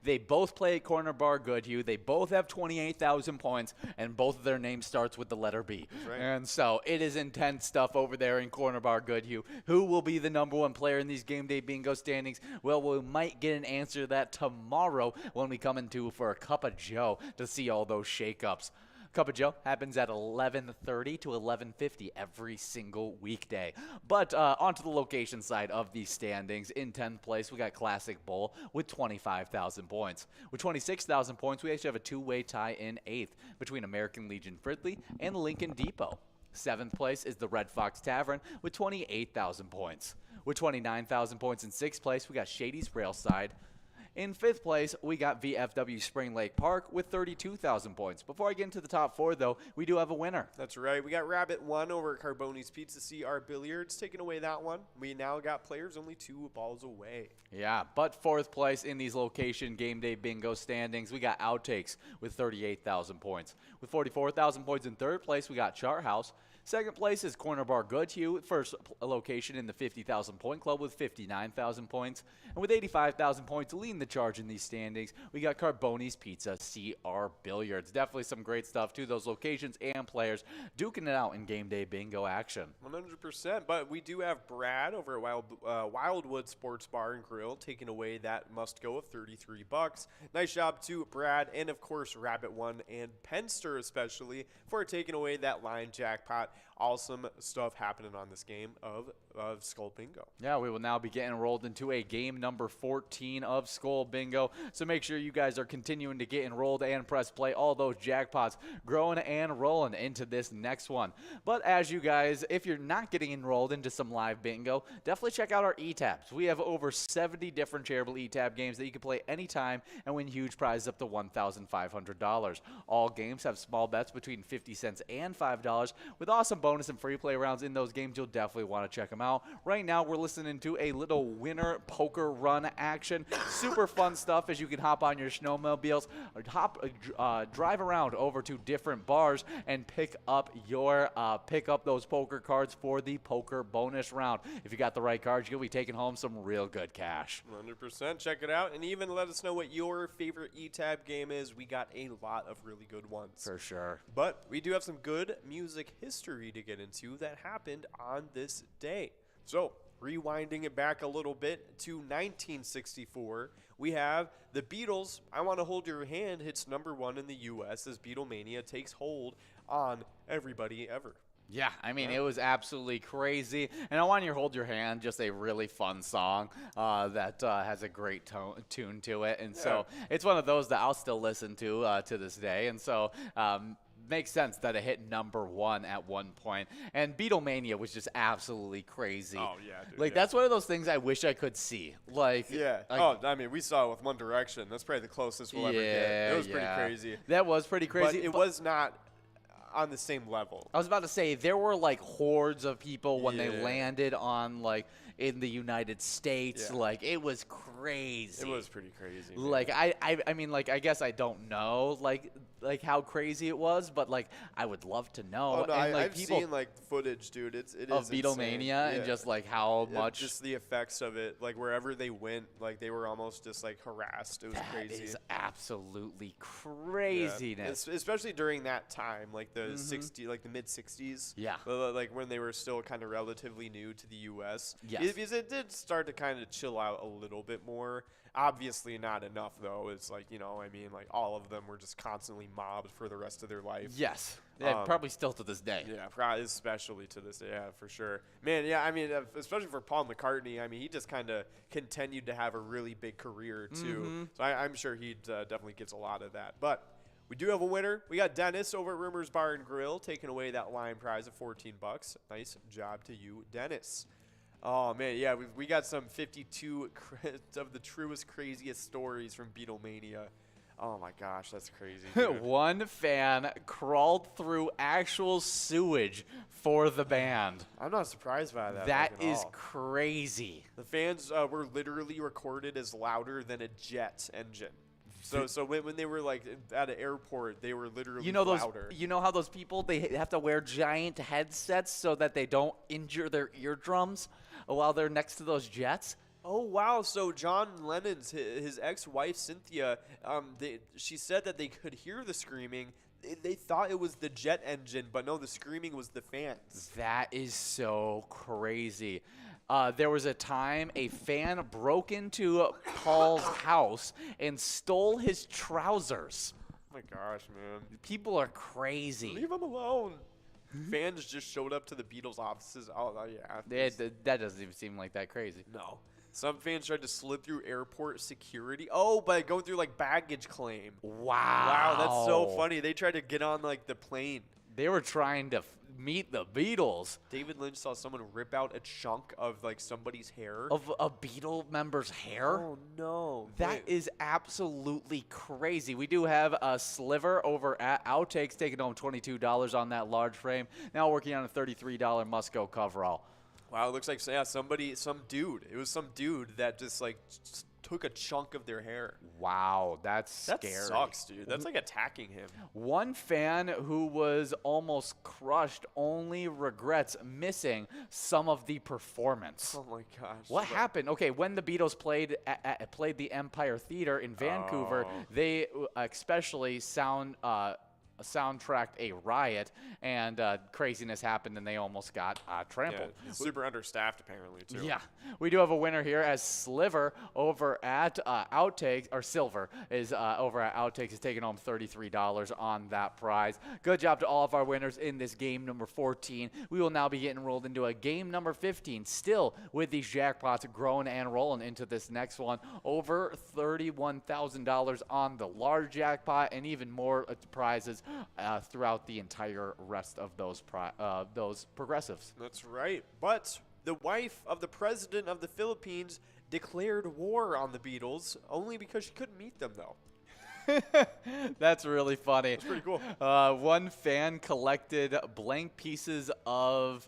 They both play at Corner Bar Goodhue. They both have 28,000 points, and both of their names starts with the letter B. That's right. And so it is intense stuff over there in Corner Bar Goodhue. Who will be the #1 player in these game day bingo standings? Well, we might get an answer to that tomorrow when we come into for a Cup of Joe to see all those shakeups. Cup of Joe happens at 11:30 to 11:50 every single weekday. But onto the location side of these standings. In 10th place, we got Classic Bowl with 25,000 points. With 26,000 points, we actually have a two-way tie in 8th between American Legion Fridley and Lincoln Depot. 7th place is the Red Fox Tavern with 28,000 points. With 29,000 points in 6th place, we got Shady's Railside. In 5th place, we got VFW Spring Lake Park with 32,000 points. Before I get into the top 4, though, we do have a winner. That's right. We got Rabbit 1 over at Carboni's Pizza CR Billiards taking away that one. We now got players only 2 balls away. Yeah, but 4th place in these location game day bingo standings, we got Outtakes with 38,000 points. With 44,000 points in 3rd place, we got Chart House. 2nd place is Corner Bar Goodhue, first location in the 50,000 point club with 59,000 points. And with 85,000 points leading the charge in these standings, we got Carboni's Pizza CR Billiards. Definitely some great stuff to those locations and players duking it out in game day bingo action. 100%, but we do have Brad over at Wildwood Sports Bar and Grill taking away that must-go of $33. Nice job to Brad and, of course, Rabbit 1 and Penster especially for taking away that line jackpot. Awesome stuff happening on this game of Skull Bingo. Yeah, we will now be getting enrolled into a game number 14 of Skull Bingo. So make sure you guys are continuing to get enrolled and press play. All those jackpots growing and rolling into this next one. But as you guys, if you're not getting enrolled into some live bingo, definitely check out our e-tabs. We have over 70 different charitable e-tab games that you can play anytime and win huge prizes up to $1,500. All games have small bets between 50 cents and $5 with awesome bonus and free play rounds in those games. You'll definitely want to check them out. Right now, we're listening to a little winner poker run action. Super fun stuff as you can hop on your snowmobiles, drive around over to different bars and pick up those poker cards for the poker bonus round. If you got the right cards, you'll be taking home some real good cash. 100%. Check it out, and even let us know what your favorite e-tab game is. We got a lot of really good ones. For sure. But we do have some good music history to get into that happened on this day. So, rewinding it back a little bit to 1964, we have the Beatles' I Want to Hold Your Hand hits #1 in the U.S. as Beatlemania takes hold on everybody ever. Yeah, I mean, it was absolutely crazy. And I Want You to Hold Your Hand, just a really fun song that has a great tune to it. And so it's one of those that I'll still listen to this day. And so makes sense that it hit #1 at one point. And Beatlemania was just absolutely crazy. Oh, yeah, dude. Like, that's one of those things I wish I could see. Like, I mean, we saw it with One Direction. That's probably the closest we'll ever get. It was pretty crazy. That was pretty crazy. But it was not on the same level. I was about to say, there were, like, hordes of people when they landed on, like, in the United States. Yeah. Like, it was crazy. It was pretty crazy. Like, I mean, like, I guess I don't know, like how crazy it was, but, like, I would love to know. Oh, no, and, like, I've seen, like, footage, dude. It is of Beatlemania and just, like, how much. Just the effects of it. Like, wherever they went, like, they were almost just, like, harassed. It was crazy. That is absolutely craziness. Yeah. Especially during that time, like, the the mid-'60s. Yeah. Like, when they were still kind of relatively new to the U.S. Yes. Because it did start to kind of chill out a little bit more. Obviously not enough, though. It's like, you know, I mean, like, all of them were just constantly mobbed for the rest of their life. Yes. Yeah, probably still to this day. Yeah, especially to this day, yeah, for sure. Man, yeah, I mean, especially for Paul McCartney, I mean, he just kind of continued to have a really big career, too. So I'm sure he definitely gets a lot of that. But we do have a winner. We got Dennis over at Rumors Bar and Grill taking away that line prize of $14. Nice job to you, Dennis. Oh, man, yeah, we got some 52 of the truest, craziest stories from Beatlemania. Oh, my gosh, that's crazy. One fan crawled through actual sewage for the band. I'm not surprised by that. That is crazy. The fans were literally recorded as louder than a jet engine. So when they were, like, at an airport, they were literally louder. You know how those people, they have to wear giant headsets so that they don't injure their eardrums while they're next to those jets? Oh wow! So John Lennon's his ex-wife Cynthia, she said that they could hear the screaming. They thought it was the jet engine, but no, the screaming was the fans. That is so crazy. There was a time a fan broke into Paul's house and stole his trousers. Oh my gosh, man! People are crazy. Leave him alone. Fans just showed up to the Beatles offices. Oh yeah. That doesn't even seem like that crazy. No. Some fans tried to slip through airport security. Oh, by going through like baggage claim. Wow. Wow, that's so funny. They tried to get on like the plane. They were trying to meet the Beatles. David Lynch saw someone rip out a chunk of like somebody's hair. Of a Beatle member's hair? Oh no. That is absolutely crazy. We do have a Sliver over at Outtakes taking home $22 on that large frame. Now working on a $33 Musco coverall. Wow, it looks like some dude. It was some dude that just like took a chunk of their hair. Wow, that's scary. That sucks, dude. That's like attacking him. One fan who was almost crushed only regrets missing some of the performance. Oh my gosh. What happened? Okay, when the Beatles played the Empire Theater in Vancouver, they especially soundtracked a riot, and craziness happened, and they almost got trampled. Yeah, super understaffed apparently too. Yeah, we do have a winner here as Sliver over at Outtakes, or Silver is over at Outtakes is taking home $33 on that prize. Good job to all of our winners in this game number 14. We will now be getting rolled into a game number 15, still with these jackpots growing and rolling into this next one. Over $31,000 on the large jackpot, and even more prizes throughout the entire rest of those progressives. That's right. But the wife of the president of the Philippines declared war on the Beatles only because she couldn't meet them, though. That's really funny. That's pretty cool. One fan collected blank pieces of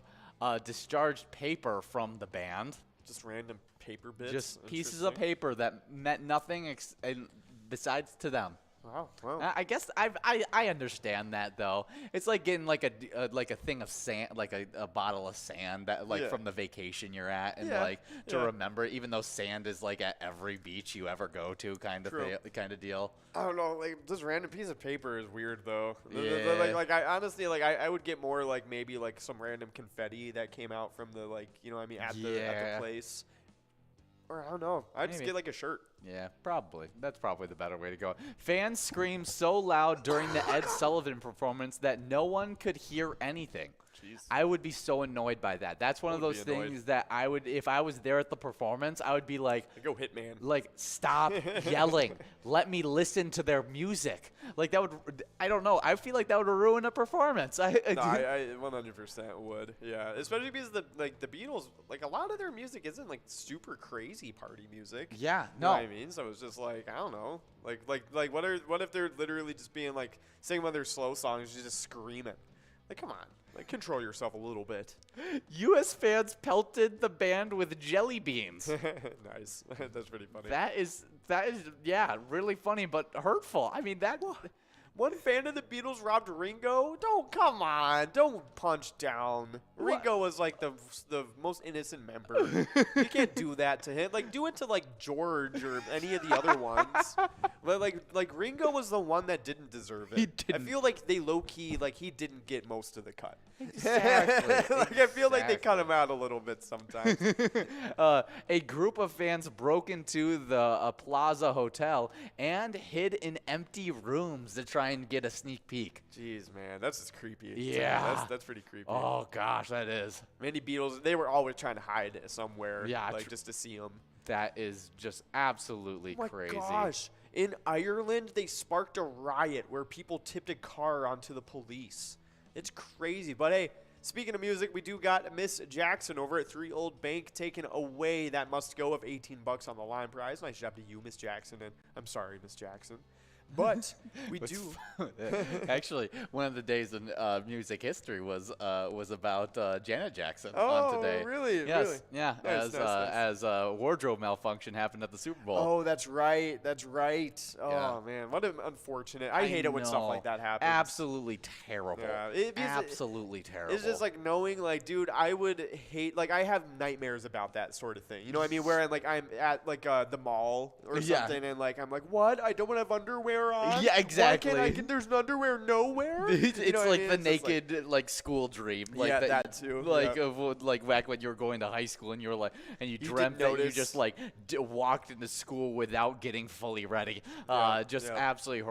discharged paper from the band. Just random paper bits? Just pieces of paper that meant nothing besides to them. Wow. I guess I understand that though. It's like getting like a thing of sand, like a bottle of sand that from the vacation you're at, and to remember, even though sand is like at every beach you ever go to, kind of deal. I don't know, like this random piece of paper is weird though. Yeah. Like I honestly I would get more like maybe like some random confetti that came out from the at the place. Or I don't know. I'd just get like a shirt. Yeah, probably. That's probably the better way to go. Fans screamed so loud during the Ed Sullivan performance that no one could hear anything. Jeez. I would be so annoyed by that. That's one of those things that I would, if I was there at the performance, I would be like, go Hitman. Like, stop yelling. Let me listen to their music. Like, that would, I don't know. I feel like that would ruin a performance. I 100% would. Yeah. Especially because the Beatles, like a lot of their music isn't like super crazy party music. Yeah. You know what I mean? So it's just like, I don't know. Like what if they're literally just being like, singing one of their slow songs, just screaming. Like, come on. Like, control yourself a little bit. U.S. fans pelted the band with jelly beans. Nice. That's pretty funny. That is, yeah, really funny, but hurtful. I mean, that... One fan of the Beatles robbed Ringo? Come on. Don't punch down. Ringo was like the most innocent member. You can't do that to him. Like, do it to like George or any of the other ones. But like Ringo was the one that didn't deserve it. He didn't. I feel like they low key like he didn't get most of the cut. Exactly. I feel like they cut him out a little bit sometimes. A group of fans broke into the Plaza Hotel and hid in empty rooms to try and get a sneak peek. Jeez, man, that's just creepy. Yeah, that's pretty creepy. Oh gosh, that is. Many Beatles, they were always trying to hide it somewhere. Yeah, like just to see them. That is just absolutely crazy. Oh my gosh. In Ireland, they sparked a riot where people tipped a car onto the police. It's crazy. But hey, speaking of music, we do got Miss Jackson over at 3 Old Bank taking away that must go of $18 on the line prize. Nice job to you, Miss Jackson. And I'm sorry, Miss Jackson. But we do. Actually, one of the days in music history was about Janet Jackson Oh, on today. really? Yes, Really? yeah. Nice, nice. As a wardrobe malfunction happened at the Super Bowl. Oh, that's right. That's right. Oh, Yeah. man. What an unfortunate. I hate it when stuff like that happens. Absolutely terrible. Yeah, Absolutely terrible. It's just like knowing, like, dude, I would hate, like, I have nightmares about that sort of thing. You know what I mean? Where I'm at, like, the mall or something, and, like, I'm like, what? I don't want to have underwear on? Yeah, exactly. Why can't there's underwear nowhere? It's You know what I like mean? the It's just naked like school dream. Like Yeah, that too. Like Yeah. like back when you were going to high school and you were like, and you You dreamt didn't that you notice. just like walked into school without getting fully ready. Yeah, Just yeah. absolutely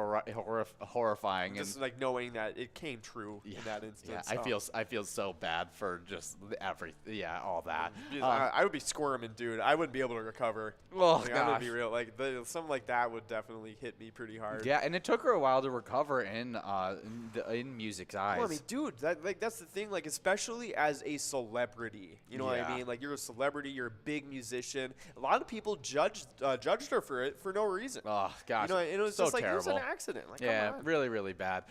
horrifying. Just, And like, knowing that it came true in that instance. yeah, Oh. I feel so bad for just all that. Jeez, I would be squirming, dude. I wouldn't be able to recover. Oh, Like, I'm gonna be gosh. real. Like, something like that would definitely hit me pretty hard. Yeah, and it took her a while to recover in music's eyes. Well, I mean, dude, that's the thing. Like, especially as a celebrity, you know what I Yeah. mean? Like, you're a celebrity, you're a big musician. A lot of people judged her for it for no reason. Oh gosh, You know, and it was so just like terrible. it was an accident. Like, Yeah, come on. really, really bad.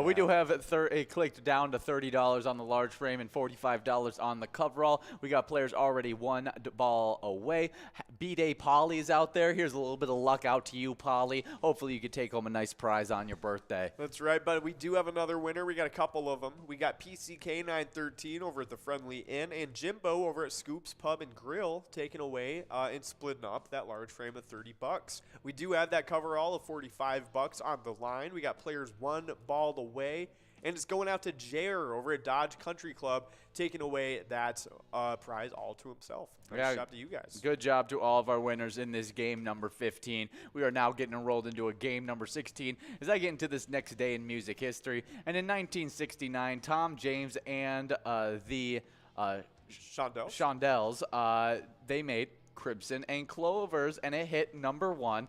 We do have it clicked down to $30 on the large frame and $45 on the coverall. We got players already one ball away. B-Day Polly is out there. Here's a little bit of luck out to you, Polly. Hopefully you could take home a nice prize on your birthday. That's right, but we do have another winner. We got a couple of them. We got PCK 913 over at the Friendly Inn and Jimbo over at Scoops Pub and Grill taking away and splitting up that large frame of $30. We do have that coverall of $45 on the line. We got players one ball away. And it's going out to Jer over at Dodge Country Club, taking away that prize all to himself. Nice job to you guys. Good job to all of our winners in this game number 15. We are now getting enrolled into a game number 16 as I get into this next day in music history. And in 1969, Tom James and the Shondells, they made Crimson and Clovers, and it hit number 1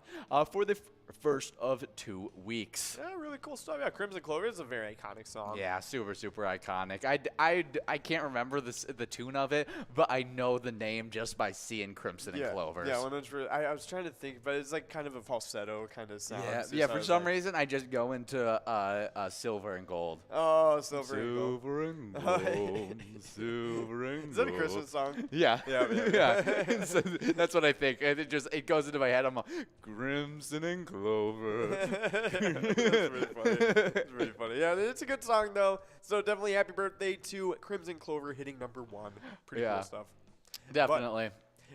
for the first of 2 weeks. Yeah, really cool stuff. Yeah, Crimson Clover is a very iconic song. Yeah, super, super iconic. I can't remember the tune of it, but I know the name just by seeing Crimson and Clovers. Yeah, I was trying to think, but it's like kind of a falsetto kind of sound. Yeah, for some reason, I just go into Silver and Gold. Oh, Silver and Gold. Silver and Gold, Silver and Gold. Is that a Christmas song? Yeah. Yeah. So that's what I think. And it goes into my head. I'm like, Crimson and Clover. That's really funny. It's really funny. Yeah, it's a good song, though. So definitely happy birthday to Crimson Clover hitting number 1. Pretty cool stuff. Definitely.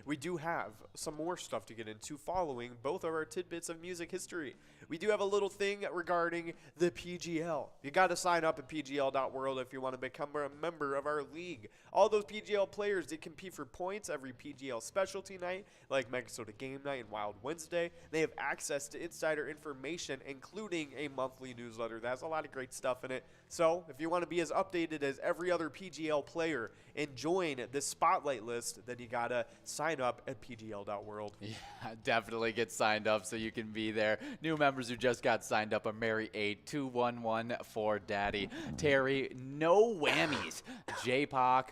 We do have some more stuff to get into following both of our tidbits of music history. We do have a little thing regarding the PGL. You got to sign up at pgl.world if you want to become a member of our league. All those PGL players, they compete for points every PGL specialty night, like MegaSota Game Night and Wild Wednesday. They have access to insider information, including a monthly newsletter. That has a lot of great stuff in it. So if you want to be as updated as every other PGL player and join this spotlight list, then you got to sign up at pgl.world. Yeah, definitely get signed up so you can be there. New members who just got signed up are Mary 82114 Daddy, Terry, No Whammies, J-Poc,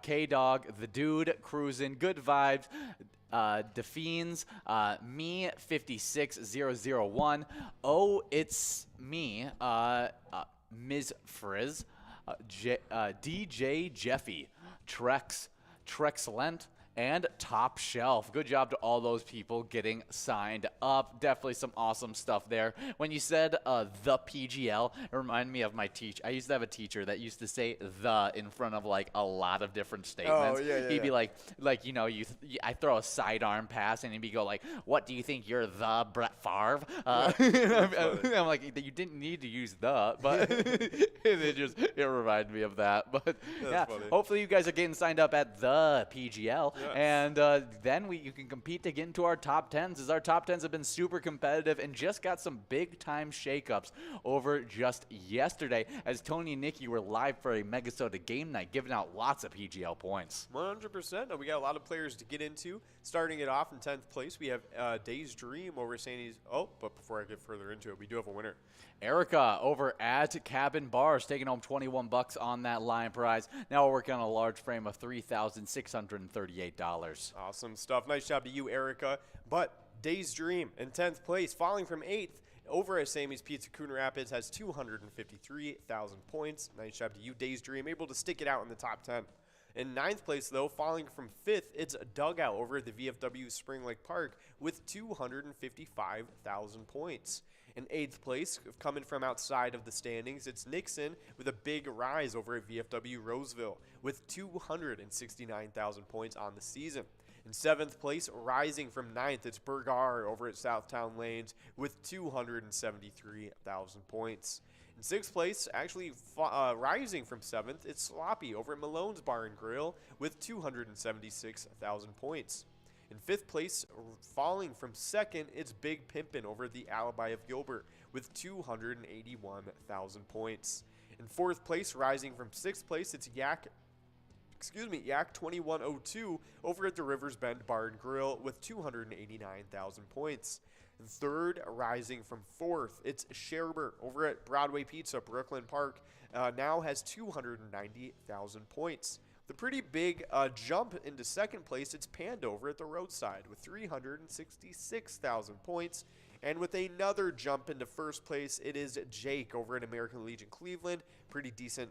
K-Dog, The Dude, Cruisin', Good Vibes, Defiends, me 56001, Oh It's Me, Ms. Frizz, DJ Jeffy, Trexlent, and Top Shelf. Good job to all those people getting signed up. Definitely some awesome stuff there. When you said the PGL, it reminded me of my teacher. I used to have a teacher that used to say the in front of like a lot of different statements. Oh, yeah, He'd be like you know, I throw a sidearm pass and he'd be go like, what do you think you're the Brett Favre? I'm like, you didn't need to use the, but it reminded me of that. But yeah, funny. hopefully you guys are getting signed up at the PGL. Yes. And then you can compete to get into our top 10s, as our top 10s have been super competitive and just got some big-time shakeups over just yesterday, as Tony and Nikki were live for a MegaSota game night, giving out lots of PGL points. 100%. We got a lot of players to get into. Starting it off in 10th place, we have Days Dream over Sandy's. Oh, but before I get further into it, we do have a winner. Erica over at Cabin Bars taking home $21 on that line prize. Now we're working on a large frame of $3,638. Awesome stuff. Nice job to you, Erica. But Days Dream in 10th place, falling from 8th over at Sammy's Pizza, Coon Rapids has 253,000 points. Nice job to you, Days Dream, able to stick it out in the top 10. In 9th place, though, falling from 5th, it's Dugout over at the VFW Spring Lake Park with 255,000 points. In 8th place, coming from outside of the standings, it's Nixon with a big rise over at VFW Roseville with 269,000 points on the season. In 7th place, rising from 9th, it's Burgar over at Southtown Lanes with 273,000 points. In 6th place, actually rising from 7th, it's Sloppy over at Malone's Bar and Grill with 276,000 points. In 5th place, falling from 2nd, it's Big Pimpin' over the Alibi of Gilbert with 281,000 points. In 4th place, rising from 6th place, it's Yak 2102 over at the Rivers Bend Bar and Grill with 289,000 points. And 3rd, rising from 4th, it's Sherbert over at Broadway Pizza, Brooklyn Park, now has 290,000 points. The pretty big jump into 2nd place, it's Panda over at the Roadside with 366,000 points. And with another jump into 1st place, it is Jake over at American Legion Cleveland. Pretty decent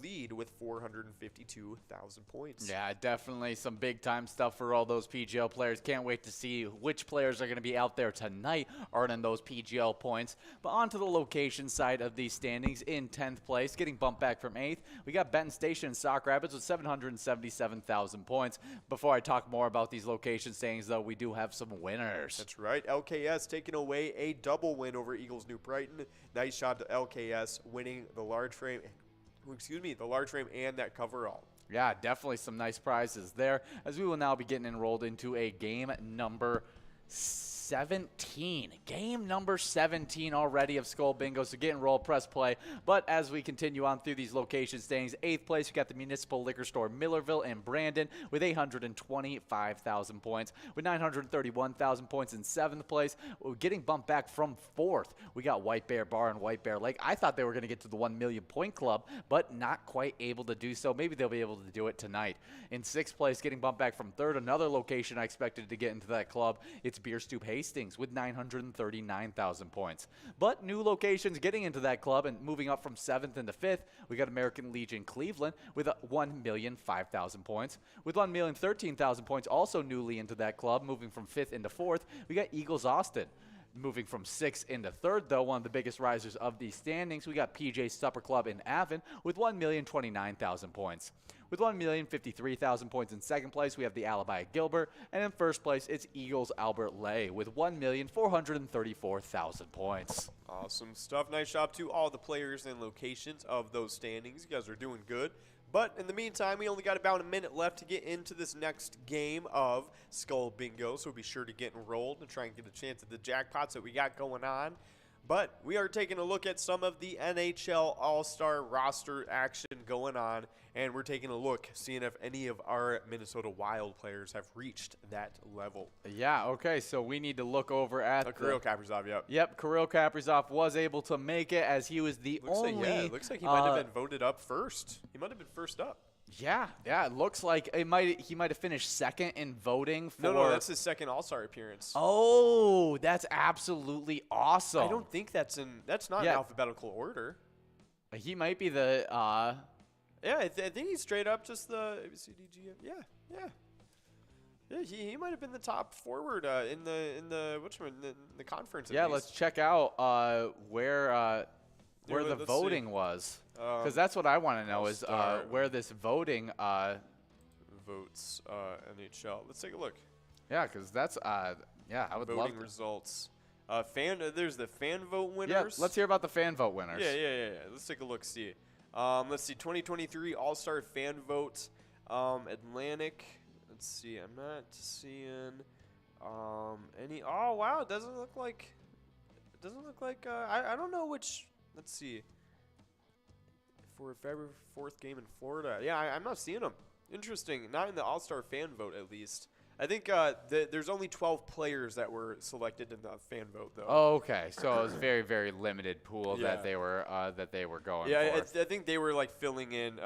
lead with 452,000 points. Yeah, definitely some big-time stuff for all those PGL players. Can't wait to see which players are going to be out there tonight earning those PGL points. But on to the location side of these standings. In 10th place, getting bumped back from 8th, we got Benton Station and Sauk Rapids with 777,000 points. Before I talk more about these location standings, though, we do have some winners. That's right. LKS taking away a double win over Eagles New Brighton. Nice job to LKS winning the large frame and that coverall. Yeah, definitely some nice prizes there, as we will now be getting enrolled into a game number 17. Game number 17 already of Skull Bingo, so get enrolled, press play. But as we continue on through these location standings, 8th place, we got the Municipal Liquor Store Millerville and Brandon with 825,000 points. With 931,000 points in 7th place, we're getting bumped back from 4th. We got White Bear Bar and White Bear Lake. I thought they were going to get to the 1 million point club, but not quite able to do so. Maybe they'll be able to do it tonight. In 6th place, getting bumped back from 3rd, another location I expected to get into that club, it's Beer Stoop Hastings with 939,000 points. But new locations getting into that club and moving up from 7th into 5th, we got American Legion Cleveland with 1,005,000 points. With 1,013,000 points also newly into that club, moving from 5th into 4th, we got Eagles Austin. Moving from 6th into 3rd, though, one of the biggest risers of these standings, we got PJ Supper Club in Avon with 1,029,000 points. With 1,053,000 points in 2nd place, we have the Alibi at Gilbert. And in 1st place, it's Eagles Albert Lay with 1,434,000 points. Awesome stuff. Nice job to all the players and locations of those standings. You guys are doing good. But in the meantime, we only got about a minute left to get into this next game of Skull Bingo. So be sure to get enrolled and try and get a chance at the jackpots that we got going on. But we are taking a look at some of the NHL All-Star roster action going on, and we're taking a look, seeing if any of our Minnesota Wild players have reached that level. Yeah, okay, so we need to look over at Kirill Kaprizov, yep. Yep, Kirill Kaprizov was able to make it, as he was the only... It looks like he might have been voted up first. He might have been first up. Yeah, it looks like he might have finished 2nd in voting for... No, that's his 2nd All-Star appearance. Oh, that's absolutely awesome. I don't think that's not in alphabetical order. He might be the... Yeah, I think he's straight up just the ABCDG. Yeah. Yeah, he might have been the top forward in the conference. Yeah, let's check out where the voting was, because that's what I want to know is where this voting votes NHL. Let's take a look. Yeah, because that's I would love voting results. There's the fan vote winners. Yeah, let's hear about the fan vote winners. Yeah. Let's take a look. See. Let's see. 2023 All-Star fan vote. Atlantic. Let's see. I'm not seeing any. Oh wow, it doesn't look like. I don't know which. Let's see. For February 4th game in Florida. Yeah, I'm not seeing them. Interesting. Not in the All-Star fan vote, at least. I think there's only 12 players that were selected in the fan vote, though. Oh, okay, so it was a very, very limited pool that they were going Yeah, for. I think they were like filling in,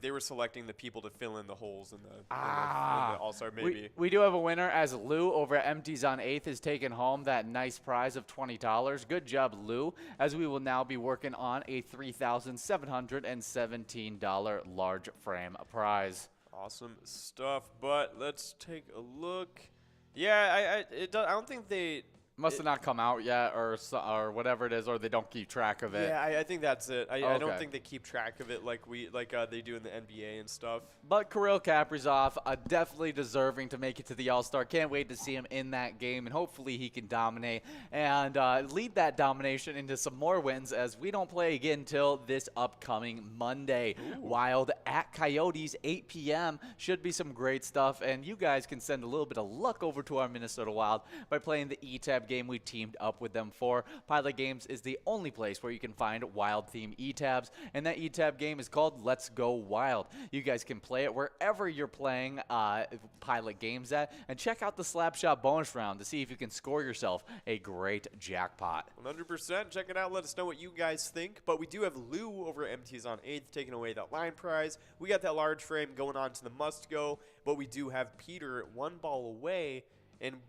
they were selecting the people to fill in the holes in the All-Star maybe. We do have a winner, as Lou over at MT's on 8th is taking home that nice prize of $20. Good job, Lou, as we will now be working on a $3,717 large frame prize. Awesome stuff, but let's take a look. Yeah, I don't think they Must have not come out yet, or whatever it is, or they don't keep track of it. Yeah, I think that's it. I don't Okay. think they keep track of it like they do in the NBA and stuff. But Kirill Kaprizov, definitely deserving to make it to the All-Star. Can't wait to see him in that game, and hopefully he can dominate and lead that domination into some more wins, as we don't play again till this upcoming Monday. Ooh. Wild at Coyotes, 8 p.m. Should be some great stuff, and you guys can send a little bit of luck over to our Minnesota Wild by playing the E-Tab game we teamed up with them for. Pilot Games is the only place where you can find Wild theme E-Tabs, and that E-Tab game is called Let's Go Wild. You guys can play it wherever you're playing Pilot Games at, and check out the Slapshot bonus round to see if you can score yourself a great jackpot. 100%. Check it out. Let us know what you guys think. But we do have Lou over at MT's on 8th taking away that line prize. We got that large frame going on to the must-go, but we do have Peter one ball away.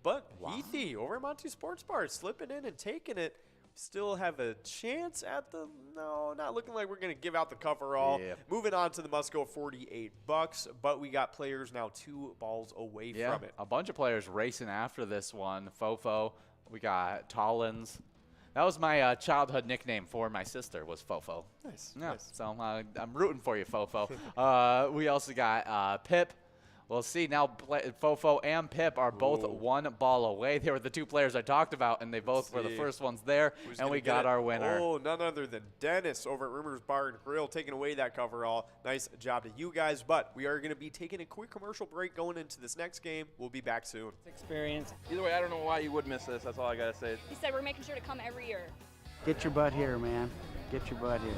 But Heathy over at Monty Sports Bar slipping in and taking it. Still have a chance at the not looking like we're going to give out the coverall. Yep. Moving on to the must-go, $48, but we got players now 2 balls away from it. A bunch of players racing after this one. Fofo, we got Tollins. That was my childhood nickname for my sister, was Fofo. Nice. Yeah, Nice. so I'm rooting for you, Fofo. We also got Pip. We'll see now. Fofo and Pip are both 1 ball away. They were the 2 players I talked about, and they both were the first ones there. And we got our winner. Oh, none other than Dennis over at Rumors Bar and Grill taking away that coverall. Nice job to you guys. But we are going to be taking a quick commercial break going into this next game. We'll be back soon. Experience. Either way, I don't know why you would miss this. That's all I got to say. He said we're making sure to come every year. Get your butt here, man. Get your butt here.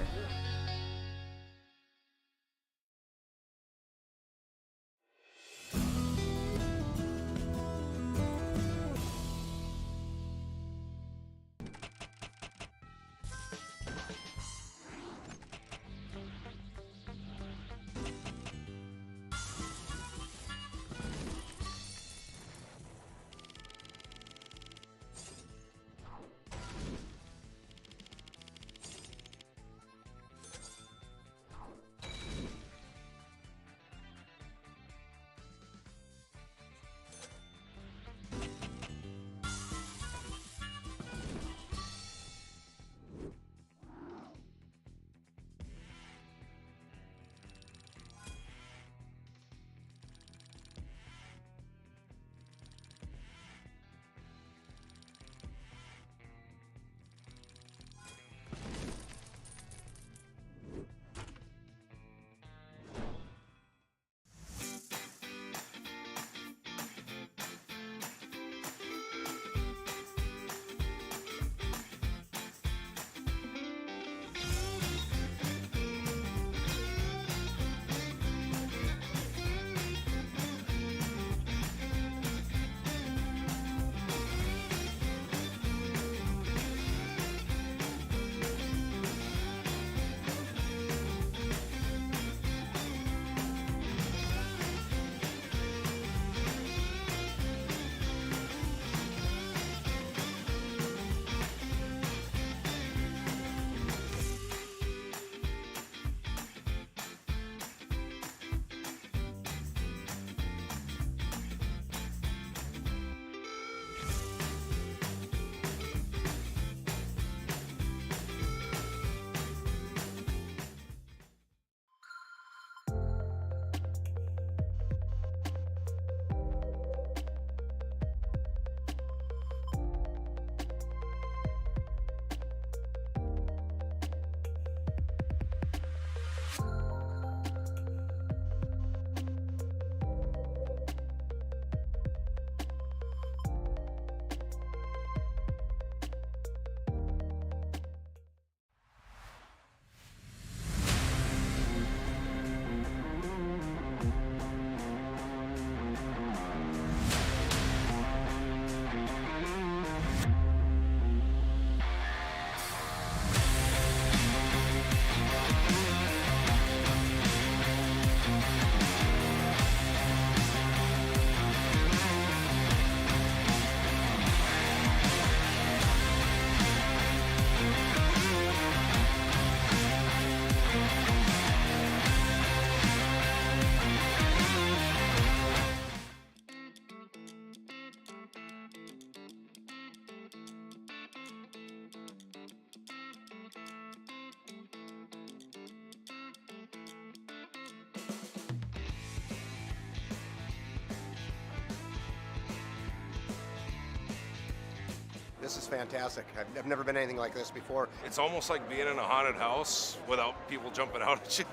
This is fantastic. I've never been anything like this before. It's almost like being in a haunted house without people jumping out at you.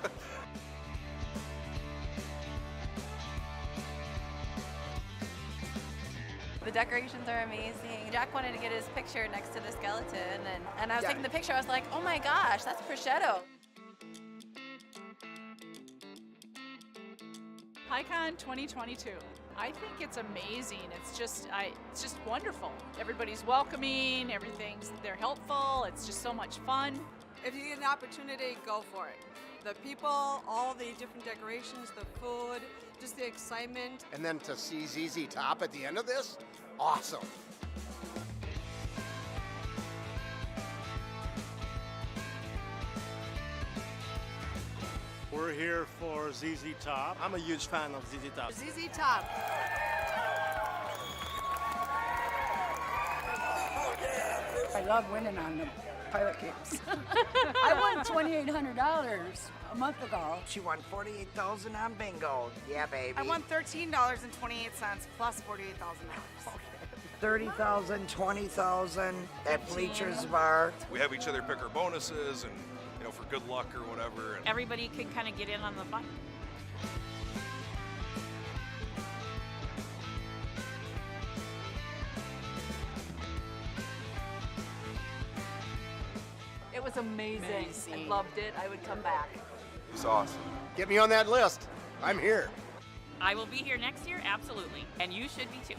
The decorations are amazing. Jack wanted to get his picture next to the skeleton, and I was taking the picture. I was like, oh my gosh, that's prosciutto. PyCon 2022. I think it's amazing. It's just wonderful. Everybody's welcoming. They're helpful. It's just so much fun. If you get an opportunity, go for it. The people, all the different decorations, the food, just the excitement. And then to see ZZ Top at the end of this, awesome. We're here for ZZ Top. I'm a huge fan of ZZ Top. ZZ Top. I love winning on the pilot games. I won $2,800 a month ago. She won $48,000 on bingo. Yeah, baby. I won $13.28 plus $48,000. $30,000, $20,000 at Bleachers Bar. We have each other pick our bonuses and, you know, for good luck or whatever. And Everybody can kind of get in on the fun. It was amazing. I loved it. I would come back. It was awesome. Get me on that list. I'm here. I will be here next year, absolutely. And you should be too.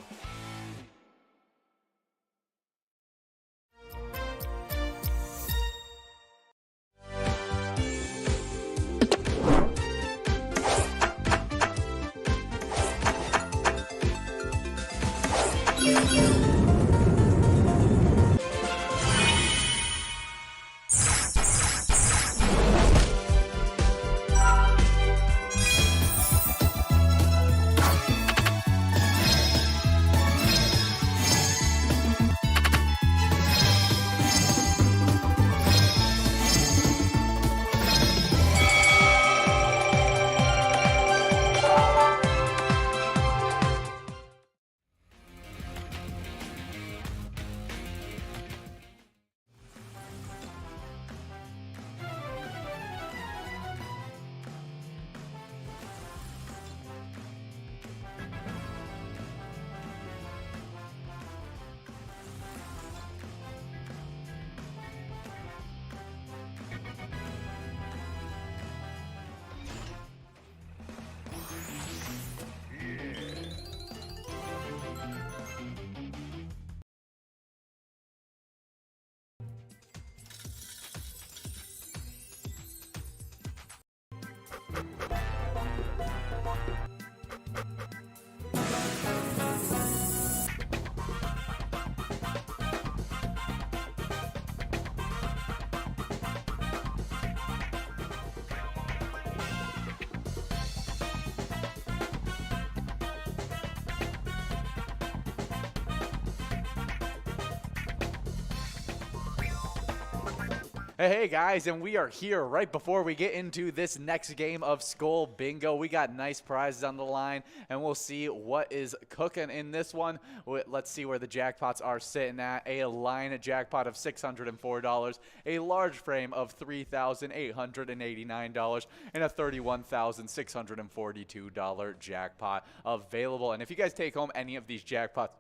Hey guys, and we are here right before we get into this next game of Skull Bingo. We got nice prizes on the line, and we'll see what is cooking in this one. Let's see where the jackpots are sitting at. A line jackpot of $604, a large frame of $3,889, and a $31,642 jackpot available. And if you guys take home any of these jackpots,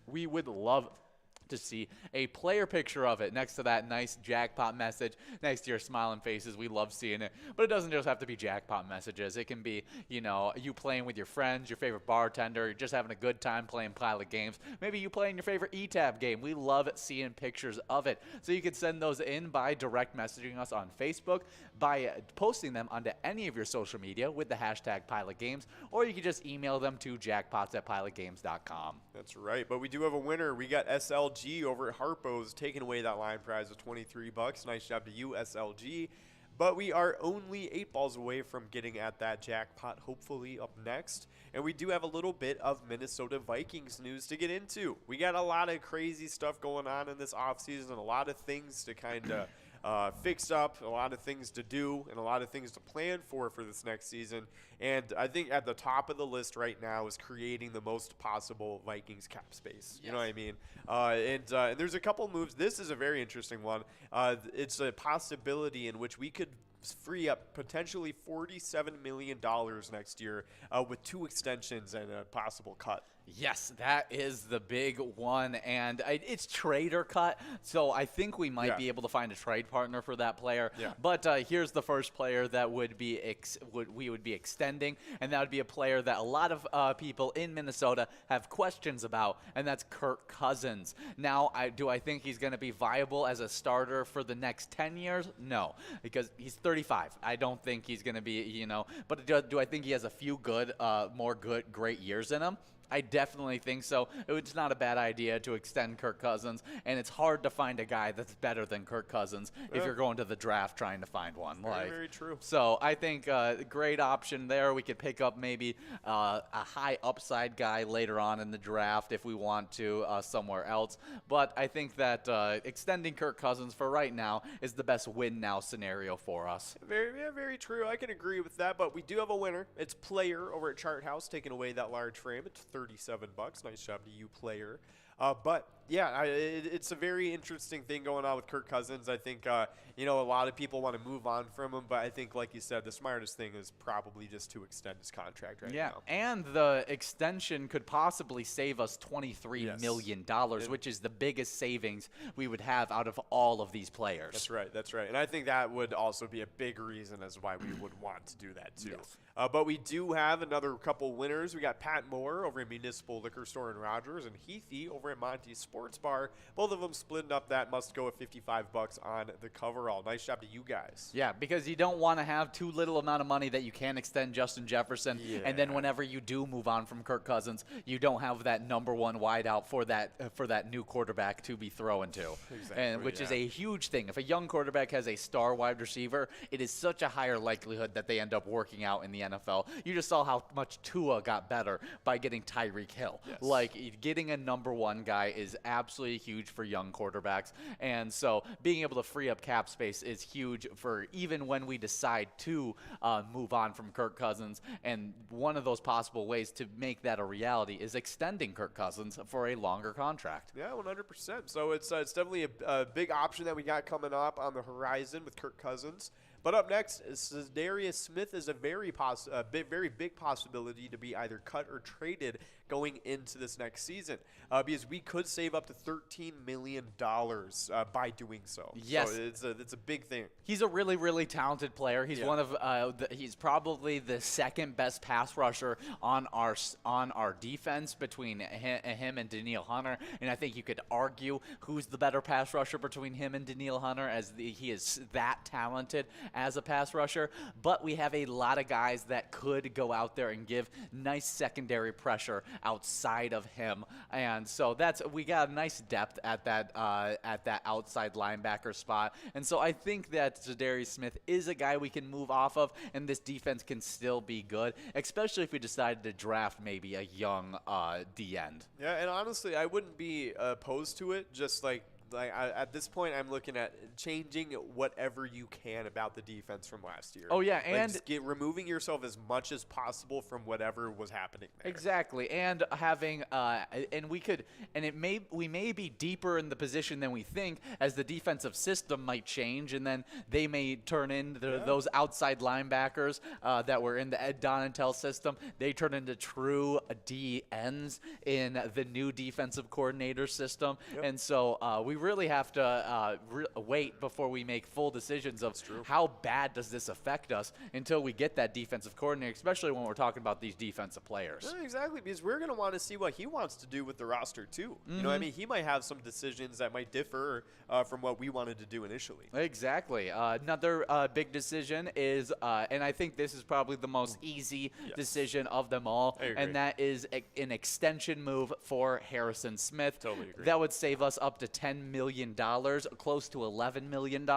we would love to see a player picture of it next to that nice jackpot message, next to your smiling faces. We love seeing it. But it doesn't just have to be jackpot messages. It can be, you know, you playing with your friends, your favorite bartender, you're just having a good time playing Pilot games. Maybe you playing your favorite ETAB game. We love seeing pictures of it. So you can send those in by direct messaging us on Facebook, by posting them onto any of your social media with the hashtag Pilot Games, or you can just email them to jackpots@pilotgames.com. That's right. But we do have a winner. We got SLG over at Harpo's taking away that line prize of $23. Nice job to you, SLG. But we are only 8 balls away from getting at that jackpot, hopefully up next. And we do have a little bit of Minnesota Vikings news to get into. We got a lot of crazy stuff going on in this offseason, a lot of things to kind of fixed up, a lot of things to do, and a lot of things to plan for this next season. And I think at the top of the list right now is creating the most possible Vikings cap space. You know what I mean? And there's a couple moves. This is a very interesting one. It's a possibility in which we could free up potentially $47 million next year with 2 extensions and a possible cut. Yes, that is the big one, and it's trade or cut, so I think we might be able to find a trade partner for that player. But here's the first player that would be we would be extending, and that would be a player that a lot of people in Minnesota have questions about, and that's Kirk Cousins. Now, do I think he's going to be viable as a starter for the next 10 years? No, because he's 35. I don't think he's going to be, but do I think he has a few great years in him? I definitely think so. It's not a bad idea to extend Kirk Cousins, and it's hard to find a guy that's better than Kirk Cousins if you're going to the draft trying to find one. Very true. So I think great option there. We could pick up maybe a high upside guy later on in the draft if we want to somewhere else. But I think that extending Kirk Cousins for right now is the best win now scenario for us. Very true. I can agree with that, but we do have a winner. It's Player over at Chart House taking away that large frame. It's $37. Nice job to you, Player. But yeah, it's a very interesting thing going on with Kirk Cousins. I think, a lot of people want to move on from him, but I think, like you said, the smartest thing is probably just to extend his contract right now. And the extension could possibly save us $23 million, which is the biggest savings we would have out of all of these players. That's right. And I think that would also be a big reason as why we would want to do that, too. But we do have another couple winners. We got Pat Moore over at Municipal Liquor Store in Rogers and Heathy over at Monty's Sports Bar. Both of them splitting up that must go at $55 on the coverall. Nice job to you guys. Yeah, because you don't want to have too little amount of money that you can't extend Justin Jefferson. And then whenever you do move on from Kirk Cousins, you don't have that number one wideout for that new quarterback to be thrown to. Exactly, which is a huge thing. If a young quarterback has a star wide receiver, it is such a higher likelihood that they end up working out in the NFL. You just saw how much Tua got better by getting Tyreek Hill. Like, getting a number one guy is absolutely huge for young quarterbacks. And so being able to free up cap space is huge for even when we decide to move on from Kirk Cousins. And one of those possible ways to make that a reality is extending Kirk Cousins for a longer contract. Yeah, 100%. So it's definitely a big option that we got coming up on the horizon with Kirk Cousins. But up next, Darius Smith is a very big possibility to be either cut or traded going into this next season, because we could save up to $13 million by doing so. Yes, so it's a big thing. He's a really, really talented player. He's one of he's probably the second best pass rusher on our defense between him and Danielle Hunter. And I think you could argue who's the better pass rusher between him and Danielle Hunter, as he is that talented as a pass rusher. But we have a lot of guys that could go out there and give nice secondary pressure outside of him, and so we got a nice depth at that outside linebacker spot. And so I think that Darius Smith is a guy we can move off of, and this defense can still be good, especially if we decided to draft maybe a young D-end. Yeah, and honestly, I wouldn't be opposed to it. Just at this point, I'm looking at changing whatever you can about the defense from last year. Oh yeah, and removing yourself as much as possible from whatever was happening there. Exactly, and having we may be deeper in the position than we think, as the defensive system might change, and then they may turn into those outside linebackers that were in the Ed Donatel system. They turn into true D ends in the new defensive coordinator system, and so we really have to wait before we make full decisions of how bad does this affect us until we get that defensive coordinator, especially when we're talking about these defensive players. Yeah, exactly, because we're going to want to see what he wants to do with the roster too. You know what I mean? He might have some decisions that might differ from what we wanted to do initially. Exactly. Another big decision is, and I think this is probably the most easy decision of them all, and that is an extension move for Harrison Smith. Totally agree. That would save us up to $10 million, close to $11 million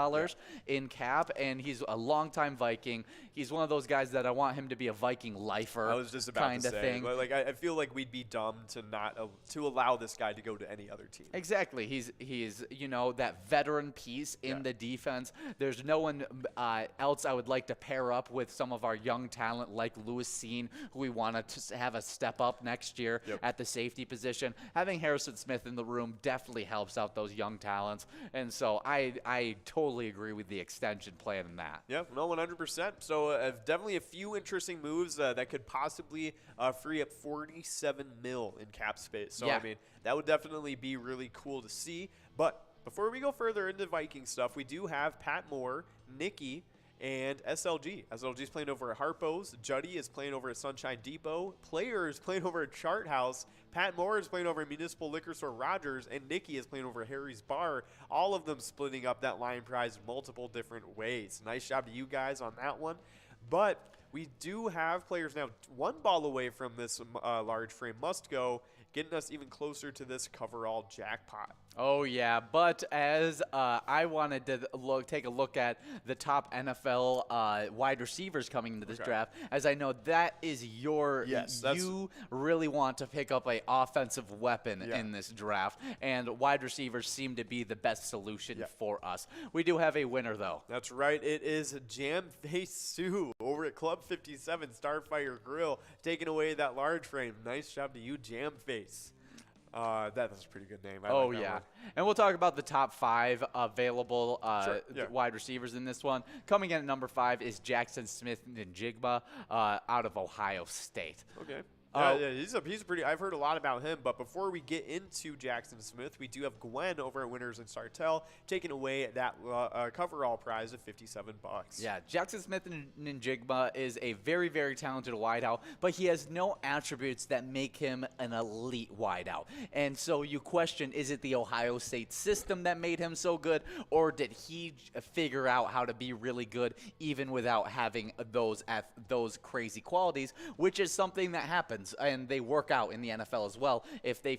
in cap, and he's a longtime Viking. He's one of those guys that I want him to be a Viking lifer. I was just about to say, thing. Like I feel like we'd be dumb to not to allow this guy to go to any other team. Exactly. He's you know, that veteran piece in the defense. There's no one else I would like to pair up with some of our young talent like Lewis Seen, who we want to have a step up next year at the safety position. Having Harrison Smith in the room definitely helps out those young talents, and so I totally agree with the extension plan in that. Yeah, no, 100%. So definitely a few interesting moves that could possibly free up 47 mil in cap space. So I mean, that would definitely be really cool to see. But before we go further into Viking stuff, we do have Pat Moore, Nicky, and SLG. SLG's playing over at Harpo's. Juddy is playing over at Sunshine Depot. Player is playing over at Chart House. Pat Moore is playing over at Municipal Liquor Store Rogers. And Nicky is playing over at Harry's Bar. All of them splitting up that line prize in multiple different ways. Nice job to you guys on that one. But we do have players now one ball away from this large frame must go, getting us even closer to this coverall jackpot. Oh yeah, but as I wanted to take a look at the top NFL wide receivers coming into this draft, as I know that is your you really want to pick up a offensive weapon in this draft, and wide receivers seem to be the best solution for us. We do have a winner though. That's right, it is Jam Face Sue over at Club 57 Starfire Grill, taking away that large frame. Nice job to you, Jam Face. That's a pretty good name. I like that one. And we'll talk about the top 5 available wide receivers in this one. Coming in at number 5 is Jackson Smith-Njigba out of Ohio State. Okay. Yeah, he's pretty. I've heard a lot about him, but before we get into Jackson Smith, we do have Gwen over at Winners and Sartell taking away that coverall prize of $57. Yeah, Jackson Smith-Njigba is a very, very talented wideout, but he has no attributes that make him an elite wideout. And so you question, is it the Ohio State system that made him so good, or did he figure out how to be really good even without having those crazy qualities, which is something that happens. And they work out in the NFL as well if they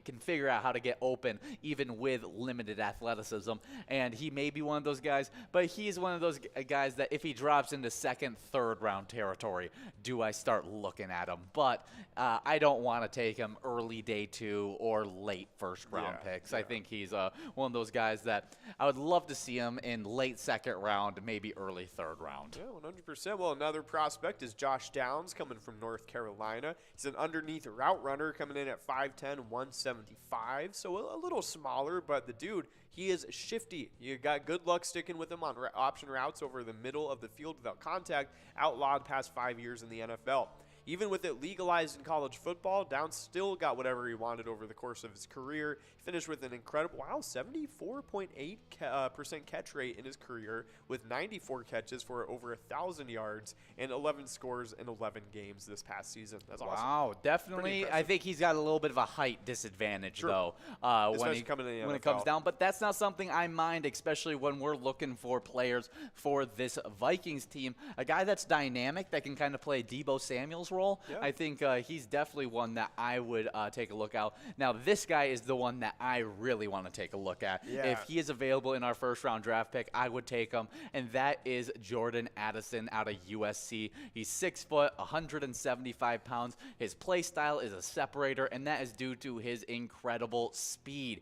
can figure out how to get open even with limited athleticism. And he may be one of those guys, but he's one of those guys that if he drops into second, third round territory, do I start looking at him? But I don't want to take him early day 2 or late first round picks. I think he's one of those guys that I would love to see him in late second round, maybe early third round. Yeah, 100%. Well, another prospect is Josh Downs coming from North Carolina. He's an underneath route runner coming in at 5'10", 175, so a little smaller, but the dude, he is shifty. You got good luck sticking with him on option routes over the middle of the field without contact, outlawed past 5 years in the NFL. Even with it legalized in college football, Downs still got whatever he wanted over the course of his career. He finished with an incredible, 74.8% catch rate in his career with 94 catches for over 1,000 yards and 11 scores in 11 games this past season. That's awesome. Wow, definitely. I think he's got a little bit of a height disadvantage, though, when it comes down. But that's not something I mind, especially when we're looking for players for this Vikings team. A guy that's dynamic, that can kind of play Deebo Samuel's role. I think he's definitely one that I would take a look at. Now, this guy is the one that I really want to take a look at. If he is available in our first round draft pick, I would take him, and that is Jordan Addison out of USC. He's 6 foot, 175 pounds. His play style is a separator, and that is due to his incredible speed.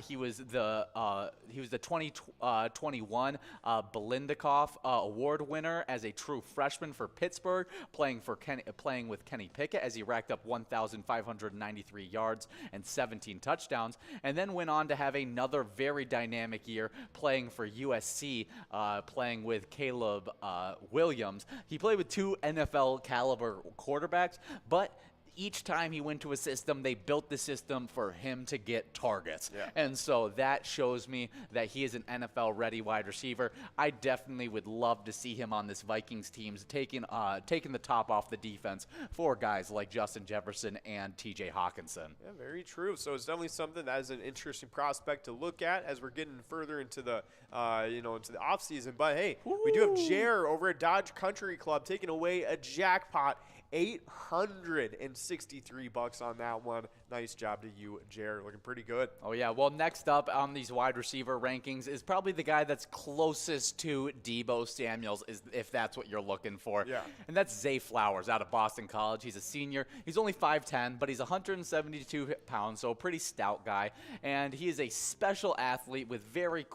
He was the 2021 Belindikoff Award winner as a true freshman for Pittsburgh, playing with Kenny Pickett as he racked up 1,593 yards and 17 touchdowns, and then went on to have another very dynamic year playing for USC, playing with Caleb Williams. He played with 2 NFL caliber quarterbacks, but each time he went to a system, they built the system for him to get targets. And so that shows me that he is an NFL-ready wide receiver. I definitely would love to see him on this Vikings team, taking the top off the defense for guys like Justin Jefferson and TJ Hawkinson. Yeah, very true. So it's definitely something that is an interesting prospect to look at as we're getting further into the into the offseason. But hey, we do have Jer over at Dodge Country Club taking away a jackpot. $863 on that one. Nice job to you, Jared. Looking pretty good. Oh, yeah. Well, next up on these wide receiver rankings is probably the guy that's closest to Deebo Samuels, if that's what you're looking for. Yeah. And that's Zay Flowers out of Boston College. He's a senior. He's only 5'10", but he's 172 pounds, so a pretty stout guy. And he is a special athlete with very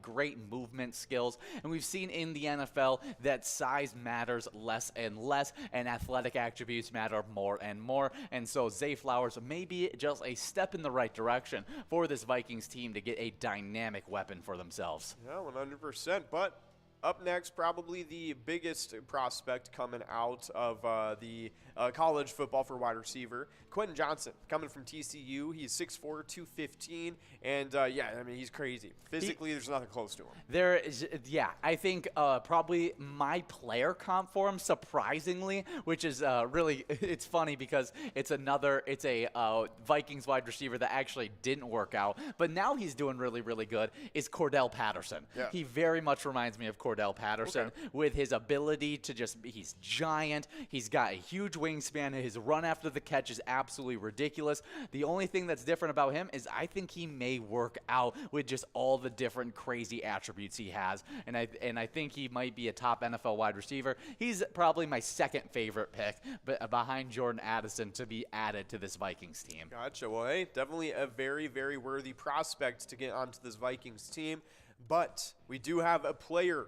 great movement skills. And we've seen in the NFL that size matters less and less, and athletic attributes matter more and more. And so Zay Flowers may be just a step in the right direction for this Vikings team to get a dynamic weapon for themselves. Yeah, 100%. But up next, probably the biggest prospect coming out of the college football for wide receiver, Quentin Johnson, coming from TCU. He's 6'4", 215, and yeah, I mean, he's crazy. Physically, there's nothing close to him. There is, yeah, I think probably my player comp for him, surprisingly, which is really, it's funny because it's a Vikings wide receiver that actually didn't work out, but now he's doing really, really good, is Cordell Patterson. Yeah. He very much reminds me of Cordell Patterson with his ability to he's giant, he's got a huge wingspan, his run after the catch is absolutely ridiculous. The only thing that's different about him is I think he may work out with just all the different crazy attributes he has, and I think he might be a top NFL wide receiver. He's probably my second favorite pick, but behind Jordan Addison to be added to this Vikings team. Gotcha. Well, hey, definitely a very, very worthy prospect to get onto this Vikings team, but we do have a player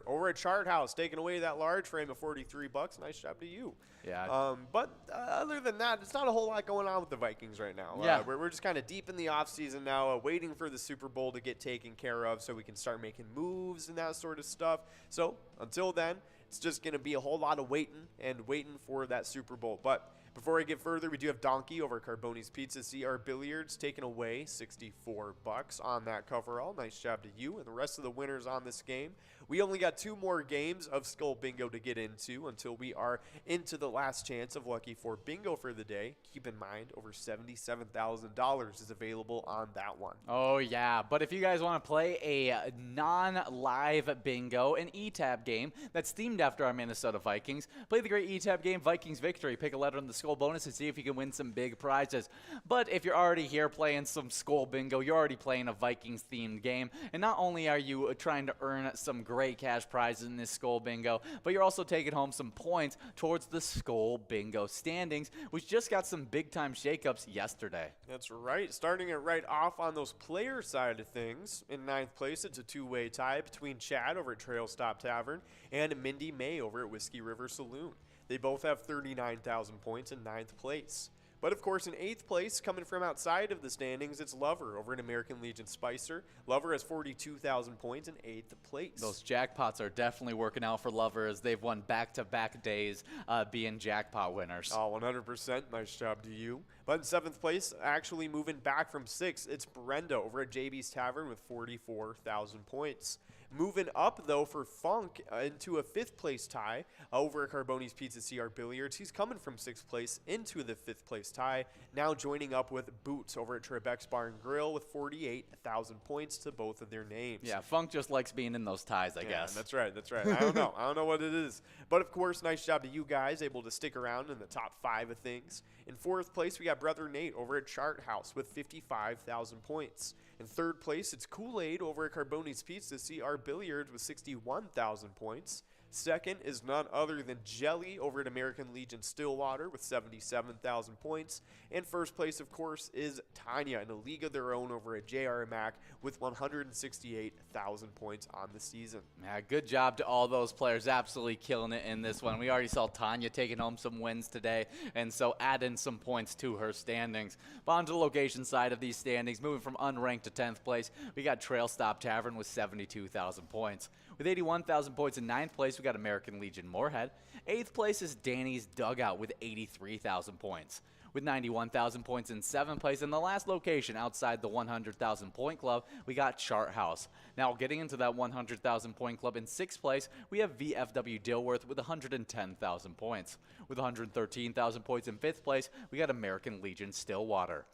over at Chart House taking away that large frame of $43. Nice job to you. Yeah. But other than that, it's not a whole lot going on with the Vikings right now. Yeah. We're just kind of deep in the offseason now, waiting for the Super Bowl to get taken care of so we can start making moves and that sort of stuff. So until then, it's just going to be a whole lot of waiting for that Super Bowl. But before I get further, we do have Donkey over at Carboni's Pizza CR Billiards taking away $64 on that coverall. Nice job to you and the rest of the winners on this game. We only got 2 more games of Skull Bingo to get into until we are into the last chance of Lucky 4 Bingo for the day. Keep in mind, over $77,000 is available on that one. Oh, yeah. But if you guys want to play a non-live bingo, an E-Tab game that's themed after our Minnesota Vikings, play the great E-Tab game, Vikings Victory. Pick a letter in the Skull bonus and see if you can win some big prizes. But if you're already here playing some Skull Bingo, you're already playing a Vikings-themed game. And not only are you trying to earn some great cash prizes in this Skull Bingo, but you're also taking home some points towards the Skull Bingo standings, which just got some big-time shakeups yesterday. That's right. Starting it right off on those player side of things. In 9th place, it's a 2-way tie between Chad over at Trail Stop Tavern and Mindy May over at Whiskey River Saloon. They both have 39,000 points in 9th place. But of course, in 8th place, coming from outside of the standings, it's Lover over at American Legion Spicer. Lover has 42,000 points in 8th place. Those jackpots are definitely working out for Lover as they've won back-to-back days being jackpot winners. Oh, 100%. Nice job to you. But in 7th place, actually moving back from 6th, it's Brenda over at JB's Tavern with 44,000 points. Moving up, though, for Funk into a 5th place tie over at Carboni's Pizza CR Billiards. He's coming from 6th place into the 5th place tie, now joining up with Boots over at Trebek's Bar and Grill with 48,000 points to both of their names. Yeah, Funk just likes being in those ties, I guess. That's right. I don't know. I don't know what it is. But, of course, nice job to you guys, able to stick around in the top 5 of things. In 4th place, we got Brother Nate over at Chart House with 55,000 points. In 3rd place, it's Kool-Aid over at Carboni's Pizza CR Billiards with 61,000 points. Second is none other than Jelly over at American Legion Stillwater with 77,000 points. And first place, of course, is Tanya in a league of their own over at JR Mac with 168,000 points on the season. Yeah, good job to all those players. Absolutely killing it in this one. We already saw Tanya taking home some wins today, and so adding some points to her standings. But on to the location side of these standings, moving from unranked to 10th place, we got Trail Stop Tavern with 72,000 points. With 81,000 points in 9th place, we got American Legion Moorhead. 8th place is Danny's Dugout with 83,000 points. With 91,000 points in 7th place, and the last location outside the 100,000 point club, we got Chart House. Now, getting into that 100,000 point club in 6th place, we have VFW Dilworth with 110,000 points. With 113,000 points in 5th place, we got American Legion Stillwater.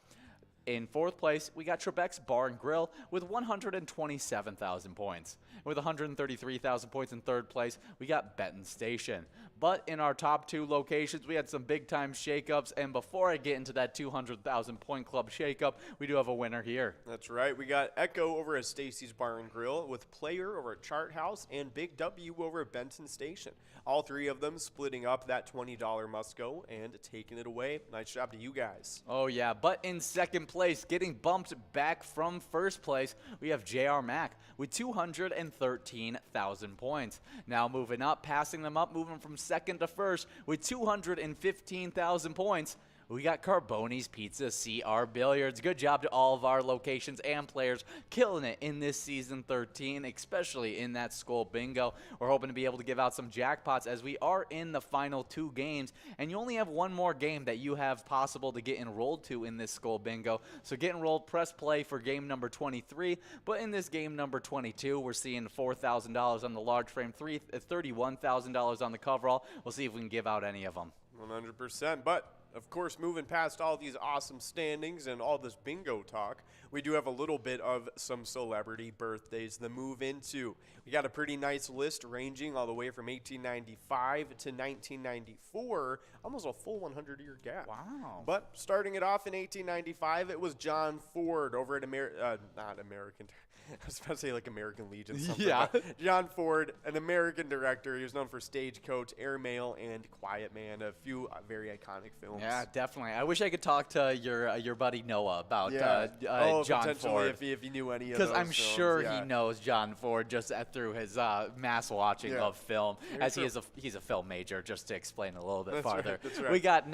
In fourth place, we got Trebek's Bar and Grill with 127,000 points. With 133,000 points in third place, we got Benton Station. But in our top 2 locations, we had some big-time shakeups. And before I get into that 200,000 point club shakeup, we do have a winner here. That's right. We got Echo over at Stacy's Bar and Grill, with Player over at Chart House, and Big W over at Benton Station. All 3 of them splitting up that $20 must-go and taking it away. Nice job to you guys. Oh, yeah. But in second place, getting bumped back from first place, we have JR Mack with 213,000 points. Now moving up, passing them up, moving from second to first with 215,000 points. We got Carboni's Pizza CR Billiards. Good job to all of our locations and players killing it in this season 13, especially in that Skull Bingo. We're hoping to be able to give out some jackpots as we are in the final 2 games, and you only have one more game that you have possible to get enrolled to in this Skull Bingo. So get enrolled, press play for game number 23, but in this game number 22, we're seeing $4,000 on the large frame, $31,000 on the coverall. We'll see if we can give out any of them. 100%, but of course, moving past all these awesome standings and all this bingo talk, we do have a little bit of some celebrity birthdays to move into. We got a pretty nice list ranging all the way from 1895 to 1994, almost a full 100-year gap. Wow. But starting it off in 1895, it was John Ford over at not American. I was about to say like American Legion. Something. Yeah. John Ford, an American director. He was known for Stagecoach, Airmail, and Quiet Man, a few very iconic films. Yeah, definitely. I wish I could talk to your buddy Noah about John Ford. If he knew any of those because I'm films, sure he knows John Ford just through his mass watching of film, Very as true. he's a film major. Just to explain a little bit That's farther, right, that's right. we got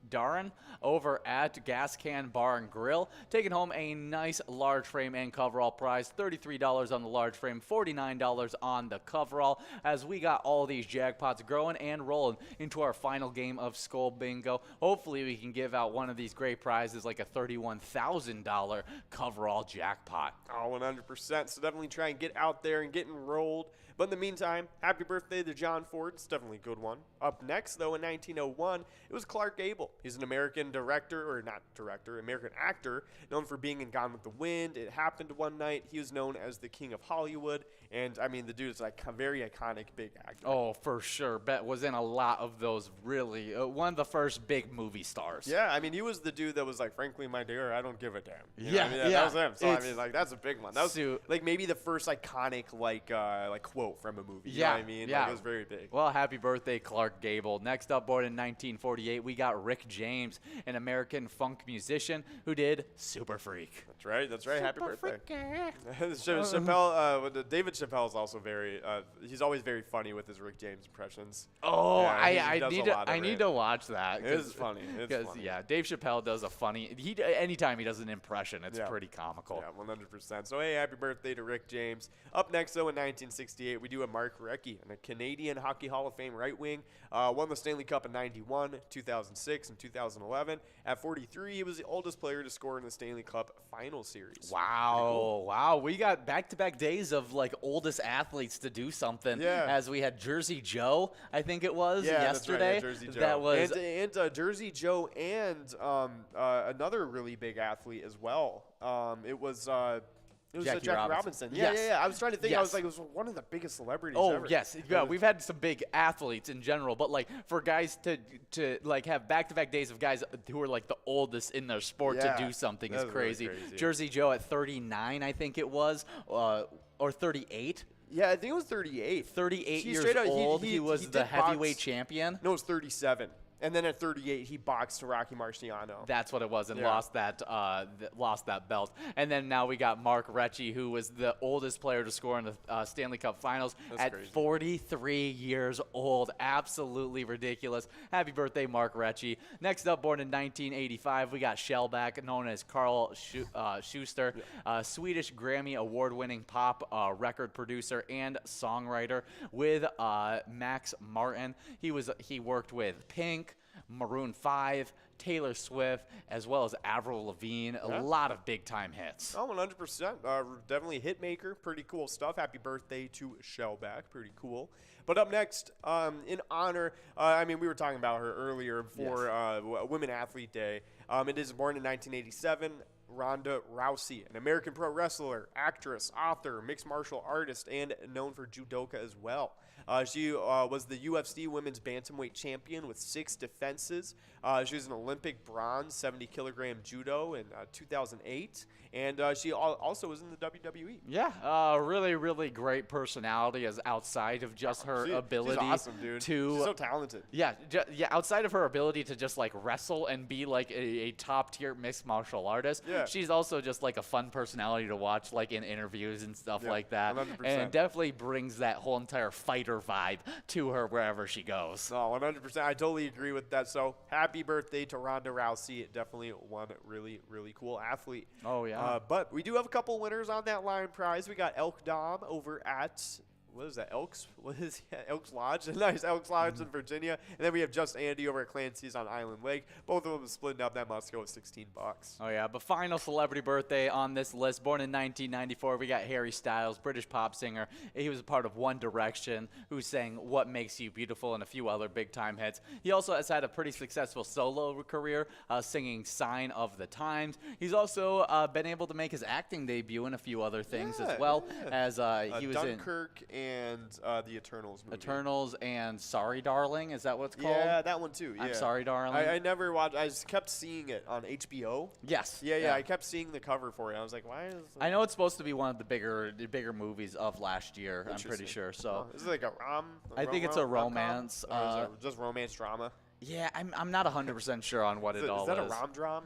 Darren over at Gas Can Bar and Grill, taking home a nice large frame and coverall prize, $33 on the large frame, $49 on the coverall, as we got all these jackpots growing and rolling into our final game of Skull Bingo. Hopefully we can give out one of these great prizes, like a $31,000 coverall jackpot. Oh, 100%. So definitely try and get out there and get enrolled. But in the meantime, happy birthday to John Ford. It's definitely a good one. Up next, though, in 1901, it was Clark Gable. He's an American American actor, known for being in Gone with the Wind. It Happened One Night. He was known as the King of Hollywood. And, I mean, the dude is like a very iconic big actor. Oh, for sure. Bet was in a lot of those, really. One of the first big movie stars. Yeah, I mean, he was the dude that was like, frankly, my dear, I don't give a damn. You know Yeah, what I mean? yeah. That was him. So, I mean, like, that's a big one. That was, So- like, maybe the first iconic, like quote from a movie. You Yeah, know what I mean? yeah. Like, it was very big. Well, happy birthday, Clark Gable. Next up, born in 1948, we got Rick James, an American funk musician who did Super Freak. That's right. That's right. Happy birthday. Freaky. Chappelle, David Chappelle is also very, he's always very funny with his Rick James impressions. Oh, Yeah, he does a lot I of need it. to watch that. It is funny. It's funny. Yeah, Dave Chappelle does a funny. Anytime he does an impression, it's Yeah. pretty comical. Yeah, 100%. So, hey, happy birthday to Rick James. Up next, though, in 1968, we do have Mark Recchi, a Canadian Hockey Hall of Fame right wing. Won the Stanley Cup in 91, 2006, and 2011. At 43, he was the oldest player to score in the Stanley Cup final series. Wow, wow. We got back-to-back days of, like, oldest athletes to do something. Yeah. As we had Jersey Joe, I think it was, yesterday. That's right, yeah, Jersey Joe. That was and Jersey Joe and another really big athlete as well. It was Jackie Jackie Robinson. Robinson. Yes. Yeah. I was trying to think. I was Yes. like, it was one of the biggest celebrities Oh ever. yes, yeah. We've had some big athletes in general, but like for guys to like have back-to-back days of guys who are like the oldest in their sport Yeah, to do something that is was really crazy. crazy. Jersey Joe at 39, I think it was, or 38. Yeah, I think it was 38. 38 He years straight up- old. he He was did the heavyweight box- champion. No, it was 37. And then at 38, he boxed to Rocky Marciano. That's what it was, and Yeah. lost that belt. And then now we got Mark Recchi, who was the oldest player to score in the Stanley Cup Finals at crazy. 43 years old. Absolutely ridiculous. Happy birthday, Mark Recchi. Next up, born in 1985, we got Shellback, known as Carl Schuster, Swedish Grammy award-winning pop record producer and songwriter with Max Martin. He worked with Pink, Maroon 5, Taylor Swift, as well as Avril Lavigne. Yeah. A lot of big-time hits. Oh, 100%. Definitely hit maker. Pretty cool stuff. Happy birthday to Shellback. Pretty cool. But up next, in honor, I mean, we were talking about her earlier for Women Athlete Day. It is born in 1987. Ronda Rousey, an American pro wrestler, actress, author, mixed martial artist, and known for judoka as well. She was the UFC Women's Bantamweight Champion with 6 defenses. She was an Olympic bronze 70-kilogram judo in 2008. And she also was in the WWE. Yeah, really, really great personality as outside of just her ability. She's awesome, dude. She's so talented. Yeah, outside of her ability to just like wrestle and be like a top tier mixed martial artist, she's also just like a fun personality to watch, like in interviews and stuff like that. 100%. And definitely brings that whole entire fighter vibe to her wherever she goes. Oh, 100%. I totally agree with that. So happy birthday to Ronda Rousey. Definitely one really, really cool athlete. Oh, yeah. But we do have a couple winners on that line prize. We got Elk Dom over at, what is that, Elks Lodge? Nice, Elks Lodge in Virginia. And then we have Just Andy over at Clancy's on Island Lake. Both of them splitting up. That must go with $16. Oh, yeah. But final celebrity birthday on this list. Born in 1994, we got Harry Styles, British pop singer. He was a part of One Direction, who sang What Makes You Beautiful and a few other big-time hits. He also has had a pretty successful solo career, singing Sign of the Times. He's also been able to make his acting debut in a few other things as well, as he was Dunkirk and the Eternals movie. Eternals and Sorry Darling, is that what it's called? Yeah, that one too. Yeah. I'm Sorry Darling. I never watched. I just kept seeing it on HBO. Yes. Yeah. I kept seeing the cover for it. I was like, why is? I know it's supposed to be one of the bigger movies of last year. I'm pretty sure. So is it like a rom? I think it's a romance. Or is it just romance drama? Yeah, I'm not 100% sure on what it all is. Is that a rom-drom?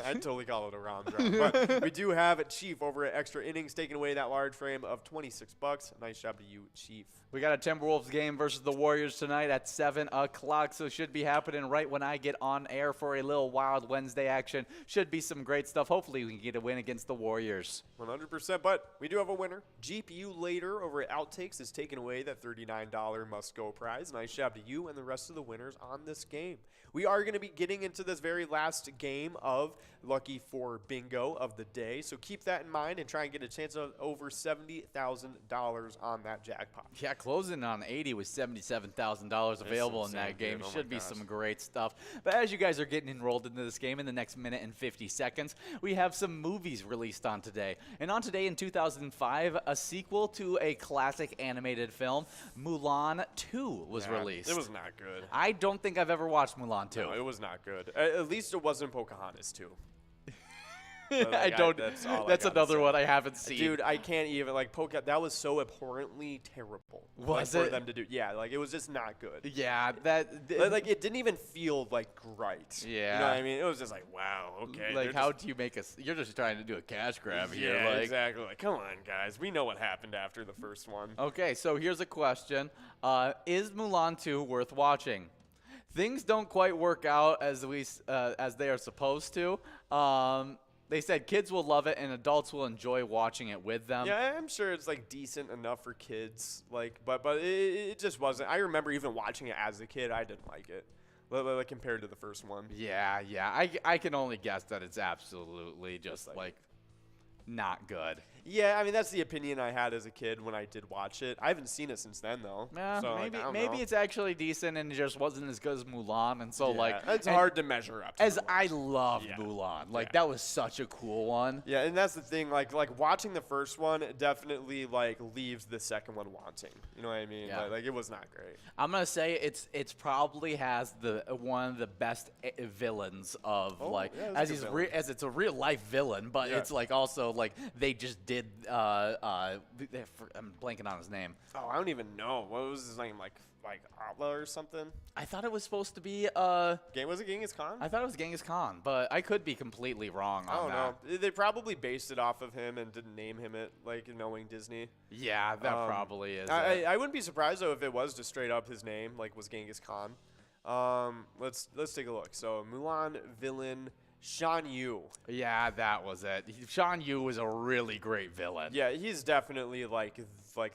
I'd totally call it a rom-drom. But we do have Chief over at Extra Innings taking away that large frame of $26. Nice job to you, Chief. We got a Timberwolves game versus the Warriors tonight at 7 o'clock, so should be happening right when I get on air for a little Wild Wednesday action. Should be some great stuff. Hopefully we can get a win against the Warriors. 100%, but we do have a winner. GPU later over at Outtakes is taking away that $39 must-go prize. Nice job to you and the rest of the winners on this game. We are going to be getting into this very last game of Lucky for Bingo of the day, so keep that in mind and try and get a chance of over $70,000 on that jackpot. Yeah, closing on 80 with $77,000 available in that game. Should be some great stuff. But as you guys are getting enrolled into this game in the next minute and 50 seconds, we have some movies released on today. And on today in 2005, a sequel to a classic animated film, Mulan 2, was released. It was not good. I don't think I've ever watched Mulan 2. No, it was not good. At least it wasn't Pocahontas 2. I don't. That's another one I haven't seen. Dude, I can't even that was so abhorrently terrible. Was for it? them to do? Yeah, like it was just not good. Yeah, like it didn't even feel like right. Yeah, you know what I mean? It was just like, wow, okay. Like, how do you make a? You're just trying to do a cash grab here. Yeah, like. Exactly. Like, come on, guys. We know what happened after the first one. Okay, so here's a question: is Mulan 2 worth watching? Things don't quite work out as they are supposed to. They said kids will love it and adults will enjoy watching it with them. Yeah, I'm sure it's like decent enough for kids. Like, but it just wasn't. I remember even watching it as a kid. I didn't like it, like compared to the first one. Yeah. I can only guess that it's absolutely just like not good. Yeah, I mean that's the opinion I had as a kid when I did watch it. I haven't seen it since then though. Yeah, so, maybe it's actually decent and it just wasn't as good as Mulan, and so it's hard to measure up. As I love Mulan, that was such a cool one. Yeah, and that's the thing. Like watching the first one definitely leaves the second one wanting. You know what I mean? Yeah. Like it was not great. I'm gonna say it's probably has one of the best villains of as it's a real life villain, but it's like also like they just did. I'm blanking on his name. Oh, I don't even know. What was his name? Like Atla or something? I thought it was supposed to be was it Genghis Khan? I thought it was Genghis Khan, but I could be completely wrong on that. I don't know. They probably based it off of him and didn't name him it, knowing Disney. Yeah, that probably is. I wouldn't be surprised though if it was just straight up his name, was Genghis Khan. Let's take a look. So Mulan villain Shan Yu. Yeah, that was it. Shan Yu was a really great villain. Yeah, he's definitely like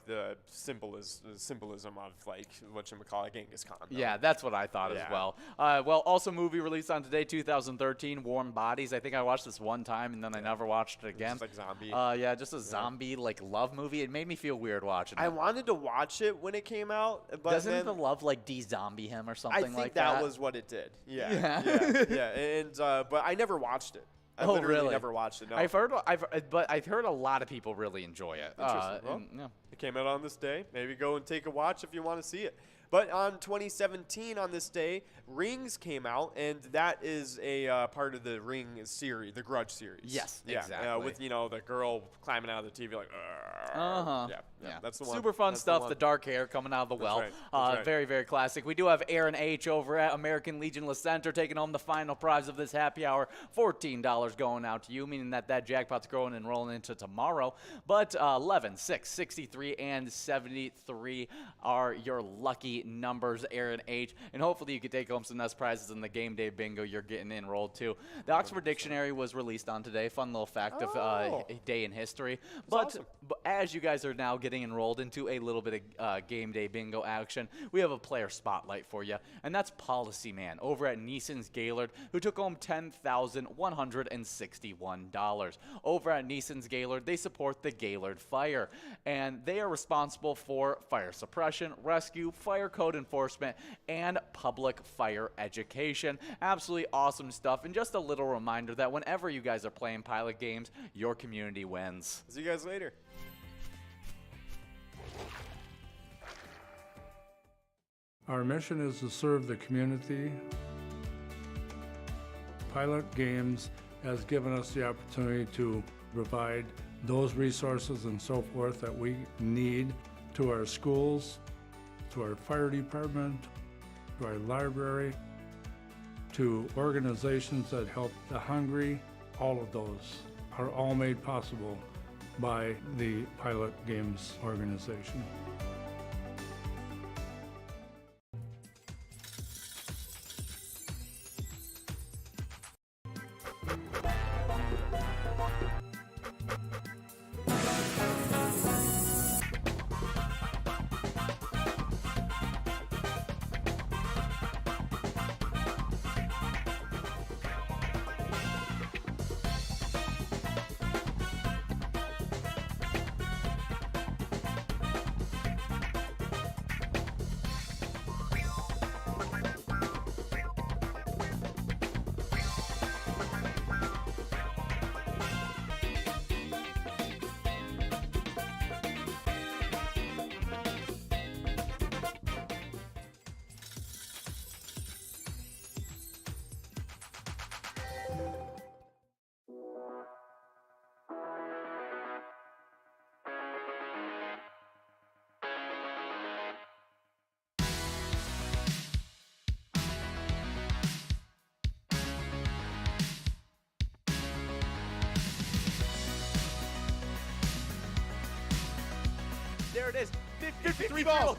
the symbolism of like whatchamacallit, Genghis Khan. Though. Yeah, that's what I thought as well. Well, also movie released on today, 2013, Warm Bodies. I think I watched this one time and then I never watched it again. Just like zombie. Yeah, just a zombie like love movie. It made me feel weird watching it. I wanted to watch it when it came out, but doesn't the love like de-zombie him or something like that? I think that was what it did. Yeah. And but I never watched it. I literally never watched it. No. I've heard a lot of people really enjoy it. Interesting. It came out on this day. Maybe go and take a watch if you want to see it. But on 2017, on this day, Rings came out, and that is a part of the Ring series, the Grudge series. Yes, exactly. With the girl climbing out of the TV like. Yeah, that's the one. Super fun stuff. The dark hair coming out of the well. Right. Very, very classic. We do have Aaron H. over at American Legion La Center taking home the final prize of this happy hour. $14 going out to you, meaning that jackpot's growing and rolling into tomorrow. But 11, 6, 63, and 73 are your lucky numbers, Aaron H. And hopefully you can take home some nice prizes in the game day bingo you're getting enrolled to. The Oxford Dictionary was released on today. Fun little fact of day in history. But as you guys are now getting enrolled into a little bit of game day bingo action, we have a player spotlight for you, and that's Policy Man over at Neeson's Gaylord, who took home $10,161. Over at Neeson's Gaylord, they support the Gaylord Fire, and they are responsible for fire suppression, rescue, fire code enforcement, and public fire education. Absolutely awesome stuff, and just a little reminder that whenever you guys are playing pilot games, your community wins. See you guys later. Our mission is to serve the community. Pilot Games has given us the opportunity to provide those resources and so forth that we need to our schools, to our fire department, to our library, to organizations that help the hungry. All of those are all made possible by the Pilot Games organization. There it is. 53 balls.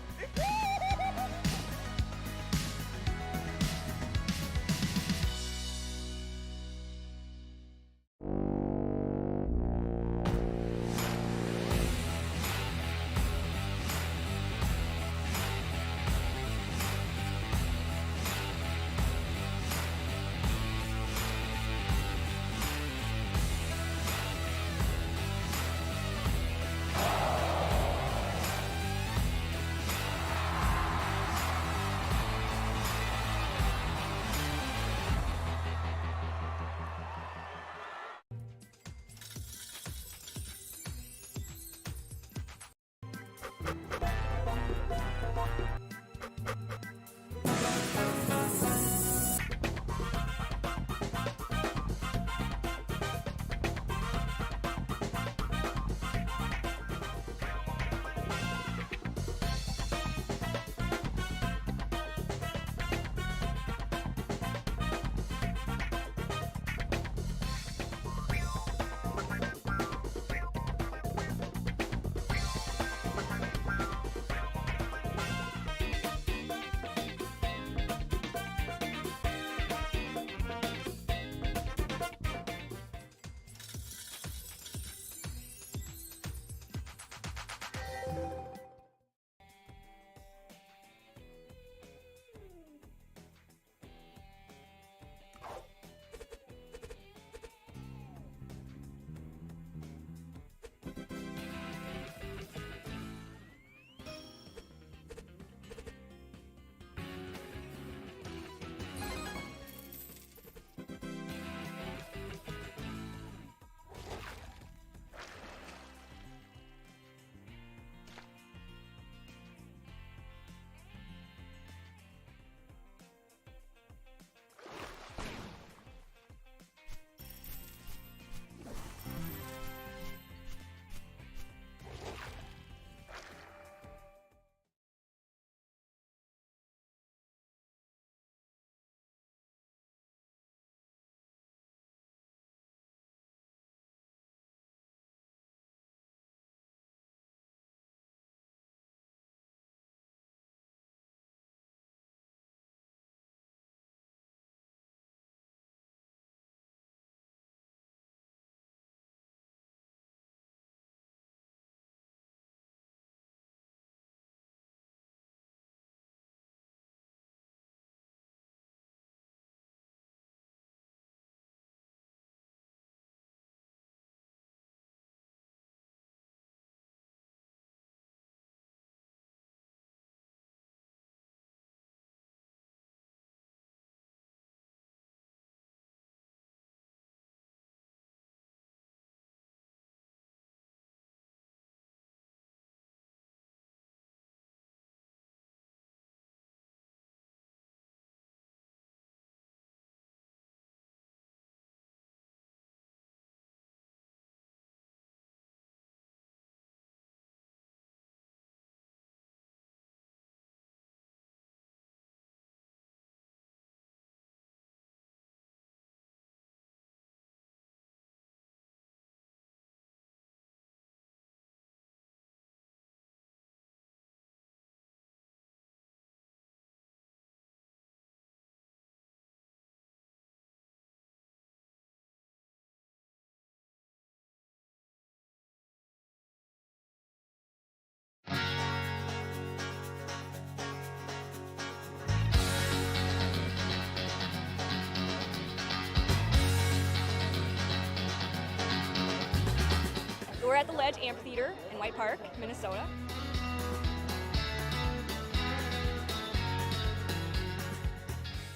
at the Ledge Amphitheater in White Park, Minnesota.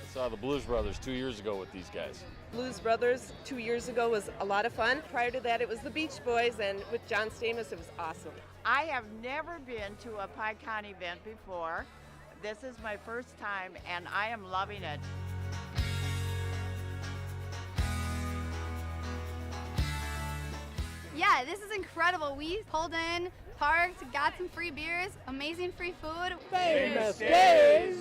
I saw the Blues Brothers 2 years ago with these guys. Blues Brothers 2 years ago was a lot of fun. Prior to that, it was the Beach Boys, and with John Stamos, it was awesome. I have never been to a PyCon event before. This is my first time, and I am loving it. Yeah, this is incredible. We pulled in, parked, got some free beers, amazing free food. Famous Days!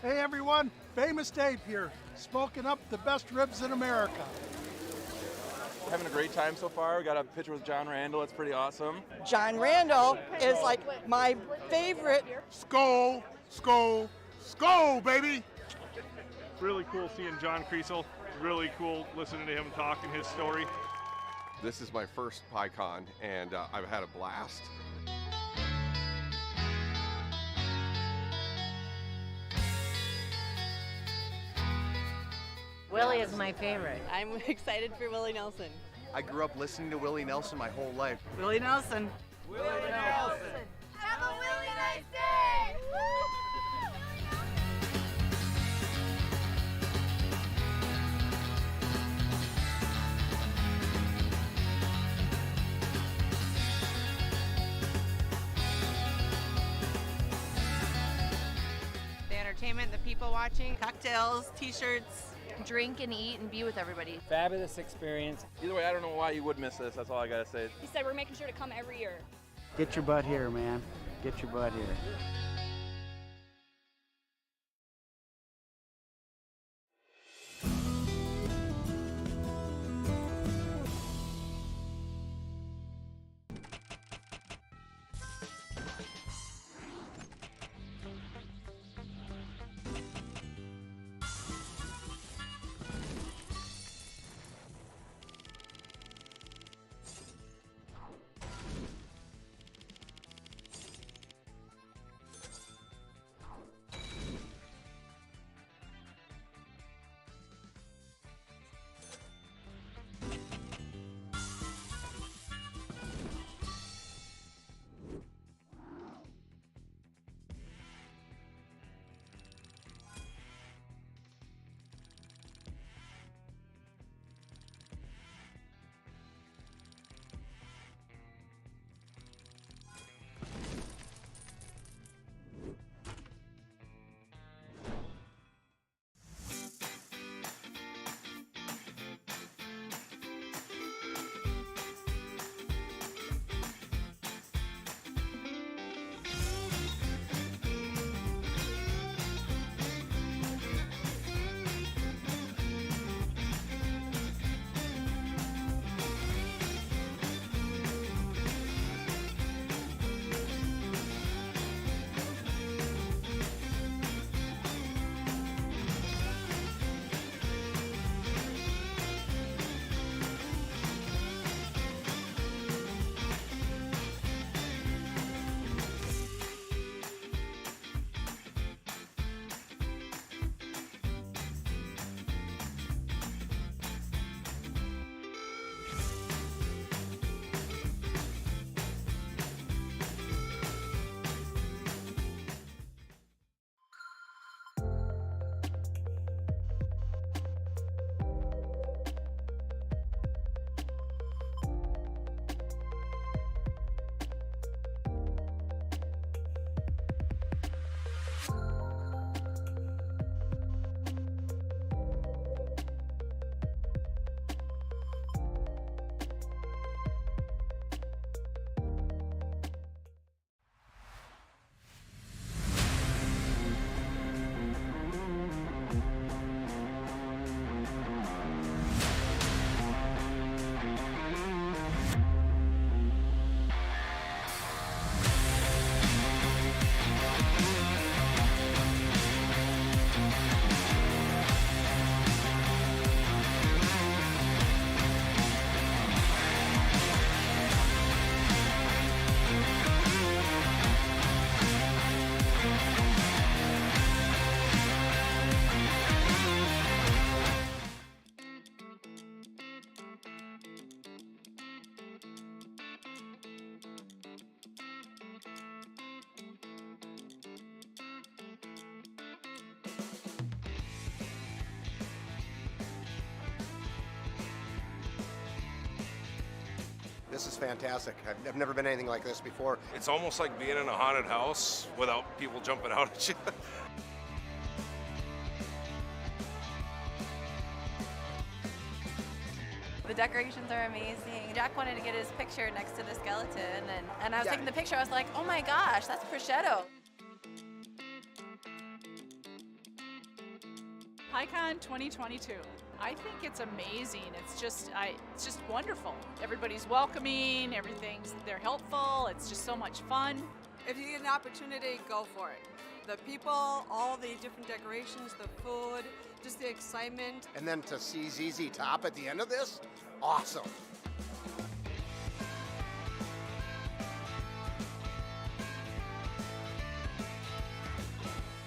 Hey everyone, Famous Dave here, smoking up the best ribs in America. Having a great time so far. We got a picture with John Randall. It's pretty awesome. John Randall is like my favorite. Skol, skol, skol, baby! Really cool seeing John Kriesel. Really cool listening to him talking his story. This is my first PyCon, and I've had a blast. Willie is my favorite. I'm excited for Willie Nelson. I grew up listening to Willie Nelson my whole life. Willie Nelson. Willie Nelson! Have a really nice day! The entertainment, the people watching, cocktails, t-shirts. Drink and eat and be with everybody. Fabulous experience. Either way, I don't know why you would miss this. That's all I gotta say. He said we're making sure to come every year. Get your butt here, man. Get your butt here. This is fantastic. I've never been anything like this before. It's almost like being in a haunted house without people jumping out at you. The decorations are amazing. Jack wanted to get his picture next to the skeleton, and I was taking the picture. I was like, oh my gosh, that's prosciutto. PyCon 2022. I think it's amazing. It's just wonderful. Everybody's welcoming. They're helpful. It's just so much fun. If you get an opportunity, go for it. The people, all the different decorations, the food, just the excitement. And then to see ZZ Top at the end of this, awesome.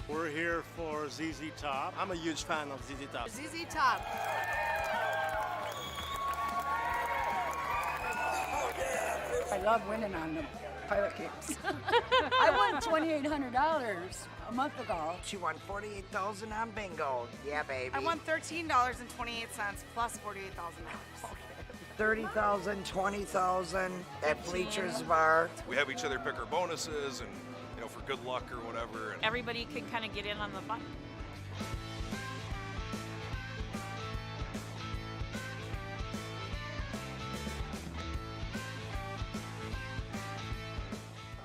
We're here for ZZ Top. I'm a huge fan of ZZ Top. ZZ Top. I love winning on the pilot kicks. I won $2,800 a month ago. She won $48,000 on bingo. Yeah, baby. I won $13.28 plus $48,000. $30,000, $20,000 at Bleachers Bar. We have each other pick our bonuses and, for good luck or whatever. And Everybody can kind of get in on the fun.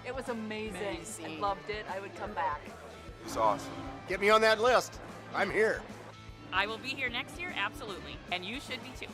It was amazing. I loved it. I would come back. It's awesome. Get me on that list. I'm here. I will be here next year, absolutely. And you should be too.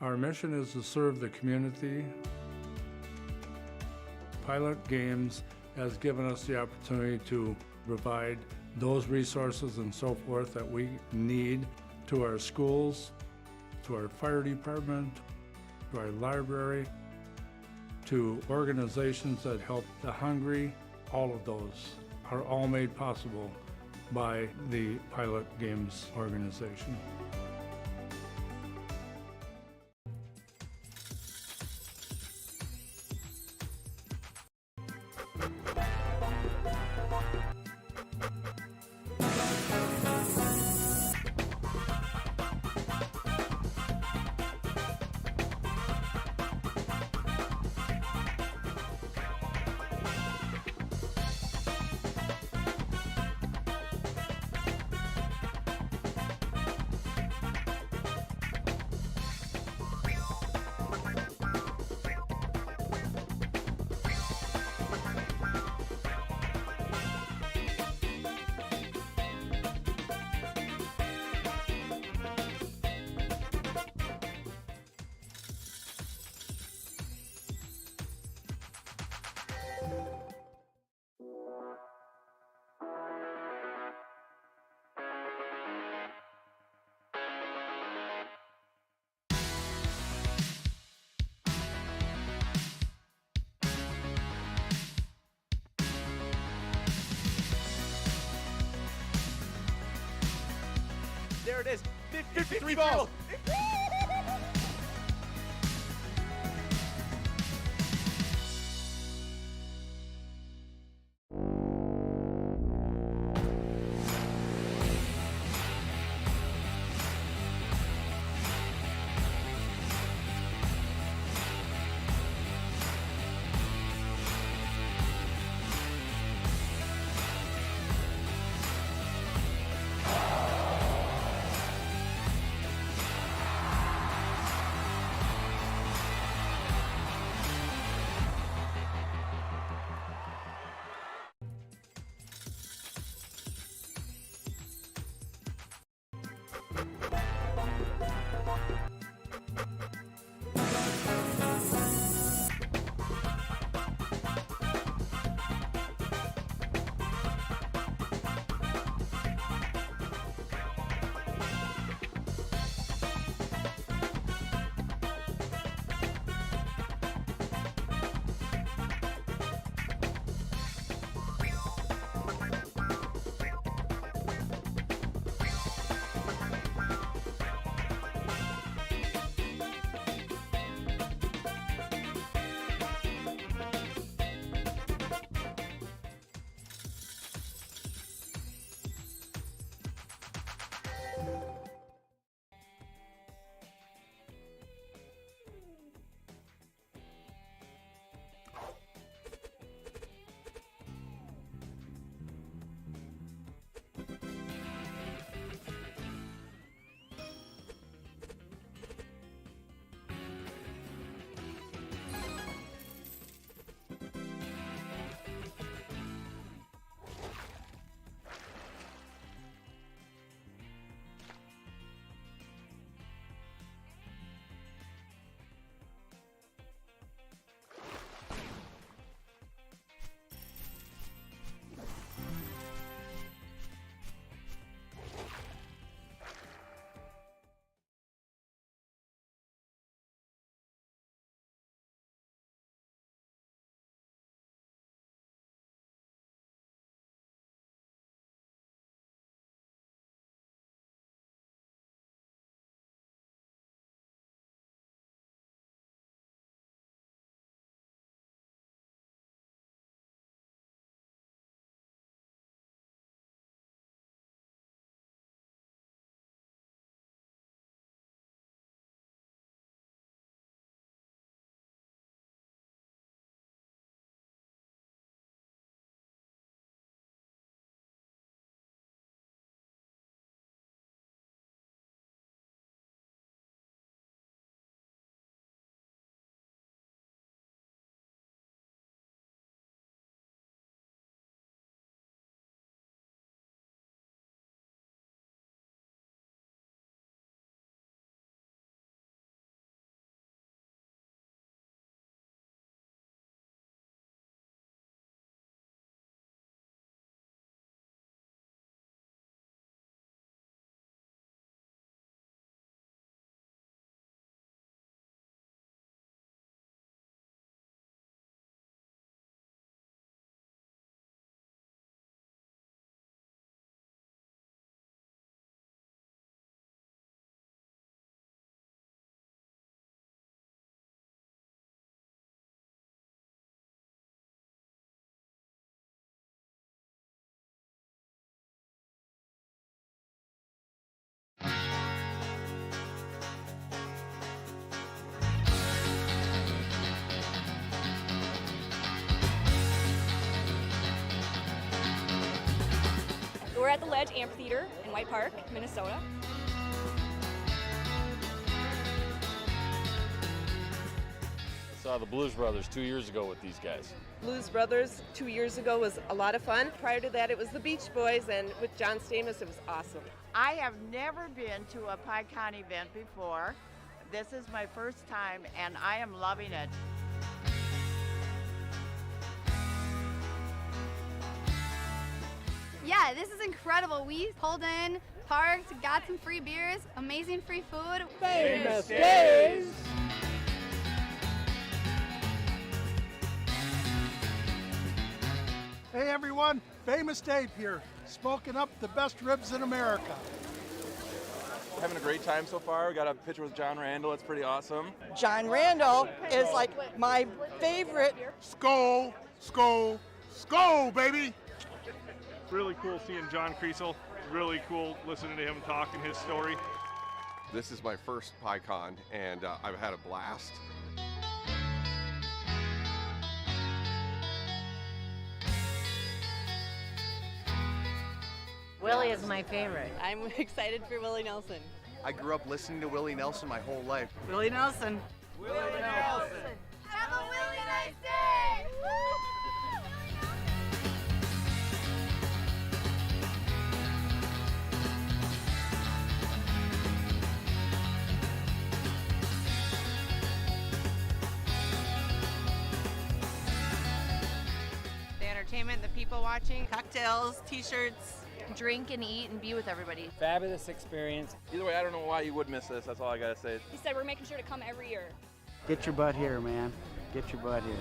Our mission is to serve the community. Pilot Games has given us the opportunity to provide those resources and so forth that we need to our schools, to our fire department, to our library, to organizations that help the hungry. All of those are all made possible by the Pilot Games organization. There it is. 53 balls. at the Ledge Amphitheater in White Park, Minnesota. Saw the Blues Brothers 2 years ago with these guys. Blues Brothers 2 years ago was a lot of fun. Prior to that, it was the Beach Boys, and with John Stamos, it was awesome. I have never been to a PyCon event before. This is my first time, and I am loving it. Yeah, this is incredible. We pulled in, parked, got some free beers, amazing free food. Famous Days! Hey everyone, Famous Dave here, smoking up the best ribs in America. Having a great time so far. We got a picture with John Randall. It's pretty awesome. John Randall is like my favorite. Skull, skull, skull, baby! Really cool seeing John Creasel. Really cool listening to him talk and his story. This is my first PyCon, and I've had a blast. Willie is my favorite. I'm excited for Willie Nelson. I grew up listening to Willie Nelson my whole life. Willie Nelson. Willie Nelson. Have a really nice day! The entertainment, the people watching, cocktails, t-shirts, drink and eat and be with everybody. Fabulous experience. Either way, I don't know why you would miss this. That's all I gotta say. He said we're making sure to come every year. Get your butt here, man. Get your butt here.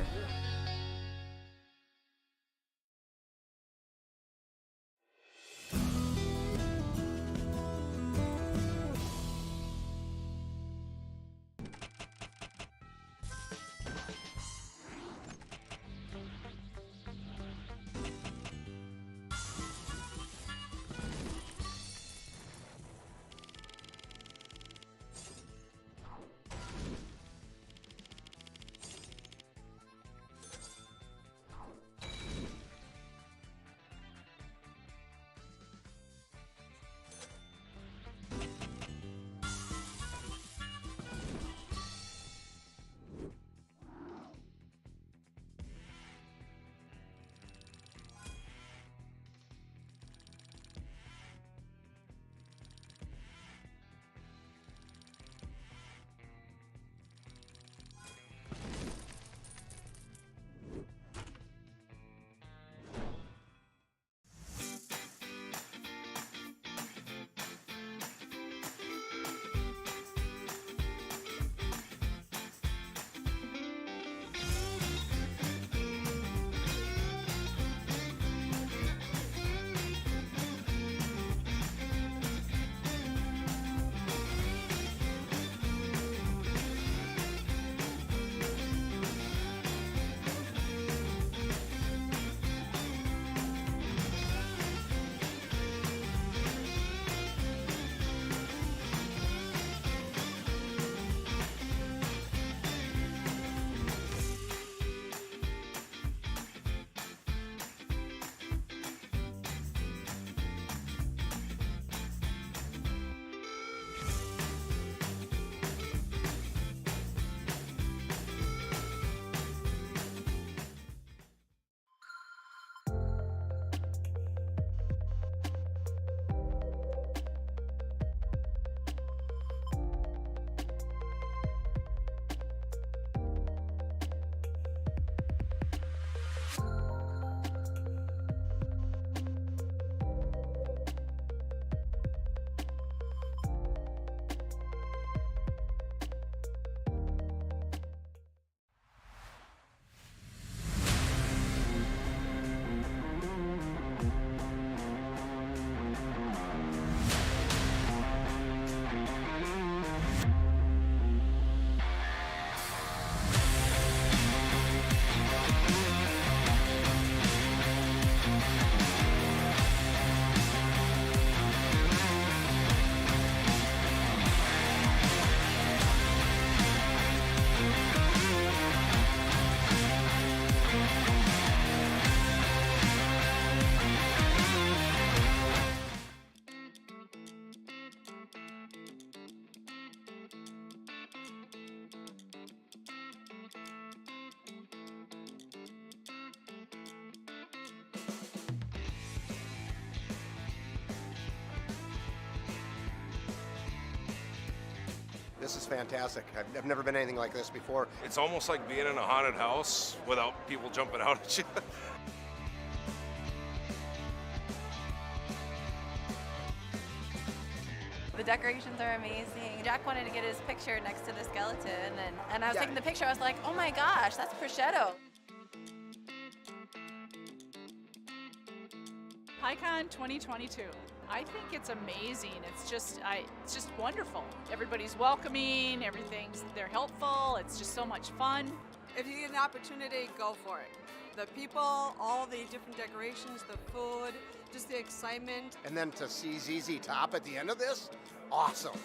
This is fantastic. I've never been anything like this before. It's almost like being in a haunted house without people jumping out at you. The decorations are amazing. Jack wanted to get his picture next to the skeleton, and I was taking the picture. I was like, oh my gosh, that's prosciutto. PyCon 2022. I think it's amazing. It's just wonderful. Everybody's welcoming. They're helpful. It's just so much fun. If you get an opportunity, go for it. The people, all the different decorations, the food, just the excitement. And then to see ZZ Top at the end of this, awesome.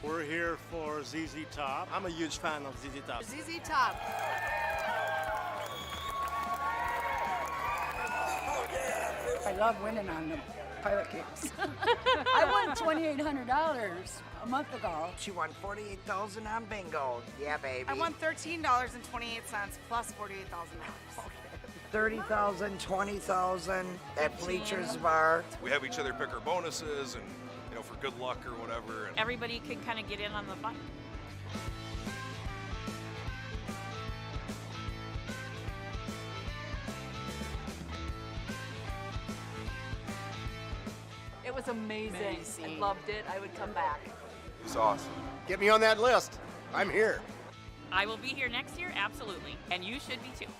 We're here for ZZ Top. I'm a huge fan of ZZ Top. ZZ Top. I love winning on the pilot kicks. I won $2,800 a month ago. She won $48,000 on bingo. Yeah, baby. I won $13.28 plus $48,000. $30,000, $20,000 at Bleachers Bar. We have each other pick our bonuses and, you know, for good luck or whatever. And Everybody can kind of get in on the fun. It was amazing. I loved it. I would come back. It's awesome. Get me on that list. I'm here. I will be here next year, absolutely. And you should be too.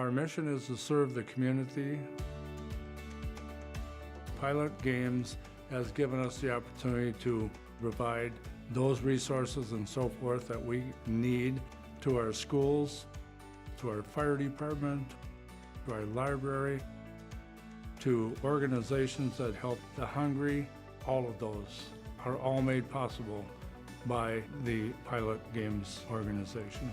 Our mission is to serve the community. Pilot Games has given us the opportunity to provide those resources and so forth that we need to our schools, to our fire department, to our library, to organizations that help the hungry. All of those are all made possible by the Pilot Games organization.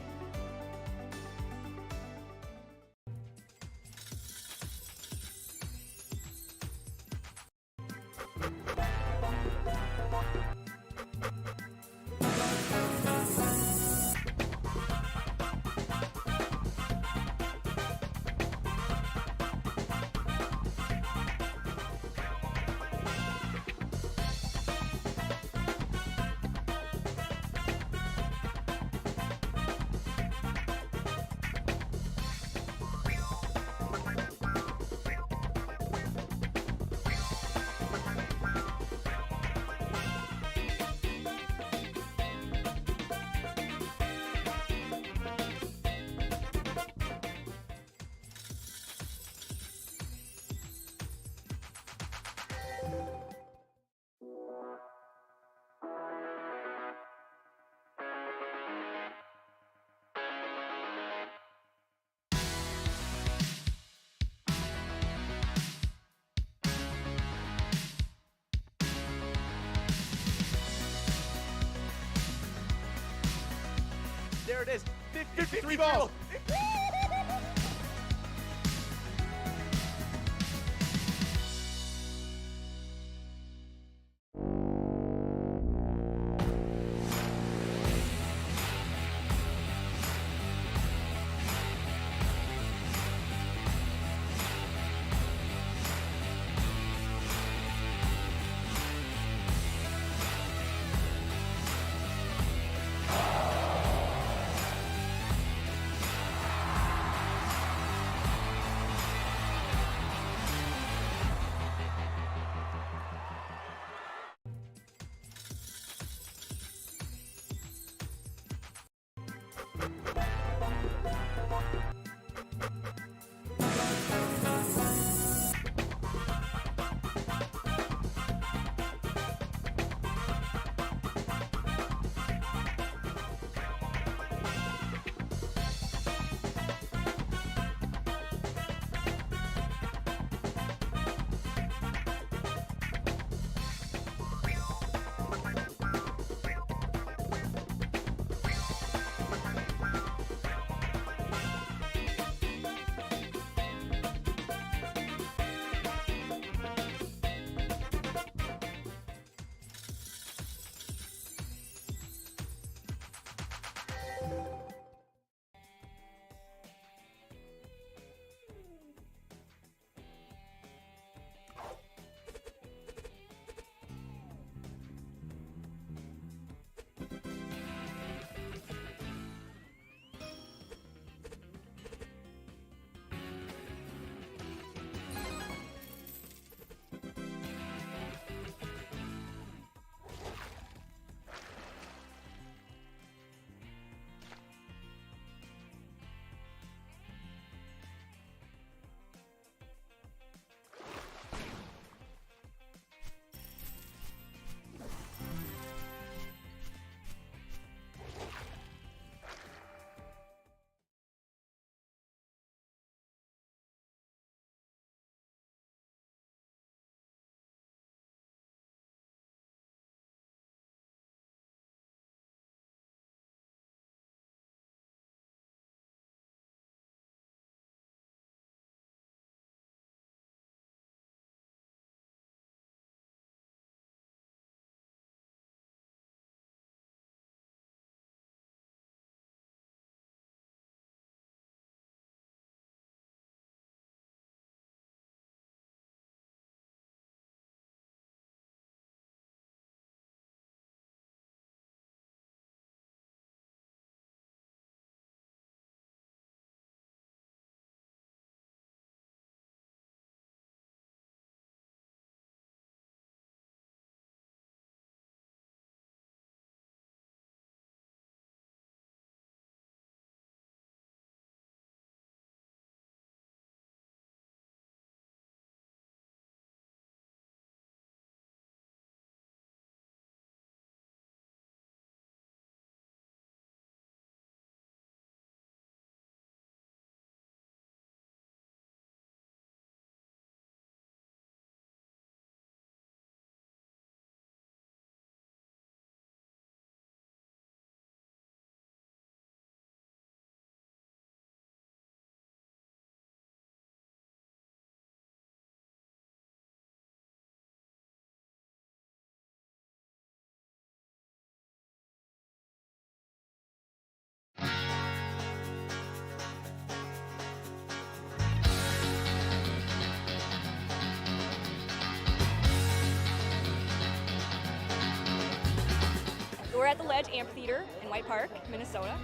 There it is. 53 balls. We're at the Ledge Amphitheater in White Park, Minnesota.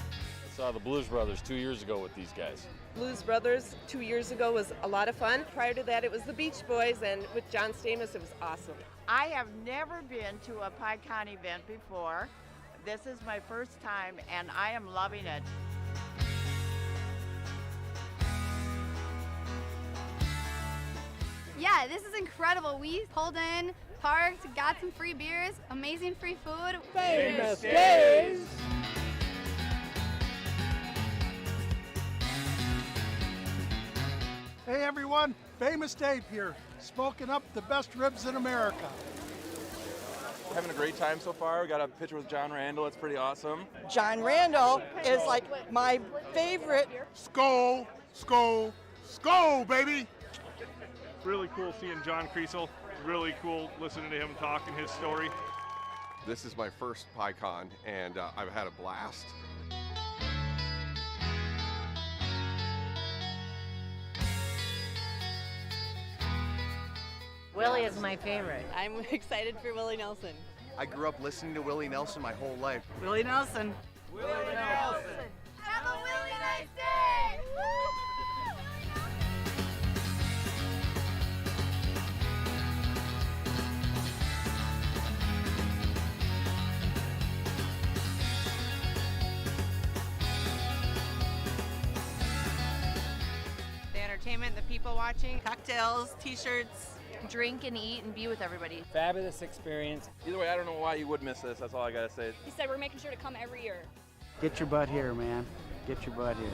I saw the Blues Brothers 2 years ago with these guys. Blues Brothers 2 years ago was a lot of fun. Prior to that, it was the Beach Boys, and with John Stamos, it was awesome. I have never been to a PyCon event before. This is my first time, and I am loving it. Yeah, this is incredible. We pulled in, parked, got some free beers, amazing free food. Famous days! Hey everyone, Famous Dave here, smoking up the best ribs in America. Having a great time so far. We got a picture with John Randall. It's pretty awesome. John Randall is like my favorite. Skull, skull, skull, baby! Really cool seeing John Creasel. Really cool listening to him talking his story. This is my first PyCon, and I've had a blast. Willie is my favorite. I'm excited for Willie Nelson. I grew up listening to Willie Nelson my whole life. Willie Nelson. Willie Nelson. Have a really nice day! The entertainment, the people watching, cocktails, t-shirts. Drink and eat and be with everybody. Fabulous experience. Either way, I don't know why you would miss this. That's all I gotta say. He said we're making sure to come every year. Get your butt here, man. Get your butt here.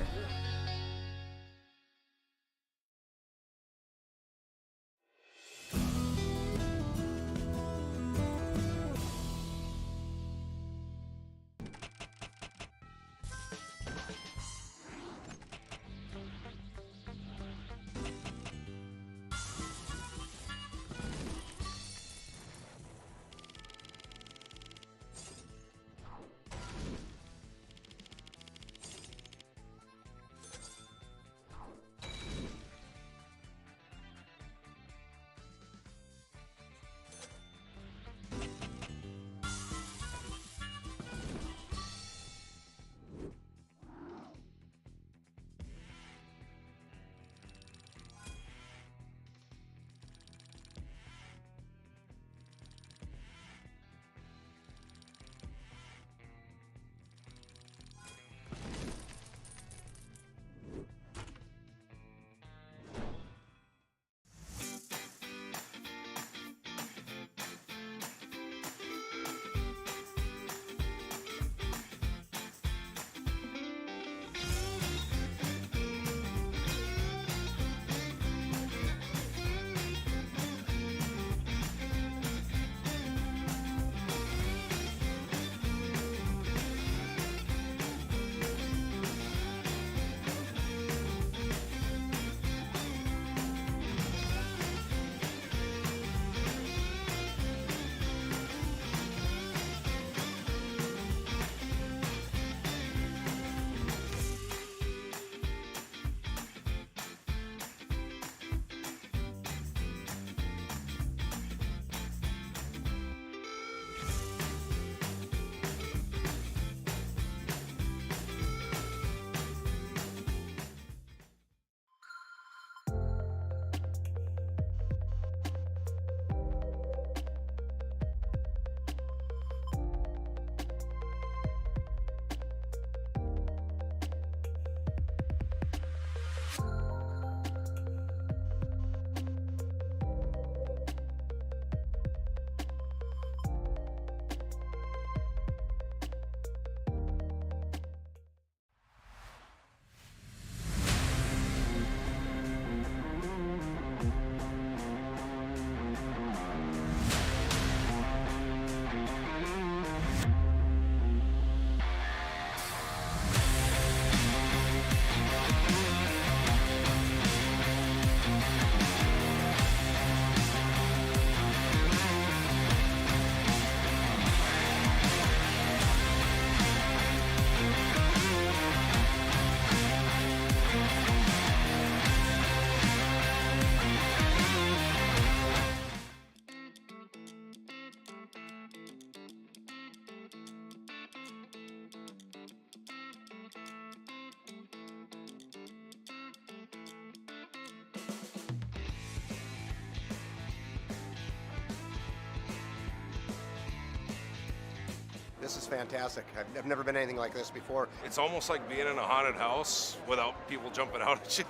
This is fantastic. I've never been anything like this before. It's almost like being in a haunted house without people jumping out at you.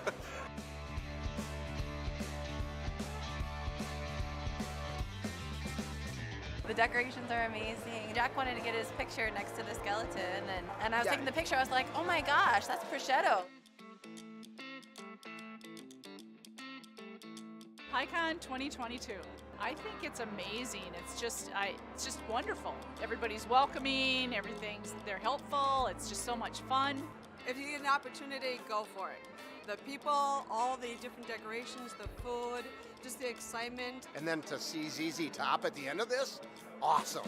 The decorations are amazing. Jack wanted to get his picture next to the skeleton, and I was taking the picture. I was like, oh my gosh, that's prosciutto. PyCon 2022. I think it's amazing. It's just wonderful. Everybody's welcoming. They're helpful. It's just so much fun. If you get an opportunity, go for it. The people, all the different decorations, the food, just the excitement. And then to see ZZ Top at the end of this, awesome.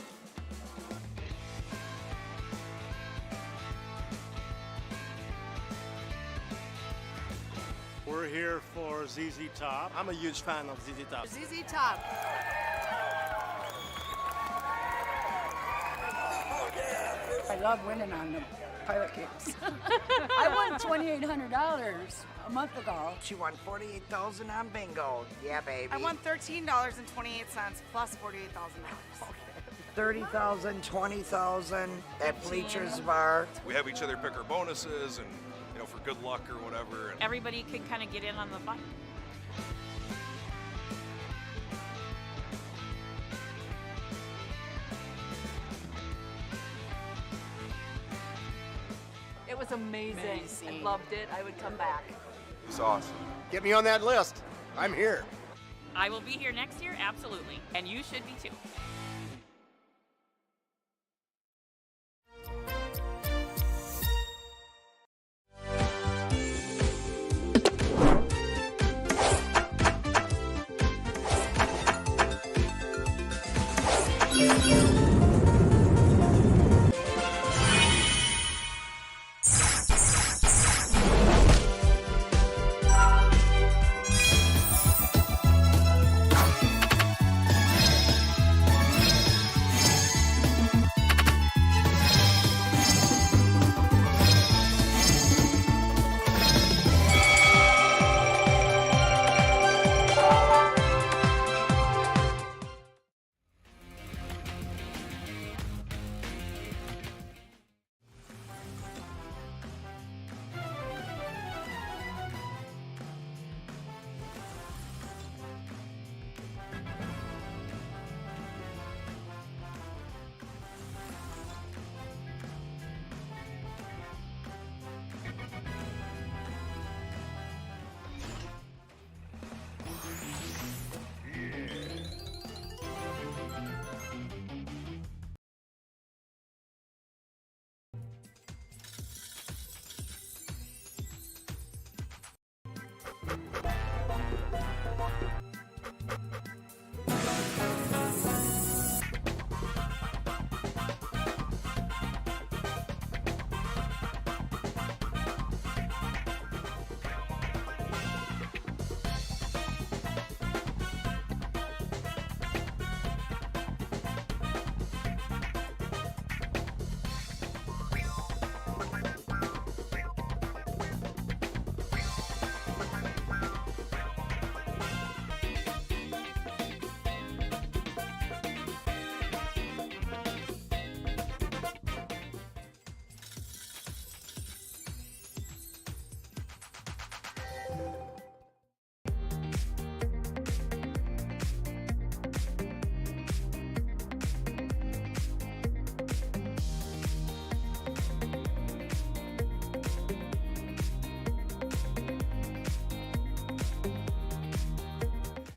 We're here for ZZ Top. I'm a huge fan of ZZ Top. ZZ Top. I love winning on the pilot kicks. I won $2,800 a month ago. She won $48,000 on bingo. Yeah, baby. I won $13.28 plus $48,000. $30,000, $20,000 at Bleachers Bar. We have each other pick our bonuses and, you know, for good luck or whatever. And Everybody can kind of get in on the fun. It was amazing. I loved it. I would come back. It's awesome. Get me on that list. I'm here. I will be here next year, absolutely. And you should be too.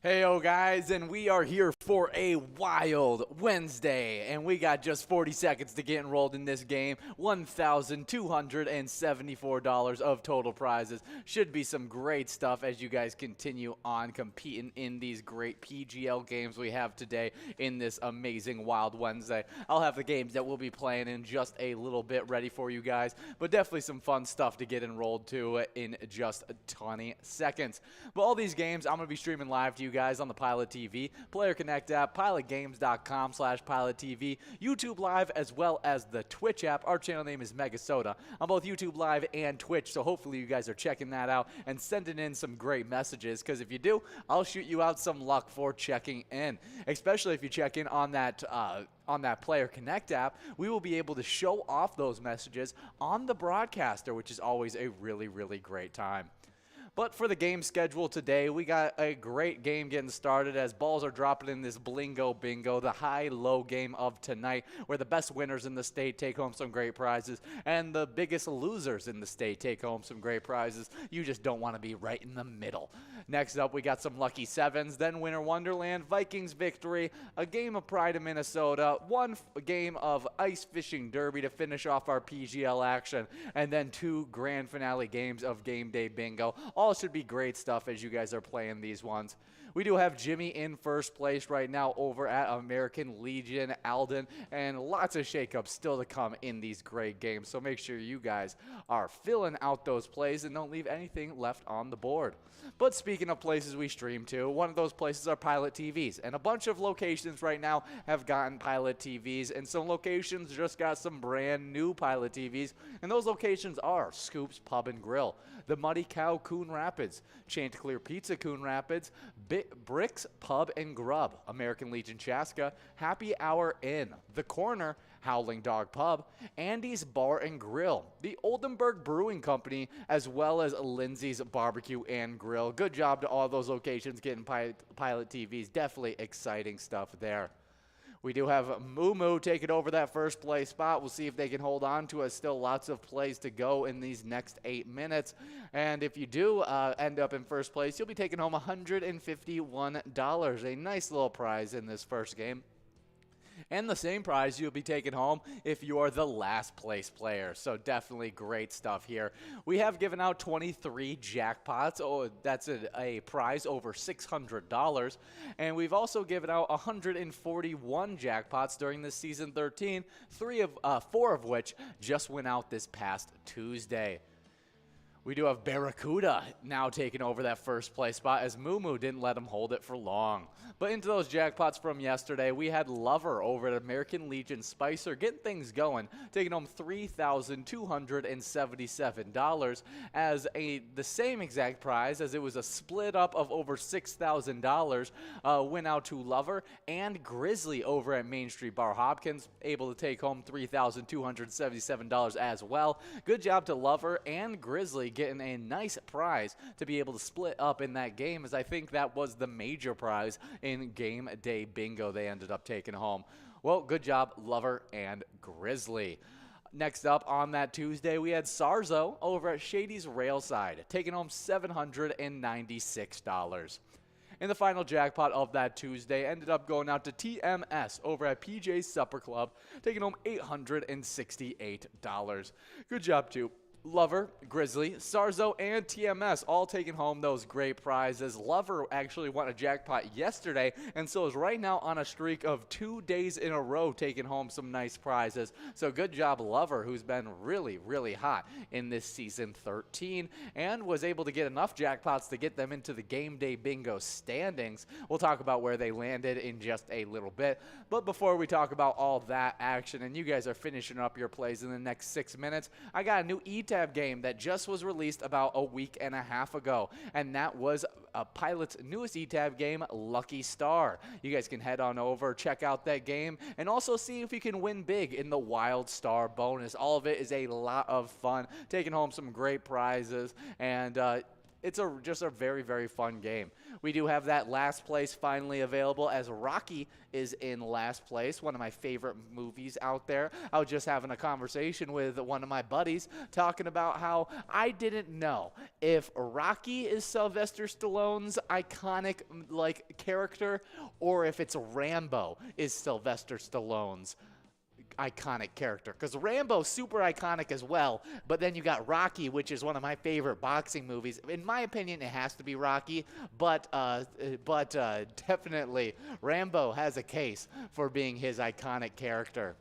Heyo guys, and we are here for a wild Wednesday, and we got just 40 seconds to get enrolled in this game. $1,274 of total prizes. Should be some great stuff as you guys continue on competing in these great PGL games we have today in this amazing wild Wednesday. I'll have the games that we'll be playing in just a little bit ready for you guys, but definitely some fun stuff to get enrolled to in just 20 seconds. But all these games I'm going to be streaming live to you guys on the Pilot TV, Player Connect app, pilotgames.com/PilotTV, YouTube Live, as well as the Twitch app. Our channel name is MegaSota on both YouTube Live and Twitch, so hopefully you guys are checking that out and sending in some great messages, because if you do, I'll shoot you out some luck for checking in, especially if you check in on that Player Connect app. We will be able to show off those messages on the broadcaster, which is always a really, really great time. But for the game schedule today, we got a great game getting started as balls are dropping in this Blingo Bingo, the high-low game of tonight, where the best winners in the state take home some great prizes, and the biggest losers in the state take home some great prizes. You just don't want to be right in the middle. Next up, we got some Lucky Sevens, then Winter Wonderland, Vikings Victory, a game of Pride of Minnesota, one game of Ice Fishing Derby to finish off our PGL action, and then 2 grand finale games of Game Day Bingo. All should be great stuff as you guys are playing these ones. We do have Jimmy in first place right now over at American Legion, Alden, and lots of shakeups still to come in these great games. So make sure you guys are filling out those plays and don't leave anything left on the board. But speaking of places we stream to, one of those places are Pilot TVs, and a bunch of locations right now have gotten Pilot TVs, and some locations just got some brand new Pilot TVs, and those locations are Scoops Pub and Grill, the Muddy Cow Coon Rapids, Chanticleer Pizza Coon Rapids, Bricks Pub and Grub, American Legion Chaska, Happy Hour Inn, The Corner, Howling Dog Pub, Andy's Bar and Grill, the Oldenburg Brewing Company, as well as Lindsay's Barbecue and Grill. Good job to all those locations getting Pilot TVs. Definitely exciting stuff there. We do have Moo Moo taking over that first place spot. We'll see if they can hold on to it. Still lots of plays to go in these next 8 minutes. And if you do end up in first place, you'll be taking home $151. A nice little prize in this first game. And the same prize you'll be taking home if you are the last place player. So definitely great stuff here. We have given out 23 jackpots. Oh, that's a prize over $600. And we've also given out 141 jackpots during this season 13, 4 of which just went out this past Tuesday. We do have Barracuda now taking over that first place spot as Moo Moo didn't let him hold it for long. But into those jackpots from yesterday, we had Lover over at American Legion Spicer getting things going, taking home $3,277 as the same exact prize, as it was a split up of over $6,000, went out to Lover, and Grizzly over at Main Street Bar Hopkins, able to take home $3,277 as well. Good job to Lover and Grizzly getting a nice prize to be able to split up in that game, as I think that was the major prize in Game Day Bingo they ended up taking home. Well, good job, Lover and Grizzly. Next up on that Tuesday, we had Sarzo over at Shady's Railside, taking home $796. And the final jackpot of that Tuesday ended up going out to TMS over at PJ's Supper Club, taking home $868. Good job, too. Lover, Grizzly, Sarzo, and TMS all taking home those great prizes. Lover actually won a jackpot yesterday, and so is right now on a streak of 2 days in a row taking home some nice prizes. So good job, Lover, who's been really, really hot in this season 13 and was able to get enough jackpots to get them into the Game Day Bingo standings. We'll talk about where they landed in just a little bit. But before we talk about all that action, and you guys are finishing up your plays in the next 6 minutes, I got a new E-Tab game that just was released about a week and a half ago, and that was Pilot's newest E-Tab game, Lucky Star. You guys can head on over, check out that game, and also see if you can win big in the Wild Star bonus. All of it is a lot of fun, taking home some great prizes, and it's just a very, very fun game. We do have that last place finally available, as Rocky is in last place, one of my favorite movies out there. I was just having a conversation with one of my buddies talking about how I didn't know if Rocky is Sylvester Stallone's iconic character, or if it's Rambo is Sylvester Stallone's iconic character, because Rambo's super iconic as well, but then you got Rocky, which is one of my favorite boxing movies. In my opinion, it has to be Rocky, but definitely Rambo has a case for being his iconic character.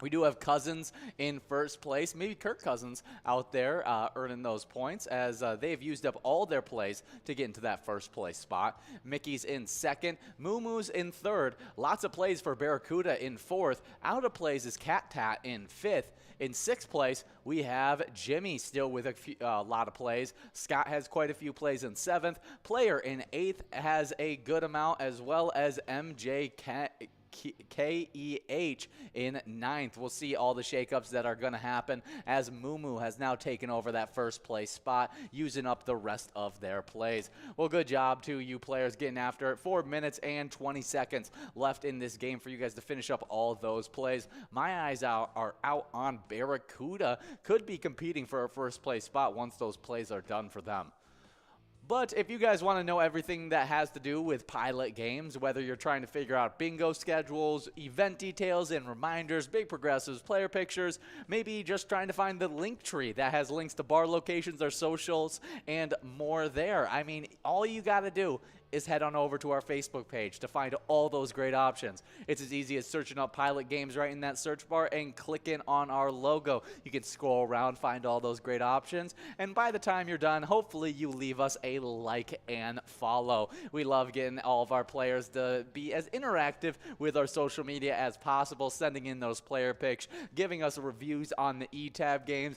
We do have Cousins in first place, maybe Kirk Cousins out there earning those points as they've used up all their plays to get into that first place spot. Mickey's in second, Moo Moo's in third, lots of plays for Barracuda in fourth, out of plays is Cat Tat in fifth. In sixth place, we have Jimmy still with a lot of plays. Scott has quite a few plays in seventh. Player in eighth has a good amount, as well as MJ KEH in ninth. We'll see all the shakeups that are going to happen as Moo has now taken over that first place spot, using up the rest of their plays. Well, good job to you players getting after it. 4 minutes and 20 seconds left in this game for you guys to finish up all those plays. My eyes are out on Barracuda. Could be competing for a first place spot once those plays are done for them. But if you guys want to know everything that has to do with Pilot games, whether you're trying to figure out bingo schedules, event details and reminders, big progressives, player pictures, maybe just trying to find the link tree that has links to bar locations, their socials, and more there. I mean, all you got to do is head on over to our Facebook page to find all those great options. It's as easy as searching up Pilot Games right in that search bar and clicking on our logo. You can scroll around, find all those great options, and by the time you're done, hopefully you leave us a like and follow. We love getting all of our players to be as interactive with our social media as possible, sending in those player pics, giving us reviews on the eTab games,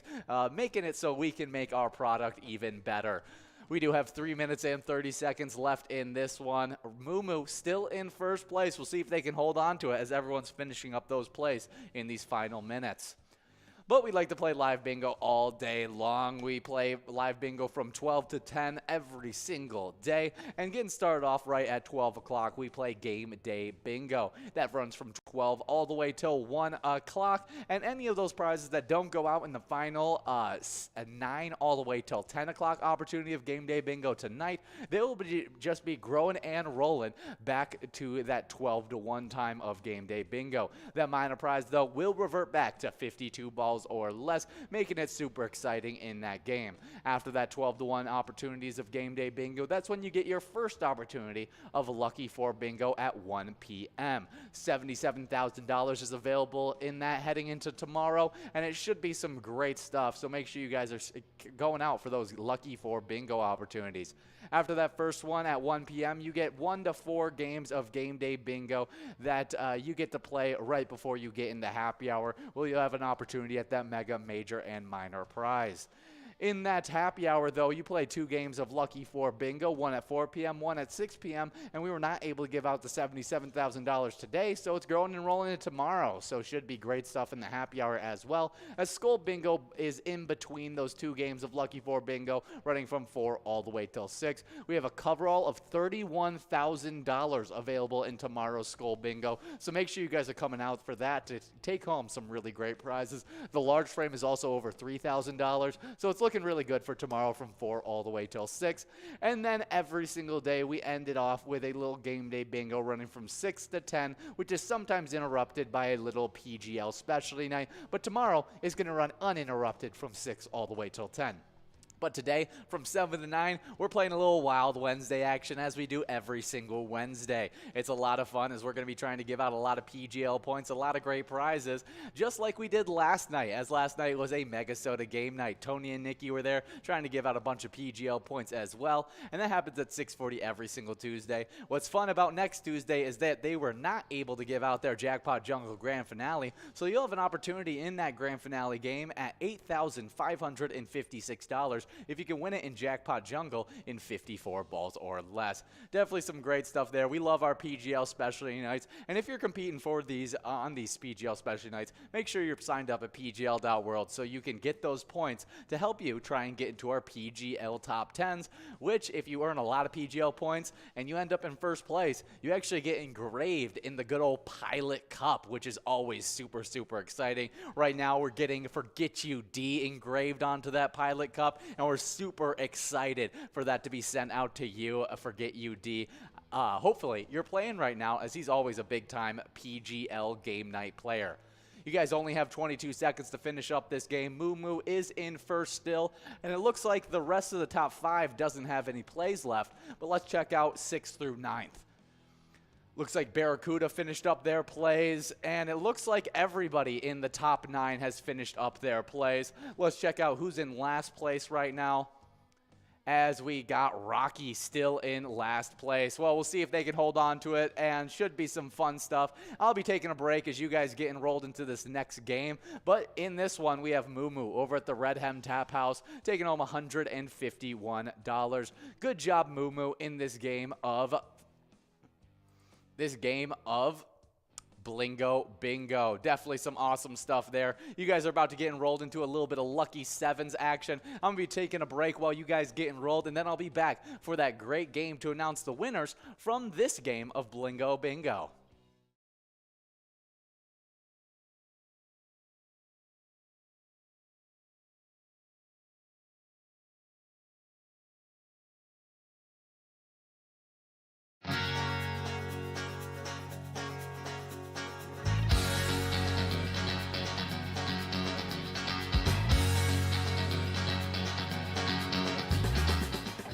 making it so we can make our product even better. We do have 3 minutes and 30 seconds left in this one. Moo still in first place. We'll see if they can hold on to it as everyone's finishing up those plays in these final minutes. But we like to play live bingo all day long. We play live bingo from 12 to 10 every single day. And getting started off right at 12 o'clock, we play game day bingo. That runs from 12 all the way till 1 o'clock. And any of those prizes that don't go out in the final 9 all the way till 10 o'clock opportunity of game day bingo tonight, they will just be growing and rolling back to that 12 to 1 time of game day bingo. That minor prize, though, will revert back to 52 balls or less, making it super exciting in that game. After that 12 to 1 opportunities of game day bingo, that's when you get your first opportunity of Lucky 4 bingo at 1 p.m. $77,000 is available in that heading into tomorrow, and it should be some great stuff, so make sure you guys are going out for those Lucky 4 bingo opportunities. After that first one at 1 p.m., you get 1 to 4 games of game day bingo that you get to play right before you get into happy hour, where you'll have an opportunity at that mega, major, and minor prize. In that happy hour, though, you play 2 games of Lucky 4 bingo, one at 4 p.m., one at 6 p.m., and we were not able to give out the $77,000 today, so it's growing and rolling into tomorrow, so should be great stuff in the happy hour as well, as Skull Bingo is in between those 2 games of Lucky 4 bingo, running from 4 all the way till 6. We have a coverall of $31,000 available in tomorrow's Skull Bingo, so make sure you guys are coming out for that to take home some really great prizes. The large frame is also over $3,000, so it's looking really good for tomorrow from 4 all the way till 6. And then every single day we end it off with a little game day bingo running from 6 to 10, which is sometimes interrupted by a little PGL specialty night, but tomorrow is going to run uninterrupted from 6 all the way till 10. But today, from 7 to 9, we're playing a little Wild Wednesday action as we do every single Wednesday. It's a lot of fun as we're going to be trying to give out a lot of PGL points, a lot of great prizes, just like we did last night, as last night was a MegaSota game night. Tony and Nikki were there trying to give out a bunch of PGL points as well, and that happens at 6:40 every single Tuesday. What's fun about next Tuesday is that they were not able to give out their Jackpot Jungle Grand Finale, so you'll have an opportunity in that Grand Finale game at $8,556 if you can win it in Jackpot Jungle in 54 balls or less. Definitely some great stuff there. We love our PGL specialty nights, and if you're competing for these on these PGL specialty nights, make sure you're signed up at pgl.world so you can get those points to help you try and get into our PGL top 10s, which if you earn a lot of PGL points and you end up in first place, you actually get engraved in the good old Pilot Cup, which is always super, super exciting. Right now we're getting Forget You D engraved onto that Pilot Cup, and we're super excited for that to be sent out to you, Forget You D. Hopefully you're playing right now, as he's always a big-time PGL game night player. You guys only have 22 seconds to finish up this game. Moo is in first still, and it looks like the rest of the top 5 doesn't have any plays left, but let's check out 6th through 9th. Looks like Barracuda finished up their plays, and it looks like everybody in the top 9 has finished up their plays. Let's check out who's in last place right now, as we got Rocky still in last place. Well, we'll see if they can hold on to it, and should be some fun stuff. I'll be taking a break as you guys get enrolled into this next game, but in this one, we have Moo Moo over at the Red Hem Tap House, taking home $151. Good job, Moo Moo, in this game of Blingo Bingo. Definitely some awesome stuff there. You guys are about to get enrolled into a little bit of Lucky Sevens action. I'm going to be taking a break while you guys get enrolled, and then I'll be back for that great game to announce the winners from this game of Blingo Bingo.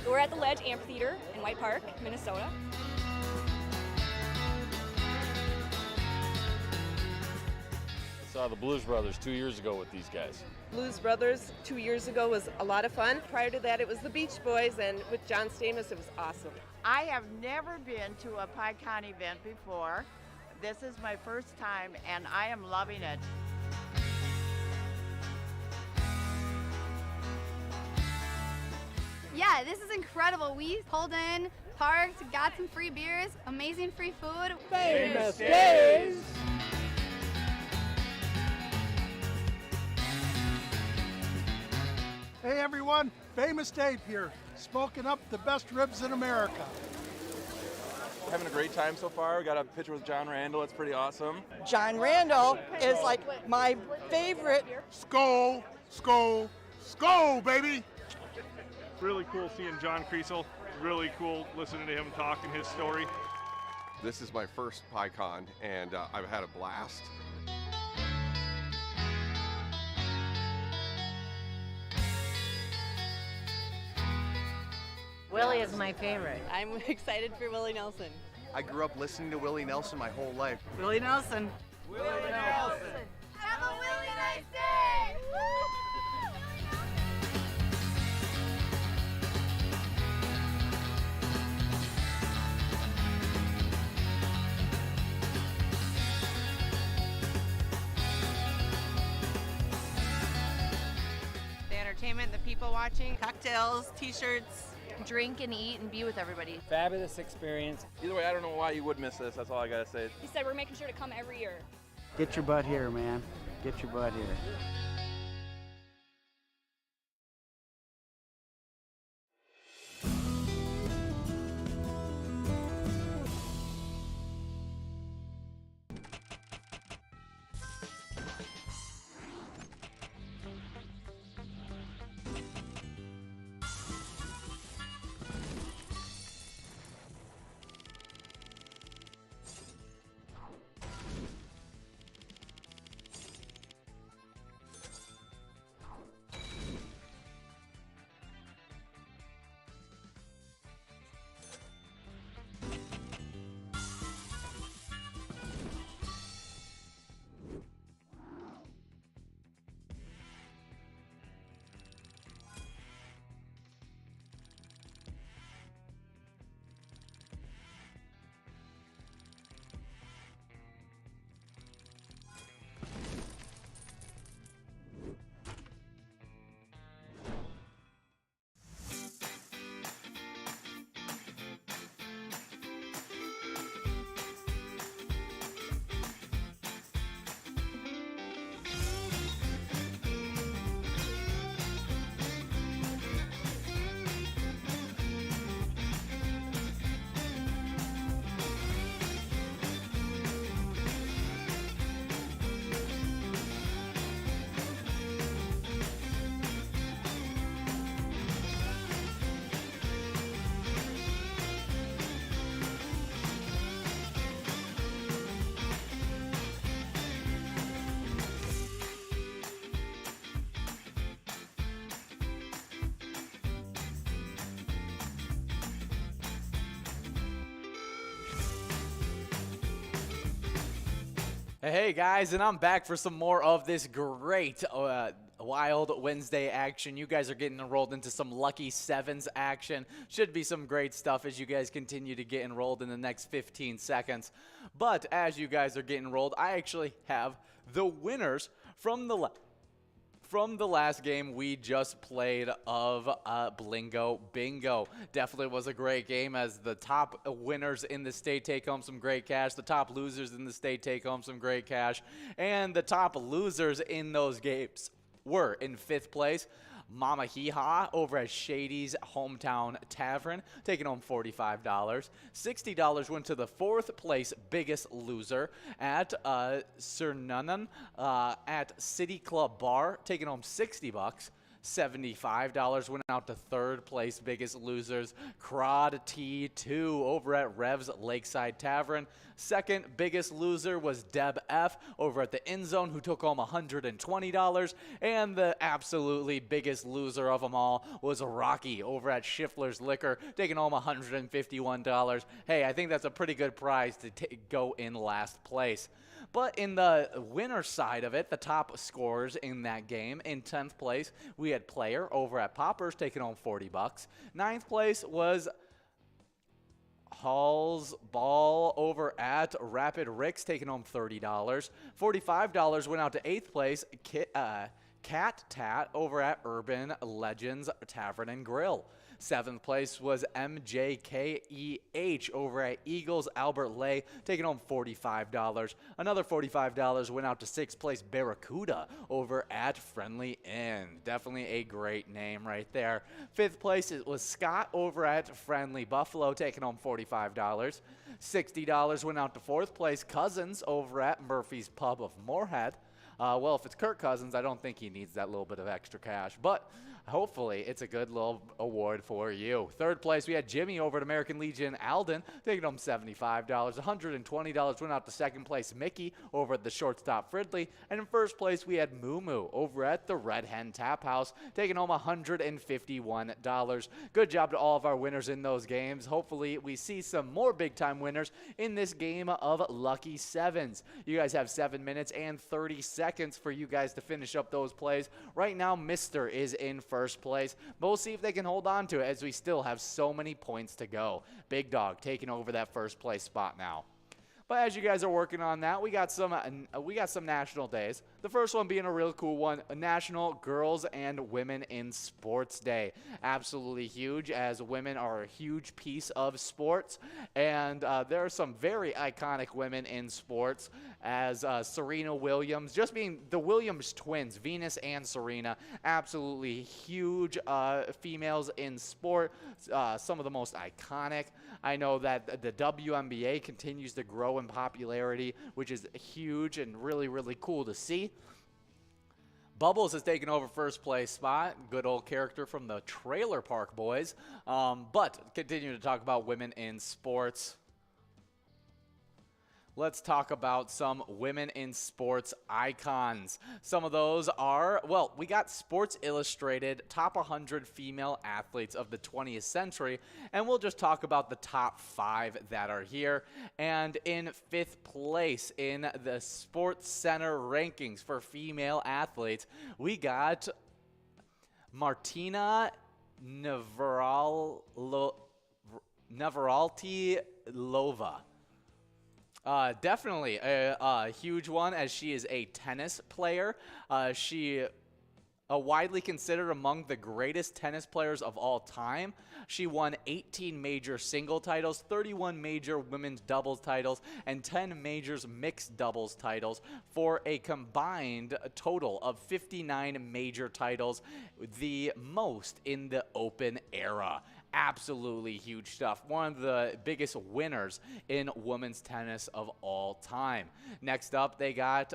We're at the Ledge Amphitheater in White Park, Minnesota. I saw the Blues Brothers 2 years ago with these guys. Blues Brothers 2 years ago was a lot of fun. Prior to that, it was the Beach Boys, and with John Stamos, it was awesome. I have never been to a PyCon event before. This is my first time, and I am loving it. Yeah, this is incredible. We pulled in, parked, got some free beers, amazing free food. Famous days! Hey everyone, Famous Dave here, smoking up the best ribs in America. Having a great time so far. We got a picture with John Randall. It's pretty awesome. John Randall is like my favorite. Skull, skull, skull, baby! Really cool seeing John Creasel. Really cool listening to him talk and his story. This is my first PyCon, and I've had a blast. Willie is my favorite. I'm excited for Willie Nelson. I grew up listening to Willie Nelson my whole life. Willie Nelson. Willie Nelson. Have a really nice day! The entertainment, the people watching, cocktails, t-shirts. Drink and eat and be with everybody. Fabulous experience. Either way, I don't know why you would miss this. That's all I got to say. He said we're making sure to come every year. Get your butt here, man. Get your butt here. Hey guys, and I'm back for some more of this great Wild Wednesday action. You guys are getting enrolled into some Lucky Sevens action. Should be some great stuff as you guys continue to get enrolled in the next 15 seconds. But as you guys are getting enrolled, I actually have the winners from the last game we just played of Blingo Bingo. Definitely was a great game as the top winners in the state take home some great cash. The top losers in the state take home some great cash. And the top losers in those games were in 5th place, Mama Hee Ha over at Shady's Hometown Tavern, taking home $45. $60 went to the 4th place biggest loser at Cernunan at City Club Bar, taking home $60. $75 went out to 3rd place biggest losers, Crod T2 over at Rev's Lakeside Tavern. 2nd biggest loser was Deb F over at the End Zone, who took home $120. And the absolutely biggest loser of them all was Rocky over at Schiffler's Liquor, taking home $151. Hey, I think that's a pretty good prize to go in last place. But in the winner side of it, the top scorers in that game, in 10th place, we had Player over at Poppers taking home $40. 9th place was Hall's Ball over at Rapid Rick's taking home $30. $45 went out to 8th place, Cat Tat over at Urban Legends Tavern and Grill. 7th place was MJKEH over at Eagles Albert Lay, taking home $45. Another $45 went out to 6th place Barracuda over at Friendly Inn. Definitely a great name right there. 5th place it was Scott over at Friendly Buffalo, taking home $45. $60 went out to 4th place Cousins over at Murphy's Pub of Moorhead. Well, if it's Kirk Cousins, I don't think he needs that little bit of extra cash, but hopefully it's a good little award for you. 3rd place, we had Jimmy over at American Legion Alden, taking home $75. $120 went out to 2nd place Mickey over at the Shortstop Fridley. And in 1st place, we had Moo Moo over at the Red Hen Tap House, taking home $151. Good job to all of our winners in those games. Hopefully we see some more big-time winners in this game of Lucky Sevens. You guys have 7 minutes and 30 seconds for you guys to finish up those plays. Right now, Mr. is in 1st place, but we'll see if they can hold on to it as we still have so many points to go. Big Dog taking over that 1st place spot now. But as you guys are working on that, we got some national days. The first one being a real cool one, a National Girls and Women in Sports Day. Absolutely huge, as women are a huge piece of sports. And there are some very iconic women in sports, as Serena Williams, just being the Williams twins, Venus and Serena, absolutely huge females in sport, some of the most iconic. I know that the WNBA continues to grow in popularity, which is huge and really, really cool to see. Bubbles has taken over 1st place spot. Good old character from the Trailer Park Boys. But continue to talk about women in sports. Let's talk about some women in sports icons. Some of those are, well, we got Sports Illustrated top 100 female athletes of the 20th century, and we'll just talk about the top 5 that are here. And in 5th place in the Sports Center rankings for female athletes, we got Martina Navratilova. Definitely a huge one, as she is a tennis player. She widely considered among the greatest tennis players of all time. She won 18 major single titles, 31 major women's doubles titles, and 10 majors mixed doubles titles, for a combined total of 59 major titles, the most in the Open era. Absolutely huge stuff. One of the biggest winners in women's tennis of all time. Next up, they got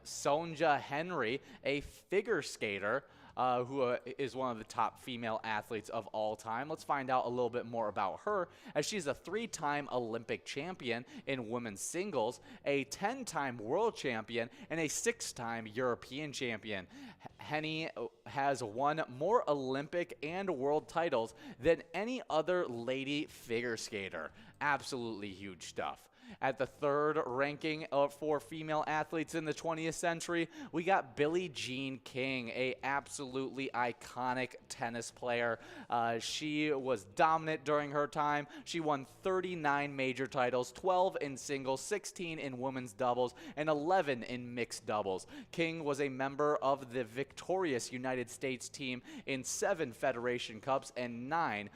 Sonja Henry, a figure skater, who is one of the top female athletes of all time. Let's find out a little bit more about her, as she's a 3-time Olympic champion in women's singles, a 10-time world champion, and a 6-time European champion. Henny has won more Olympic and world titles than any other lady figure skater. Absolutely huge stuff. At the third ranking for female athletes in the 20th century, we got Billie Jean King, a absolutely iconic tennis player. She was dominant during her time. She won 39 major titles, 12 in singles, 16 in women's doubles, and 11 in mixed doubles. King was a member of the victorious United States team in 7 Federation Cups and 9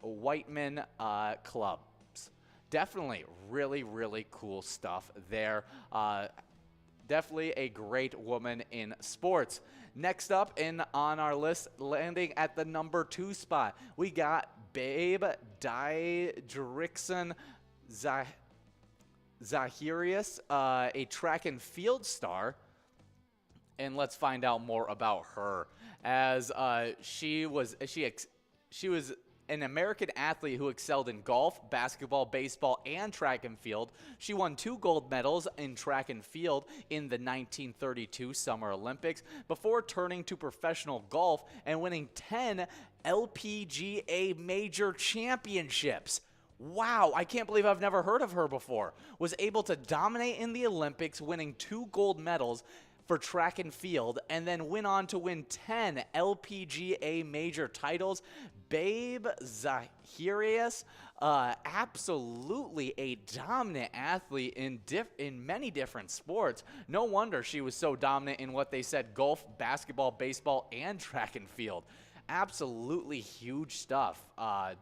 Whiteman clubs. Definitely really, really cool stuff there. Definitely a great woman in sports. Next up on our list, landing at the number 2 spot, we got Babe Didrikson Zahirius, a track and field star. And let's find out more about her, as she was an American athlete who excelled in golf, basketball, baseball, and track and field. She won 2 gold medals in track and field in the 1932 Summer Olympics before turning to professional golf and winning 10 LPGA major championships. Wow, I can't believe I've never heard of her before. Was able to dominate in the Olympics, winning 2 gold medals for track and field, and then went on to win 10 LPGA major titles. Babe Zahirius, absolutely a dominant athlete in many different sports. No wonder she was so dominant in what they said: golf, basketball, baseball, and track and field. Absolutely huge stuff.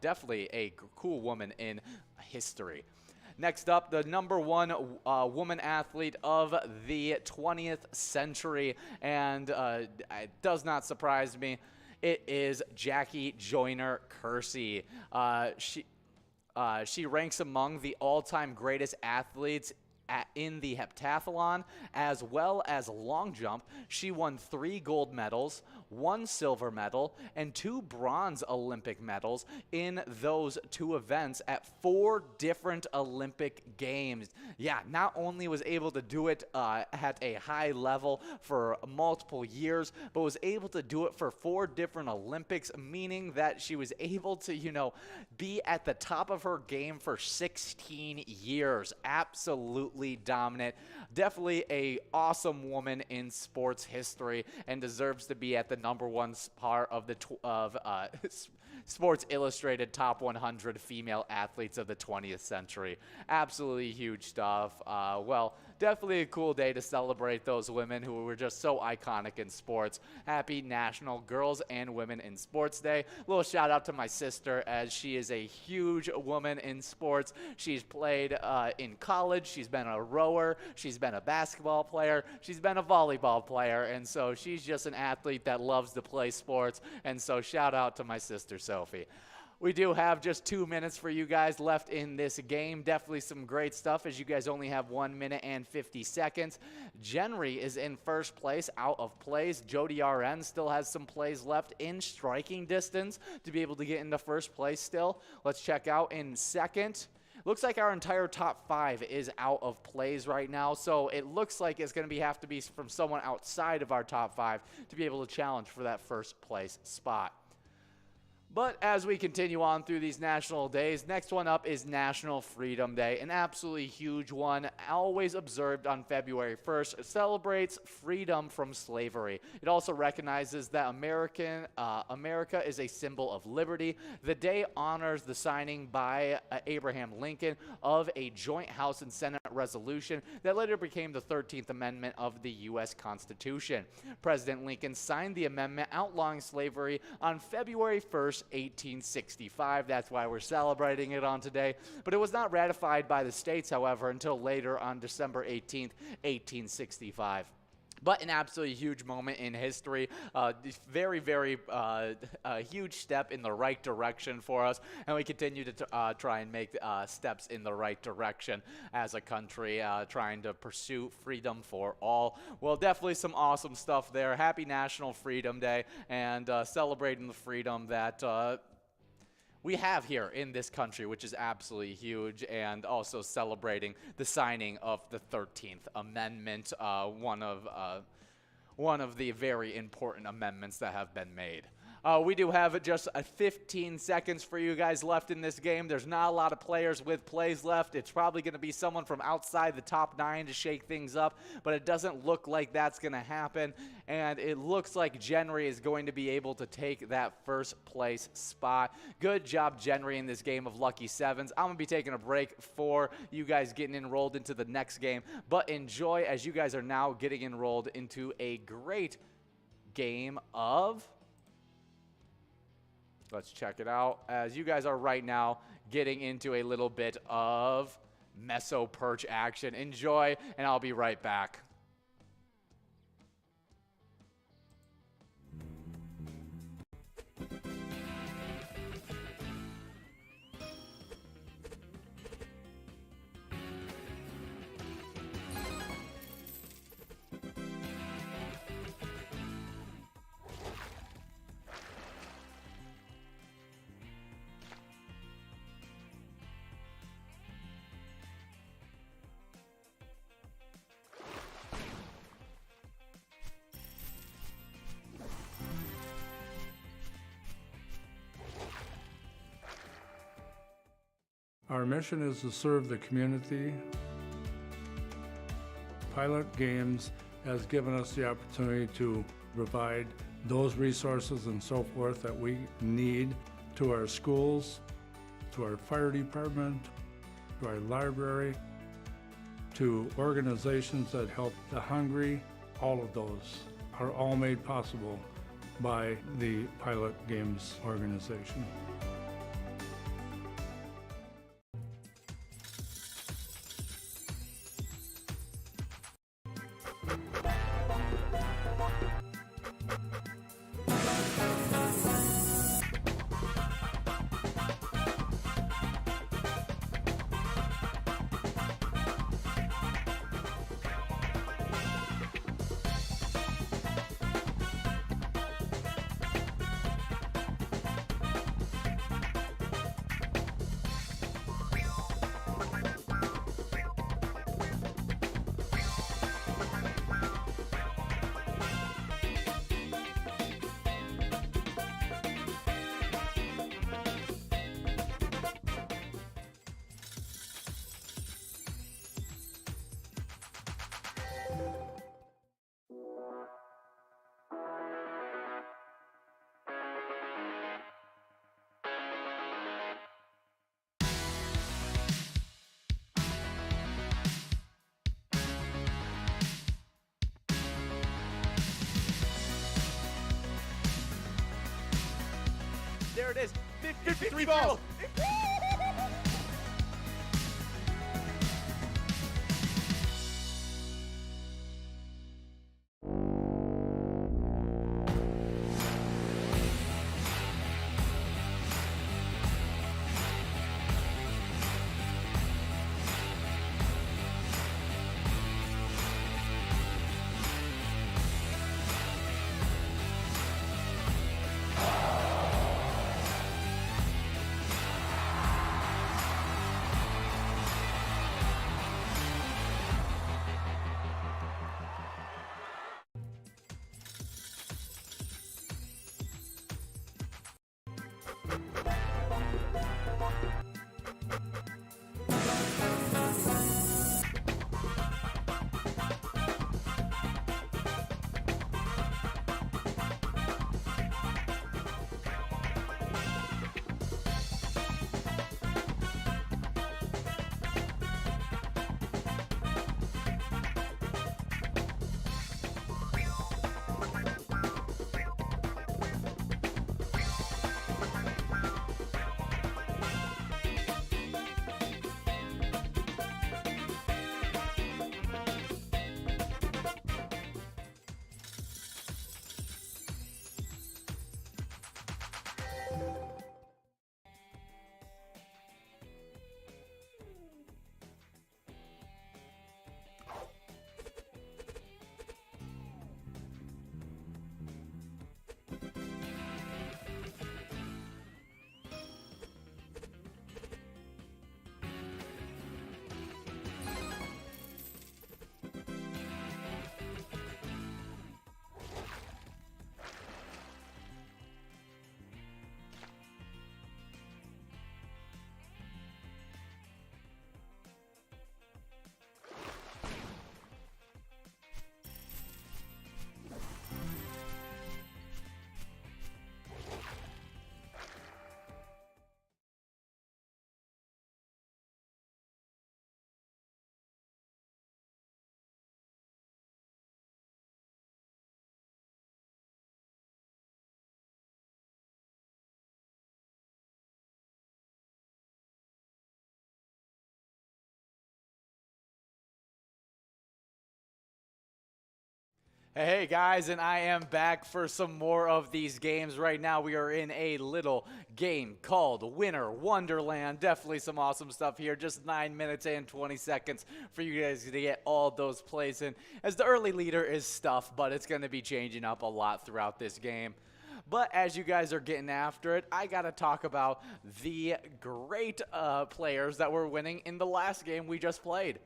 Definitely a cool woman in history. Next up, the number 1 woman athlete of the 20th century, and it does not surprise me. It is Jackie Joyner-Kersee. She ranks among the all-time greatest athletes in the heptathlon as well as long jump. She won 3 gold medals, 1 silver medal, and 2 bronze Olympic medals in those 2 events at 4 different Olympic Games. Yeah, not only was able to do it at a high level for multiple years, but was able to do it for 4 different Olympics, meaning that she was able to, be at the top of her game for 16 years. Absolutely dominant. Definitely a awesome woman in sports history, and deserves to be at the number 1 part of the Sports Illustrated Top 100 Female Athletes of the 20th Century. Absolutely huge stuff. Well, definitely a cool day to celebrate those women who were just so iconic in sports. Happy National Girls and Women in Sports Day. A little shout out to my sister, as she is a huge woman in sports. She's played in college. She's been a rower. She's been a basketball player. She's been a volleyball player. And so she's just an athlete that loves to play sports. And so shout out to my sister, Sophie. We do have just 2 minutes for you guys left in this game. Definitely some great stuff, as you guys only have 1 minute and 50 seconds. Genry is in first place, out of plays. Jody RN still has some plays left in striking distance to be able to get into first place still. Let's check out in second. Looks like our entire top 5 is out of plays right now, so it looks like it's going to have to be from someone outside of our top 5 to be able to challenge for that first place spot. But as we continue on through these national days, next one up is National Freedom Day, an absolutely huge one, always observed on February 1st. It celebrates freedom from slavery. It also recognizes that America is a symbol of liberty. The day honors the signing by Abraham Lincoln of a joint House and Senate resolution that later became the 13th Amendment of the U.S. Constitution. President Lincoln signed the amendment outlawing slavery on February 1st, 1865. That's why we're celebrating it on today. But it was not ratified by the states, however, until later on December 18th, 1865. But an absolutely huge moment in history. Very, very huge step in the right direction for us. And we continue to try and make steps in the right direction as a country, trying to pursue freedom for all. Well, definitely some awesome stuff there. Happy National Freedom Day, and celebrating the freedom that we have here in this country, which is absolutely huge, and also celebrating the signing of the 13th Amendment, one of the very important amendments that have been made. We do have just 15 seconds for you guys left in this game. There's not a lot of players with plays left. It's probably going to be someone from outside the top 9 to shake things up, but it doesn't look like that's going to happen. And it looks like Genry is going to be able to take that first place spot. Good job, Genry, in this game of Lucky Sevens. I'm going to be taking a break for you guys getting enrolled into the next game, but enjoy as you guys are now getting enrolled into a great game of... Let's check it out as you guys are right now getting into a little bit of Meso Perch action. Enjoy, and I'll be right back. Our mission is to serve the community. Pilot Games has given us the opportunity to provide those resources and so forth that we need to our schools, to our fire department, to our library, to organizations that help the hungry. All of those are all made possible by the Pilot Games organization. There it is. 53 balls. Hey guys, and I am back for some more of these games. Right now we are in a little game called Winter Wonderland. Definitely some awesome stuff here. Just 9 minutes and 20 seconds for you guys to get all those plays in. As the early leader is Stuff, but it's going to be changing up a lot throughout this game. But as you guys are getting after it, I got to talk about the great players that were winning in the last game we just played.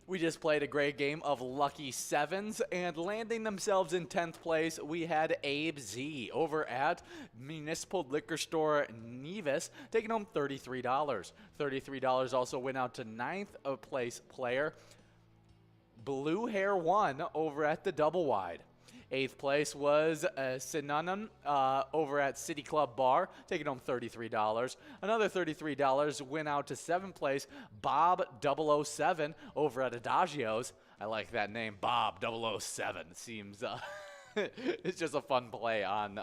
We just played a great game of Lucky Sevens, and landing themselves in 10th place, we had Abe Z over at Municipal Liquor Store Nevis, taking home $33. $33 also went out to 9th place player Blue Hair 1 over at the Double Wide. 8th place was Synonym over at City Club Bar, taking home $33. Another $33 went out to 7th place, Bob 007 over at Adagio's. I like that name, Bob 007. Seems it's just a fun play on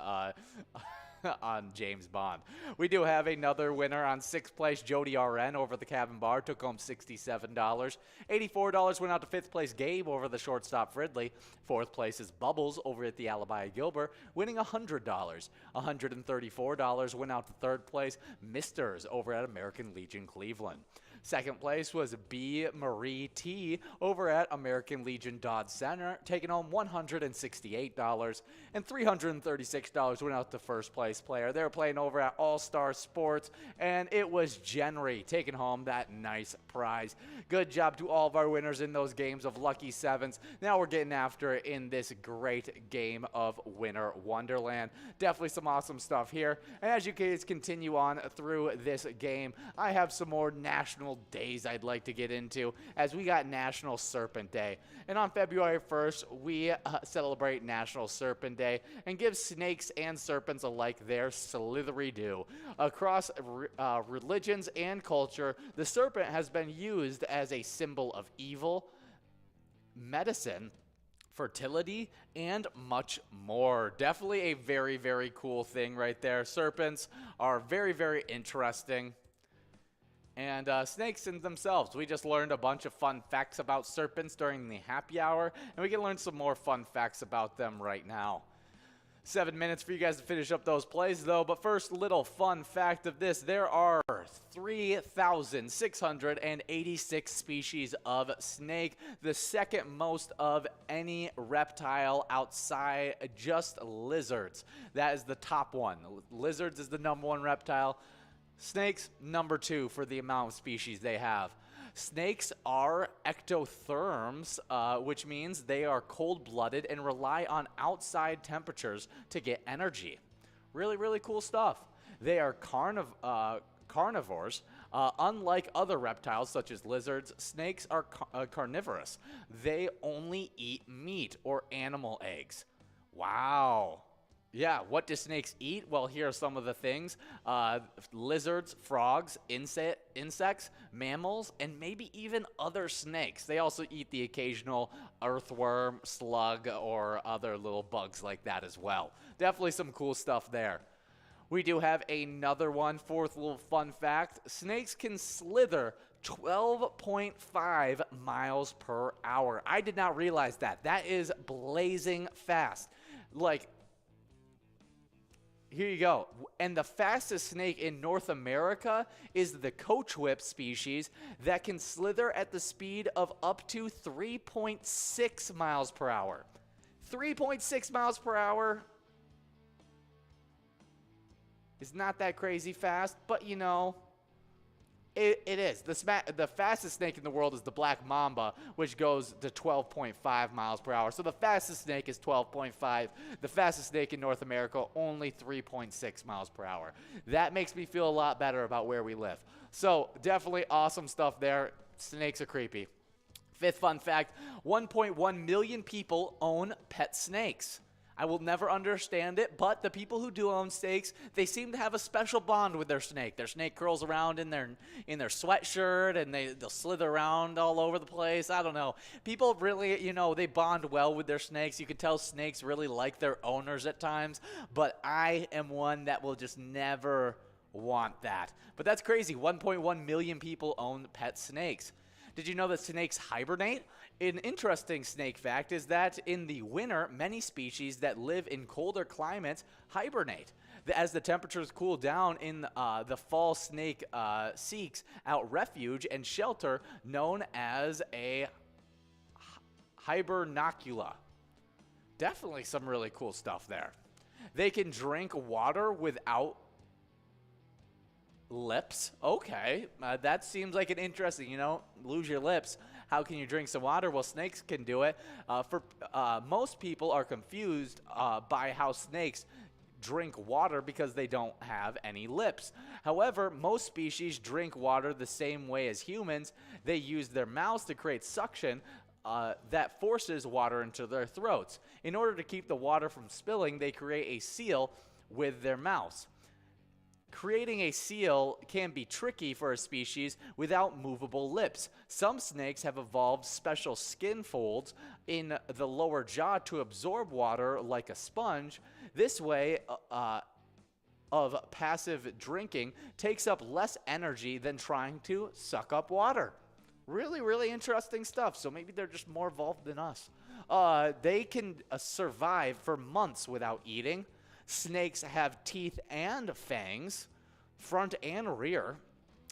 on James Bond. We do have another winner on 6th place, Jody RN over the Cabin Bar, took home $67. $84 went out to 5th place, Gabe over the Shortstop Fridley. 4th place is Bubbles over at the Alibi Gilbert, winning $100. $134 went out to 3rd place, Misters over at American Legion Cleveland. 2nd place was B. Marie T over at American Legion Dodge Center, taking home $168. And $336 went out to 1st place player. They were playing over at All Star Sports, and it was Genry taking home that nice prize. Good job to all of our winners in those games of Lucky Sevens. Now we're getting after it in this great game of Winter Wonderland. Definitely some awesome stuff here. And as you guys continue on through this game, I have some more national days I'd like to get into, as we got National Serpent Day. And on February 1st, we celebrate National Serpent Day and give snakes and serpents alike their slithery due. Across religions and culture, the serpent has been used as a symbol of evil, medicine, fertility, and much more. Definitely a very, very cool thing right there. Serpents are very, very interesting. And snakes in themselves. We just learned a bunch of fun facts about serpents during the happy hour, and we can learn some more fun facts about them right now. 7 minutes for you guys to finish up those plays, though. But first, little fun fact of this. There are 3,686 species of snake, the second most of any reptile outside just lizards. That is the top one. Lizards is the #1 reptile. Snakes, #2 for the amount of species they have. Snakes are ectotherms, which means they are cold-blooded and rely on outside temperatures to get energy. Really, really cool stuff. They are carnivores. Unlike other reptiles such as lizards, snakes are carnivorous. They only eat meat or animal eggs. Wow. Yeah, what do snakes eat? Well, here are some of the things. Lizards, frogs, insects, mammals, and maybe even other snakes. They also eat the occasional earthworm, slug, or other little bugs like that as well. Definitely some cool stuff there. We do have another one, 4th little fun fact. Snakes can slither 12.5 miles per hour. I did not realize that. That is blazing fast. Like, here you go. And the fastest snake in North America is the coachwhip species that can slither at the speed of up to 3.6 miles per hour. 3.6 miles per hour is not that crazy fast, but you know, it is. The fastest snake in the world is the black mamba, which goes to 12.5 miles per hour. So the fastest snake is 12.5. The fastest snake in North America, only 3.6 miles per hour. That makes me feel a lot better about where we live. So definitely awesome stuff there. Snakes are creepy. 5th fun fact, 1.1 million people own pet snakes. I will never understand it, but the people who do own snakes, they seem to have a special bond with their snake. Their snake curls around in their sweatshirt, and they'll slither around all over the place. I don't know. People really, you know, they bond well with their snakes. You can tell snakes really like their owners at times, but I am one that will just never want that. But that's crazy. 1.1 million people own pet snakes. Did you know that snakes hibernate? An interesting snake fact is that in the winter, many species that live in colder climates hibernate. As the temperatures cool down in the fall, snake seeks out refuge and shelter known as a hibernacula. Definitely some really cool stuff there. They can drink water without lips. Okay, that seems like an interesting, lose your lips. How can you drink some water? Well, snakes can do it. Most people are confused by how snakes drink water because they don't have any lips. However, most species drink water the same way as humans. They use their mouths to create suction that forces water into their throats. In order to keep the water from spilling, they create a seal with their mouths. Creating a seal can be tricky for a species without movable lips. Some snakes have evolved special skin folds in the lower jaw to absorb water like a sponge. This way of passive drinking takes up less energy than trying to suck up water. Really, really interesting stuff. So maybe they're just more evolved than us. They can survive for months without eating. Snakes have teeth and fangs, front and rear.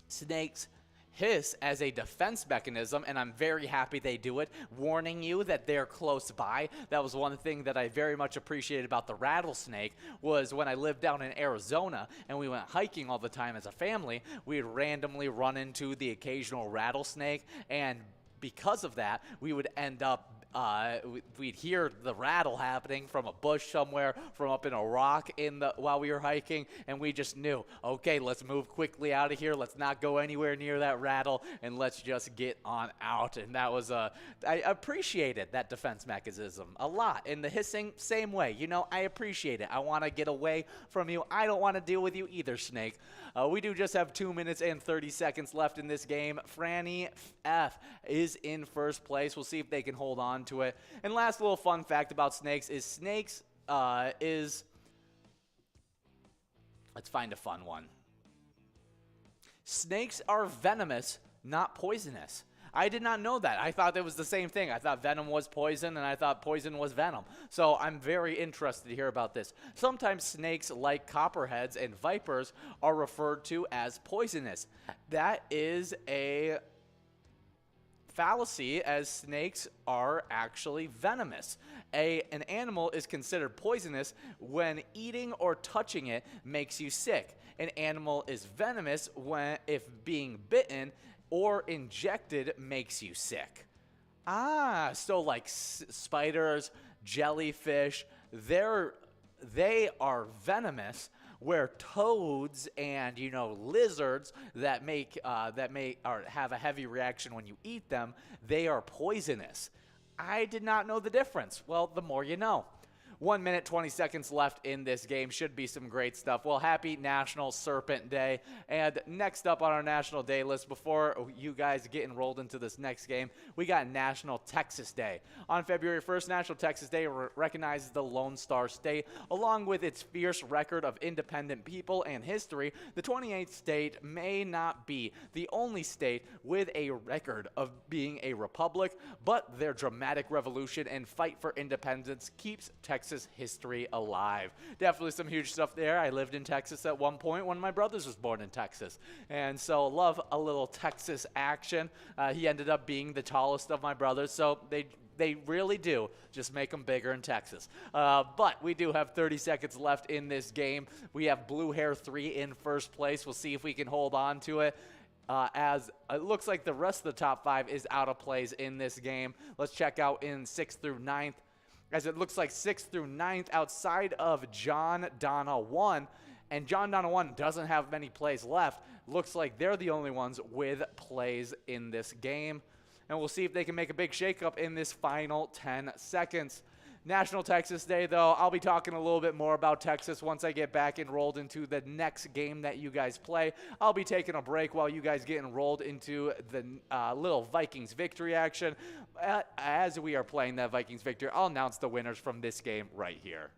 Snakes hiss as a defense mechanism, and I'm very happy they do it, warning you that they're close by. That was one thing that I very much appreciated about the rattlesnake, was when I lived down in Arizona and we went hiking all the time as a family, we'd randomly run into the occasional rattlesnake, and because of that, we would end up we'd hear the rattle happening from a bush somewhere, from up in a rock while we were hiking, and we just knew, okay, let's move quickly out of here. Let's not go anywhere near that rattle, and let's just get on out. And that was I appreciated that defense mechanism a lot. And the hissing, same way. I appreciate it. I want to get away from you. I don't want to deal with you either, snake. We do just have 2 minutes and 30 seconds left in this game. Franny F is in first place. We'll see if they can hold on to it. And last little fun fact about snakes is let's find a fun one. Snakes are venomous, not poisonous. I did not know that. I thought it was the same thing. I thought venom was poison, and I thought poison was venom. So I'm very interested to hear about this. Sometimes snakes, like copperheads and vipers, are referred to as poisonous. That is a fallacy, as snakes are actually venomous. An animal is considered poisonous when eating or touching it makes you sick. An animal is venomous if being bitten or injected makes you sick. So like spiders, jellyfish, they are venomous, where toads and lizards that have a heavy reaction when you eat them, they are poisonous. I did not know the difference. Well, the more you know. 1 minute, 20 seconds left in this game. Should be some great stuff. Well, happy National Serpent Day. And next up on our National Day list, before you guys get enrolled into this next game, we got National Texas Day. On February 1st, National Texas Day recognizes the Lone Star State. Along with its fierce record of independent people and history, the 28th state may not be the only state with a record of being a republic, but their dramatic revolution and fight for independence keeps Texas history alive. Definitely some huge stuff there. I lived in Texas at one point. One of my brothers was born in Texas, and so love a little Texas action. He ended up being the tallest of my brothers, so they really do just make them bigger in Texas. But we do have 30 seconds left in this game. We have Blue Hair 3 in first place. We'll see if we can hold on to it. As it looks like the rest of the top 5 is out of plays in this game. Let's check out in 6th through 9th. As it looks like 6th through 9th, outside of John Donna 1, and John Donna 1 doesn't have many plays left. Looks like they're the only ones with plays in this game. And we'll see if they can make a big shakeup in this final 10 seconds. National Texas Day, though, I'll be talking a little bit more about Texas once I get back enrolled into the next game that you guys play. I'll be taking a break while you guys get enrolled into the little Vikings victory action. As we are playing that Vikings victory, I'll announce the winners from this game right here.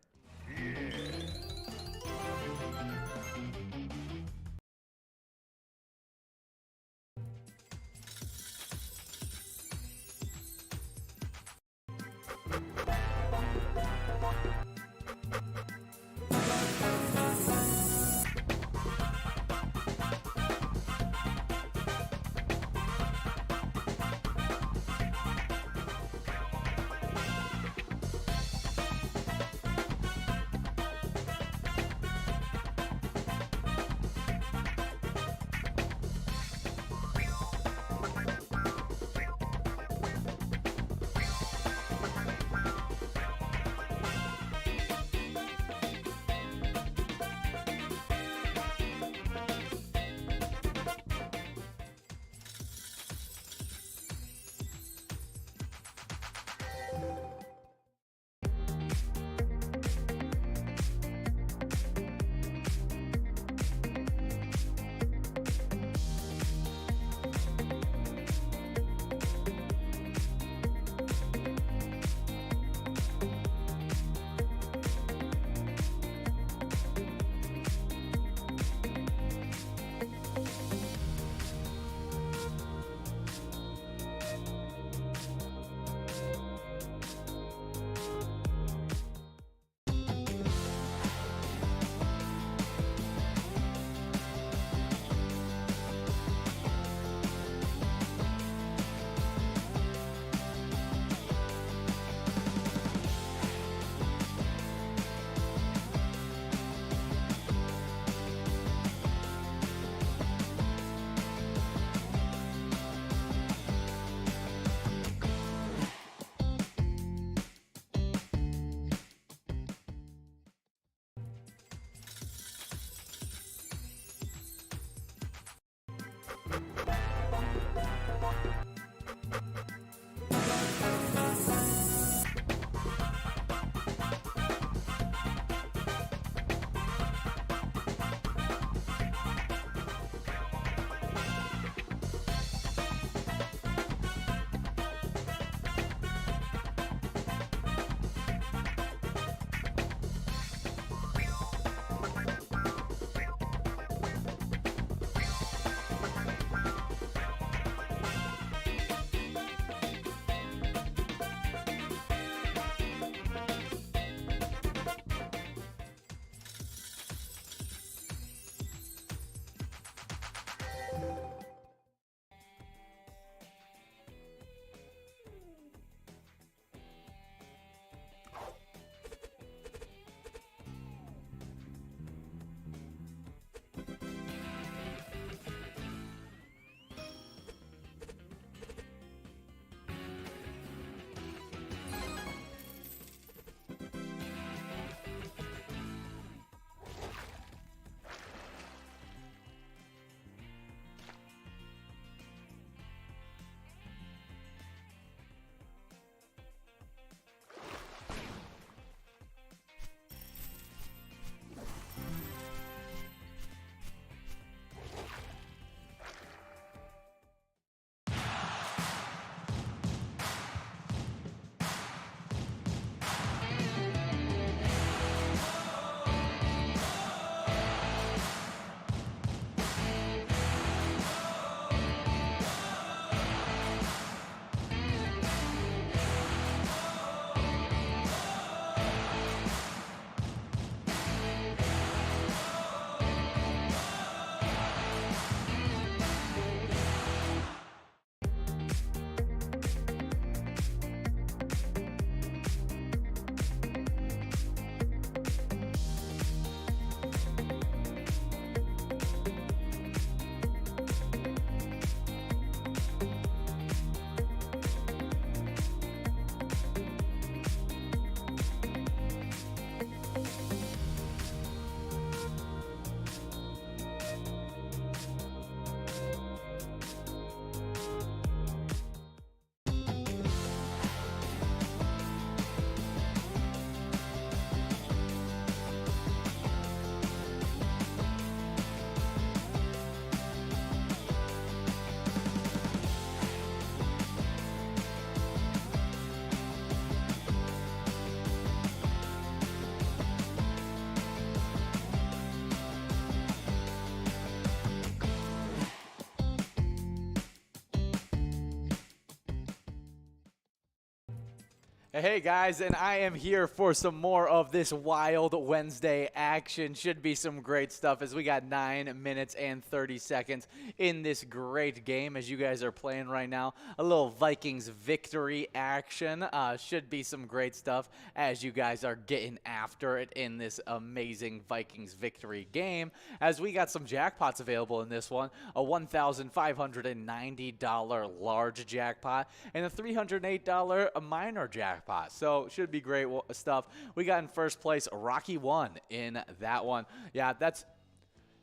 Hey guys, and I am here for some more of this Wild Wednesday action. Should be some great stuff as we got 9 minutes and 30 seconds in this great game as you guys are playing right now. A little Vikings victory action. Should be some great stuff as you guys are getting after it in this amazing Vikings victory game. As we got some jackpots available in this one, a $1,590 large jackpot and a $308 minor jackpot. So should be great stuff. We got in first place Rocky 1 in that one. Yeah, that's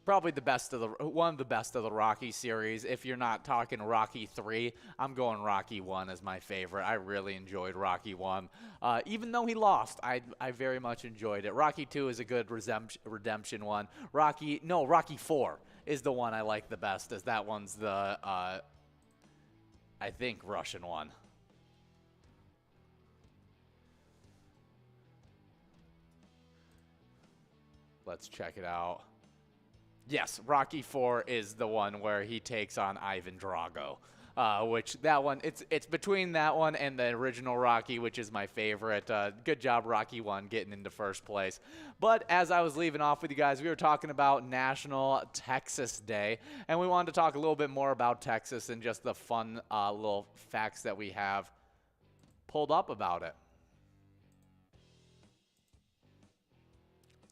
probably one of the best of the Rocky series. If you're not talking Rocky 3, I'm going Rocky 1 as my favorite. I really enjoyed Rocky 1. Even though he lost, I very much enjoyed it. Rocky 2 is a good redemption one. Rocky 4 is the one I like the best, as that one's the, I think, Russian one. Let's check it out. Yes, Rocky 4 is the one where he takes on Ivan Drago. Which that one, it's between that one and the original Rocky, which is my favorite. Good job, Rocky 1, getting into first place. But as I was leaving off with you guys, we were talking about National Texas Day, and we wanted to talk a little bit more about Texas and just the fun little facts that we have pulled up about it.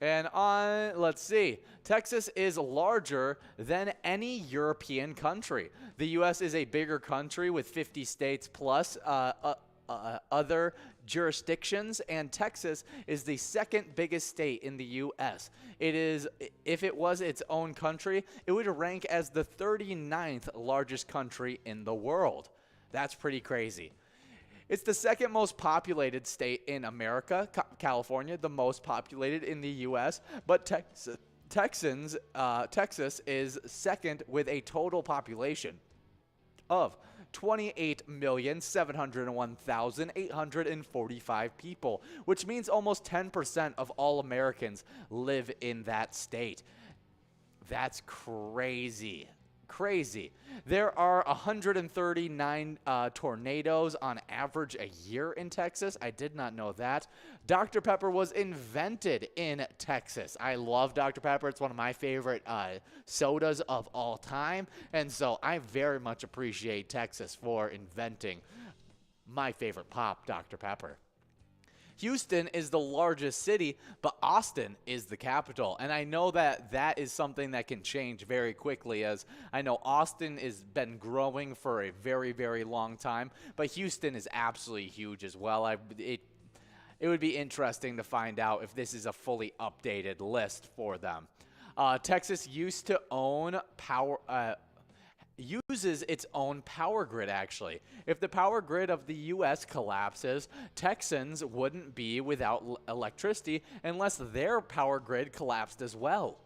And let's see, Texas is larger than any European country. The U.S. is a bigger country with 50 states plus other jurisdictions, and Texas is the second biggest state in the U.S. If it was its own country, it would rank as the 39th largest country in the world. That's pretty crazy. It's the second most populated state in America, California, the most populated in the U.S., but Texas is second with a total population of 28,701,845 people, which means almost 10% of all Americans live in that state. That's crazy. Crazy. There are 139 tornadoes on average a year in Texas. I did not know that. Dr. Pepper was invented in Texas. I love Dr. Pepper. It's one of my favorite sodas of all time. And so I very much appreciate Texas for inventing my favorite pop, Dr. Pepper. Houston is the largest city, but Austin is the capital. And I know that is something that can change very quickly, as I know Austin has been growing for a very, very long time, but Houston is absolutely huge as well. It would be interesting to find out if this is a fully updated list for them. Texas used to own uses its own power grid, actually. If the power grid of the U.S. collapses, Texans wouldn't be without electricity unless their power grid collapsed as well.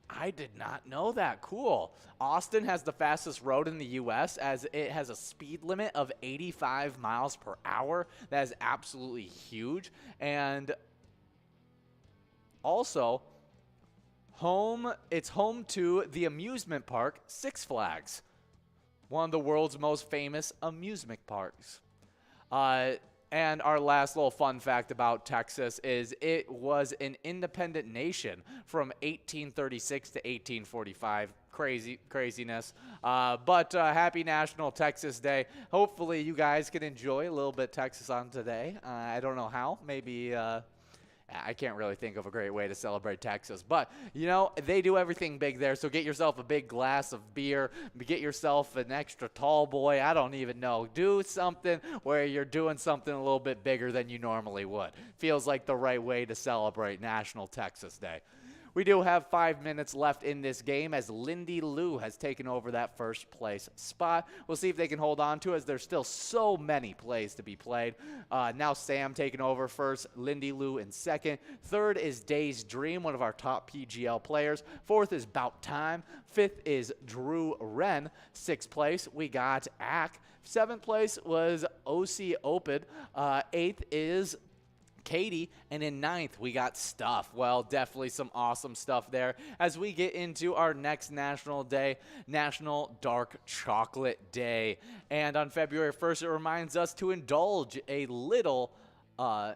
I did not know that. Cool. Austin has the fastest road in the U.S. as it has a speed limit of 85 miles per hour. That is absolutely huge. And also, it's home to the amusement park Six Flags, one of the world's most famous amusement parks. And our last little fun fact about Texas is it was an independent nation from 1836 to 1845. Craziness. But happy National Texas Day. Hopefully you guys can enjoy a little bit Texas on today. I don't know how. Maybe I can't really think of a great way to celebrate Texas, but you know, they do everything big there. So get yourself a big glass of beer, get yourself an extra tall boy. I don't even know. Do something where you're doing something a little bit bigger than you normally would. Feels like the right way to celebrate National Texas Day. We do have 5 minutes left in this game as Lindy Lou has taken over that first place spot. We'll see if they can hold on to it, as there's still so many plays to be played. Now Sam taking over first, Lindy Lou in second. Third is Day's Dream, one of our top PGL players. Fourth is Bout Time. Fifth is Drew Wren. Sixth place, we got Ack. Seventh place was OC Opid. Eighth is Katie, and in ninth we got Stuff. Well, definitely some awesome stuff there as we get into our next national day, National Dark Chocolate Day. And on February 1st, it reminds us to indulge a little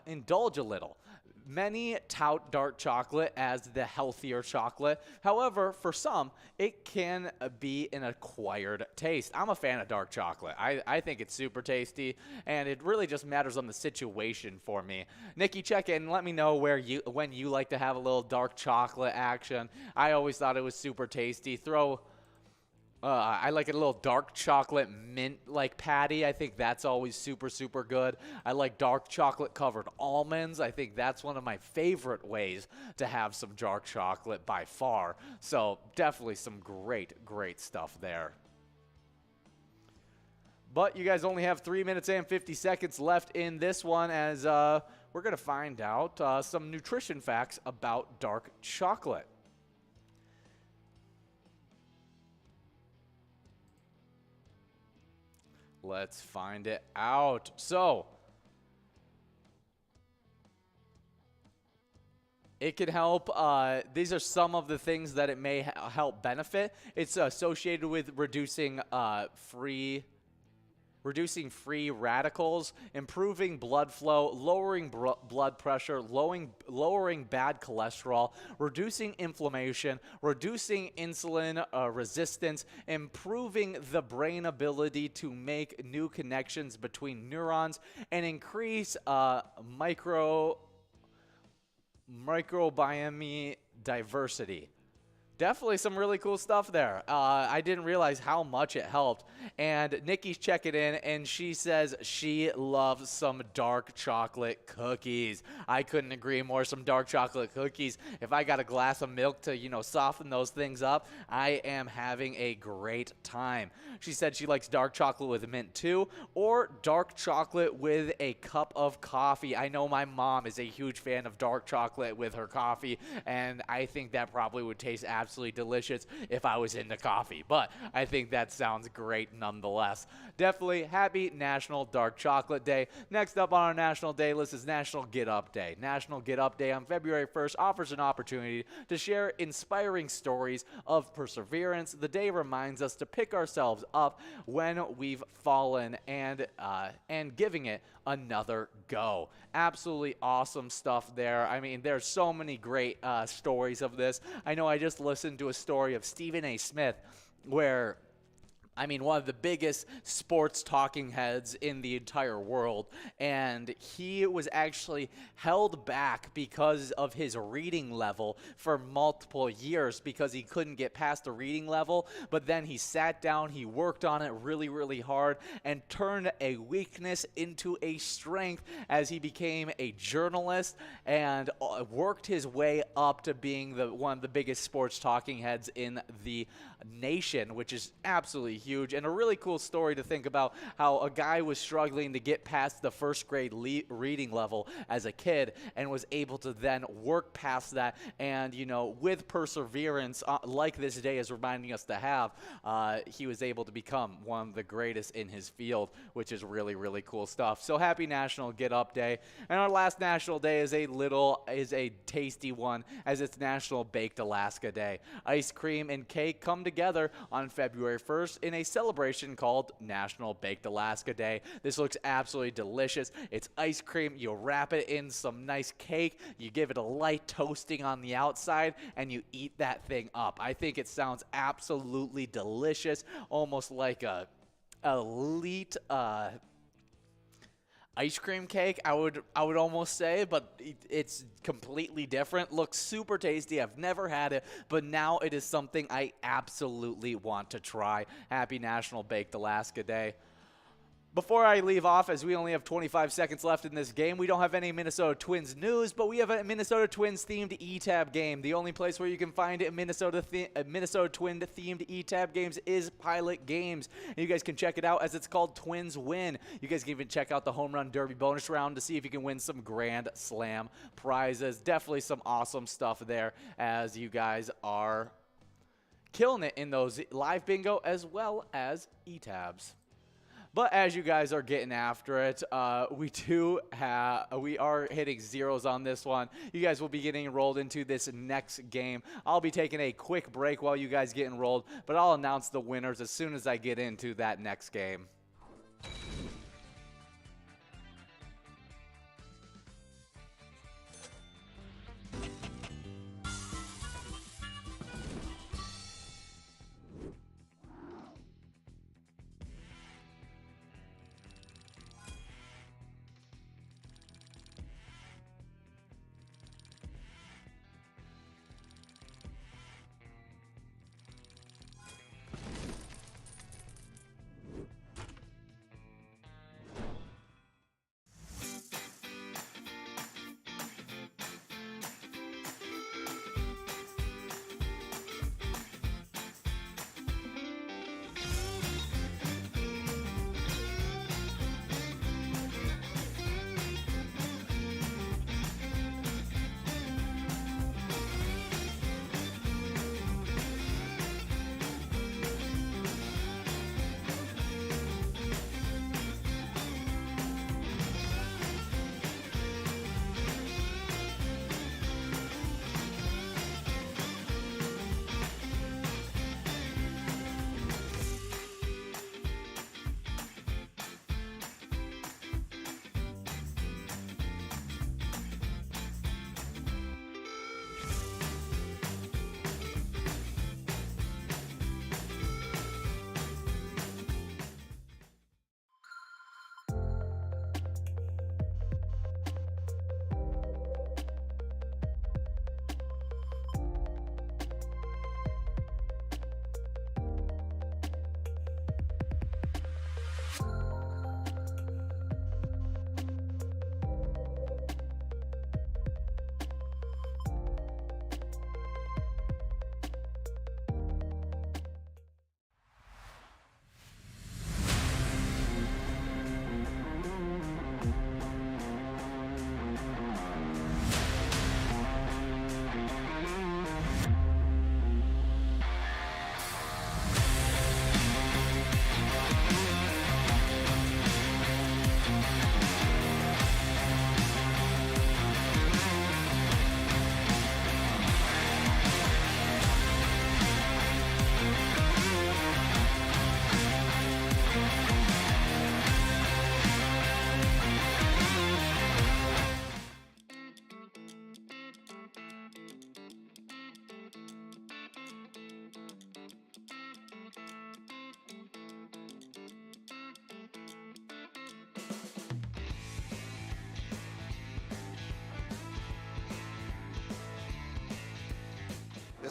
indulge a little. Many tout dark chocolate as the healthier chocolate. However, for some, it can be an acquired taste. I'm a fan of dark chocolate. I think it's super tasty, and it really just matters on the situation for me. Nikki, check in. Let me know when you like to have a little dark chocolate action. I always thought it was super tasty. I like a little dark chocolate mint like patty. I think that's always super, super good. I like dark chocolate covered almonds. I think that's one of my favorite ways to have some dark chocolate by far. So definitely some great, great stuff there. But you guys only have 3 minutes and 50 seconds left in this one as we're going to find out some nutrition facts about dark chocolate. Let's find it out. So, it can help. These are some of the things that it may help benefit. It's associated with reducing free radicals, improving blood flow, lowering blood pressure, lowering bad cholesterol, reducing inflammation, reducing insulin resistance, improving the brain ability to make new connections between neurons, and increase microbiome diversity. Definitely some really cool stuff there. I didn't realize how much it helped. And Nikki's checking in, and she says she loves some dark chocolate cookies. I couldn't agree more. Some dark chocolate cookies. If I got a glass of milk to, soften those things up, I am having a great time. She said she likes dark chocolate with mint too, or dark chocolate with a cup of coffee. I know my mom is a huge fan of dark chocolate with her coffee, and I think that probably would taste absolutely delicious if I was into coffee, but I think that sounds great nonetheless. Definitely happy National Dark Chocolate Day. Next up on our National Day list is National Get Up Day. National Get Up Day on February 1st offers an opportunity to share inspiring stories of perseverance. The day reminds us to pick ourselves up when we've fallen and giving it another go. Absolutely awesome stuff there. I mean, there's so many great stories of this. I know I just listened to a story of Stephen A. Smith where one of the biggest sports talking heads in the entire world, and he was actually held back because of his reading level for multiple years because he couldn't get past the reading level, but then he sat down, he worked on it really, really hard, and turned a weakness into a strength as he became a journalist and worked his way up to being one of the biggest sports talking heads in the nation, which is absolutely huge, and a really cool story to think about how a guy was struggling to get past the first grade reading level as a kid and was able to then work past that, and with perseverance like this day is reminding us to have, he was able to become one of the greatest in his field, which is really, really cool stuff. So happy National Get Up Day. And our last National Day is a tasty one, as it's National Baked Alaska Day. Ice cream and cake come together on February 1st in a celebration called National Baked Alaska Day. This looks absolutely delicious. It's ice cream. You wrap it in some nice cake. You give it a light toasting on the outside, and you eat that thing up. I think it sounds absolutely delicious, almost like a elite ice cream cake, I would almost say, but it's completely different. Looks super tasty. I've never had it, but now it is something I absolutely want to try. Happy National Baked Alaska Day. Before I leave off, as we only have 25 seconds left in this game, we don't have any Minnesota Twins news, but we have a Minnesota Twins themed E-Tab game. The only place where you can find it Minnesota Twin themed E-Tab games is Pilot Games. And you guys can check it out as it's called Twins Win. You guys can even check out the Home Run Derby bonus round to see if you can win some Grand Slam prizes. Definitely some awesome stuff there as you guys are killing it in those live bingo as well as E-Tabs. But as you guys are getting after it, we are hitting zeros on this one. You guys will be getting enrolled into this next game. I'll be taking a quick break while you guys get enrolled, but I'll announce the winners as soon as I get into that next game.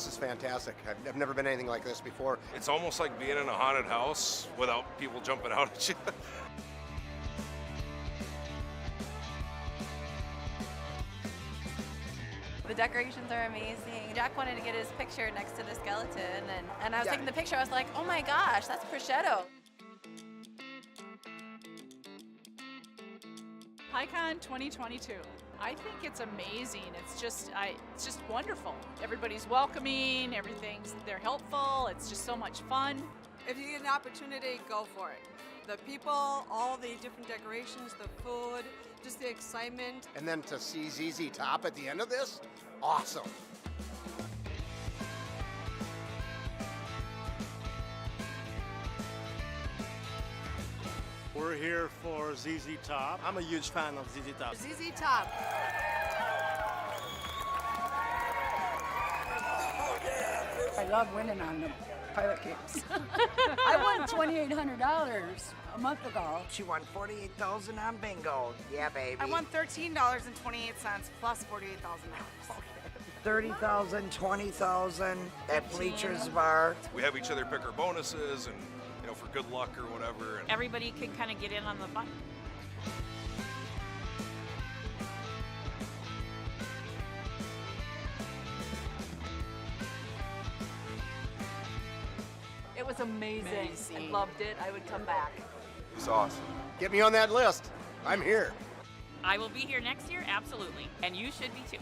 This is fantastic. I've never been anything like this before. It's almost like being in a haunted house without people jumping out at you. The decorations are amazing. Jack wanted to get his picture next to the skeleton, and I was taking the picture. I was like, oh my gosh, that's prosciutto. PyCon 2022. I think it's amazing. It's just wonderful. Everybody's welcoming. They're helpful. It's just so much fun. If you get an opportunity, go for it. The people, all the different decorations, the food, just the excitement. And then to see ZZ Top at the end of this, awesome. We're here for ZZ Top. I'm a huge fan of ZZ Top. ZZ Top. I love winning on the pilot games. I won $2,800 a month ago. She won $48,000 on bingo. Yeah, baby. I won $13.28 plus $48,000. 30,000, 20,000 at Bleachers Bar. We have each other pick our bonuses and, you know, for good luck or whatever. And Everybody can kind of get in on the fun. It was amazing. I loved it. I would come back. It's awesome. Get me on that list. I'm here. I will be here next year, absolutely. And you should be too.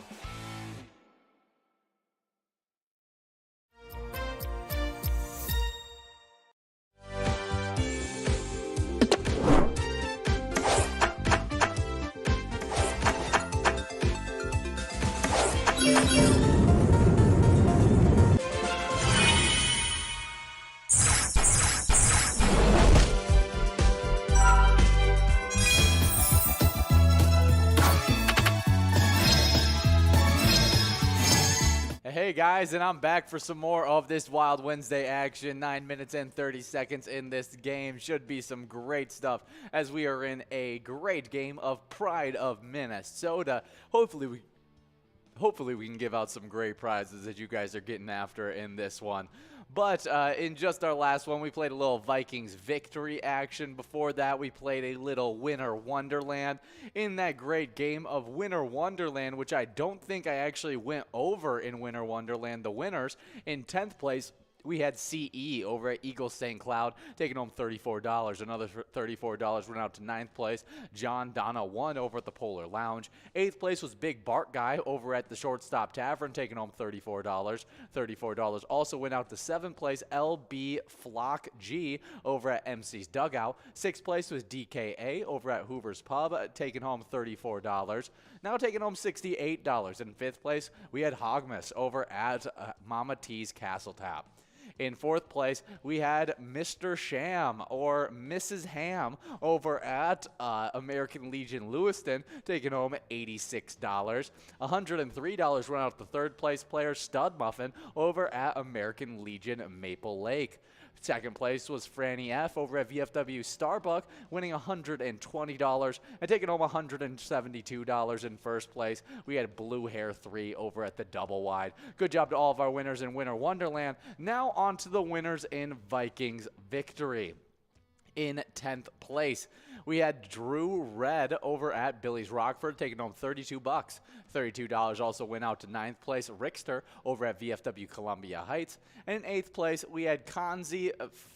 Hey guys, and I'm back for some more of this Wild Wednesday action. 9 minutes and 30 seconds in this game. Should be some great stuff as we are in a great game of Pride of Minnesota. Hopefully we can give out some great prizes that you guys are getting after in this one. But in just our last one, we played a little Vikings victory action. Before that, we played a little Winter Wonderland. In that great game of Winter Wonderland, which I don't think I actually went over in Winter Wonderland, the winners, in 10th place, we had CE over at Eagle St. Cloud taking home $34. Another $34 went out to 9th place. John Donna won over at the Polar Lounge. 8th place was Big Bart Guy over at the Shortstop Tavern taking home $34. $34 also went out to 7th place LB Flock G over at MC's Dugout. 6th place was DKA over at Hoover's Pub taking home $34. Now taking home $68. In 5th place, we had Hogmas over at Mama T's Castle Tap. In 4th place, we had Mr. Sham or Mrs. Ham over at American Legion Lewiston, taking home $86. $103 went out to 3rd place player Stud Muffin over at American Legion Maple Lake. 2nd place was Franny F over at VFW Starbuck, winning $120 and taking home $172 in 1st place. We had Blue Hair 3 over at the Double Wide. Good job to all of our winners in Winter Wonderland. Now on to the winners in Vikings victory. In 10th place, we had Drew Red over at Billy's Rockford taking home $32. $32 also went out to 9th place Rickster over at VFW Columbia Heights. And in 8th place, we had Kanzi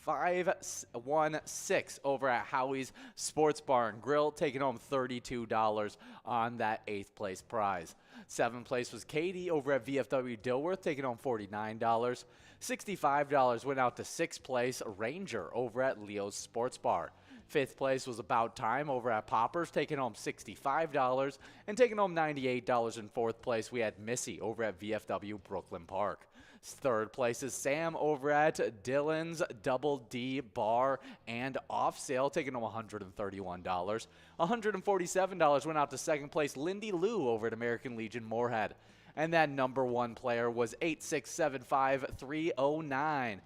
516 over at Howie's Sports Bar and Grill taking home $32 on that 8th place prize. 7th place was Katie over at VFW Dilworth taking home $49. $65 went out to 6th place Ranger over at Leo's Sports Bar. 5th place was About Time over at Poppers, taking home $65. And taking home $98 in 4th place, we had Missy over at VFW Brooklyn Park. 3rd place is Sam over at Dylan's Double D Bar and Off Sale, taking home $131. $147 went out to 2nd place Lindy Lou over at American Legion Moorhead. And that number 1 player was 8675309.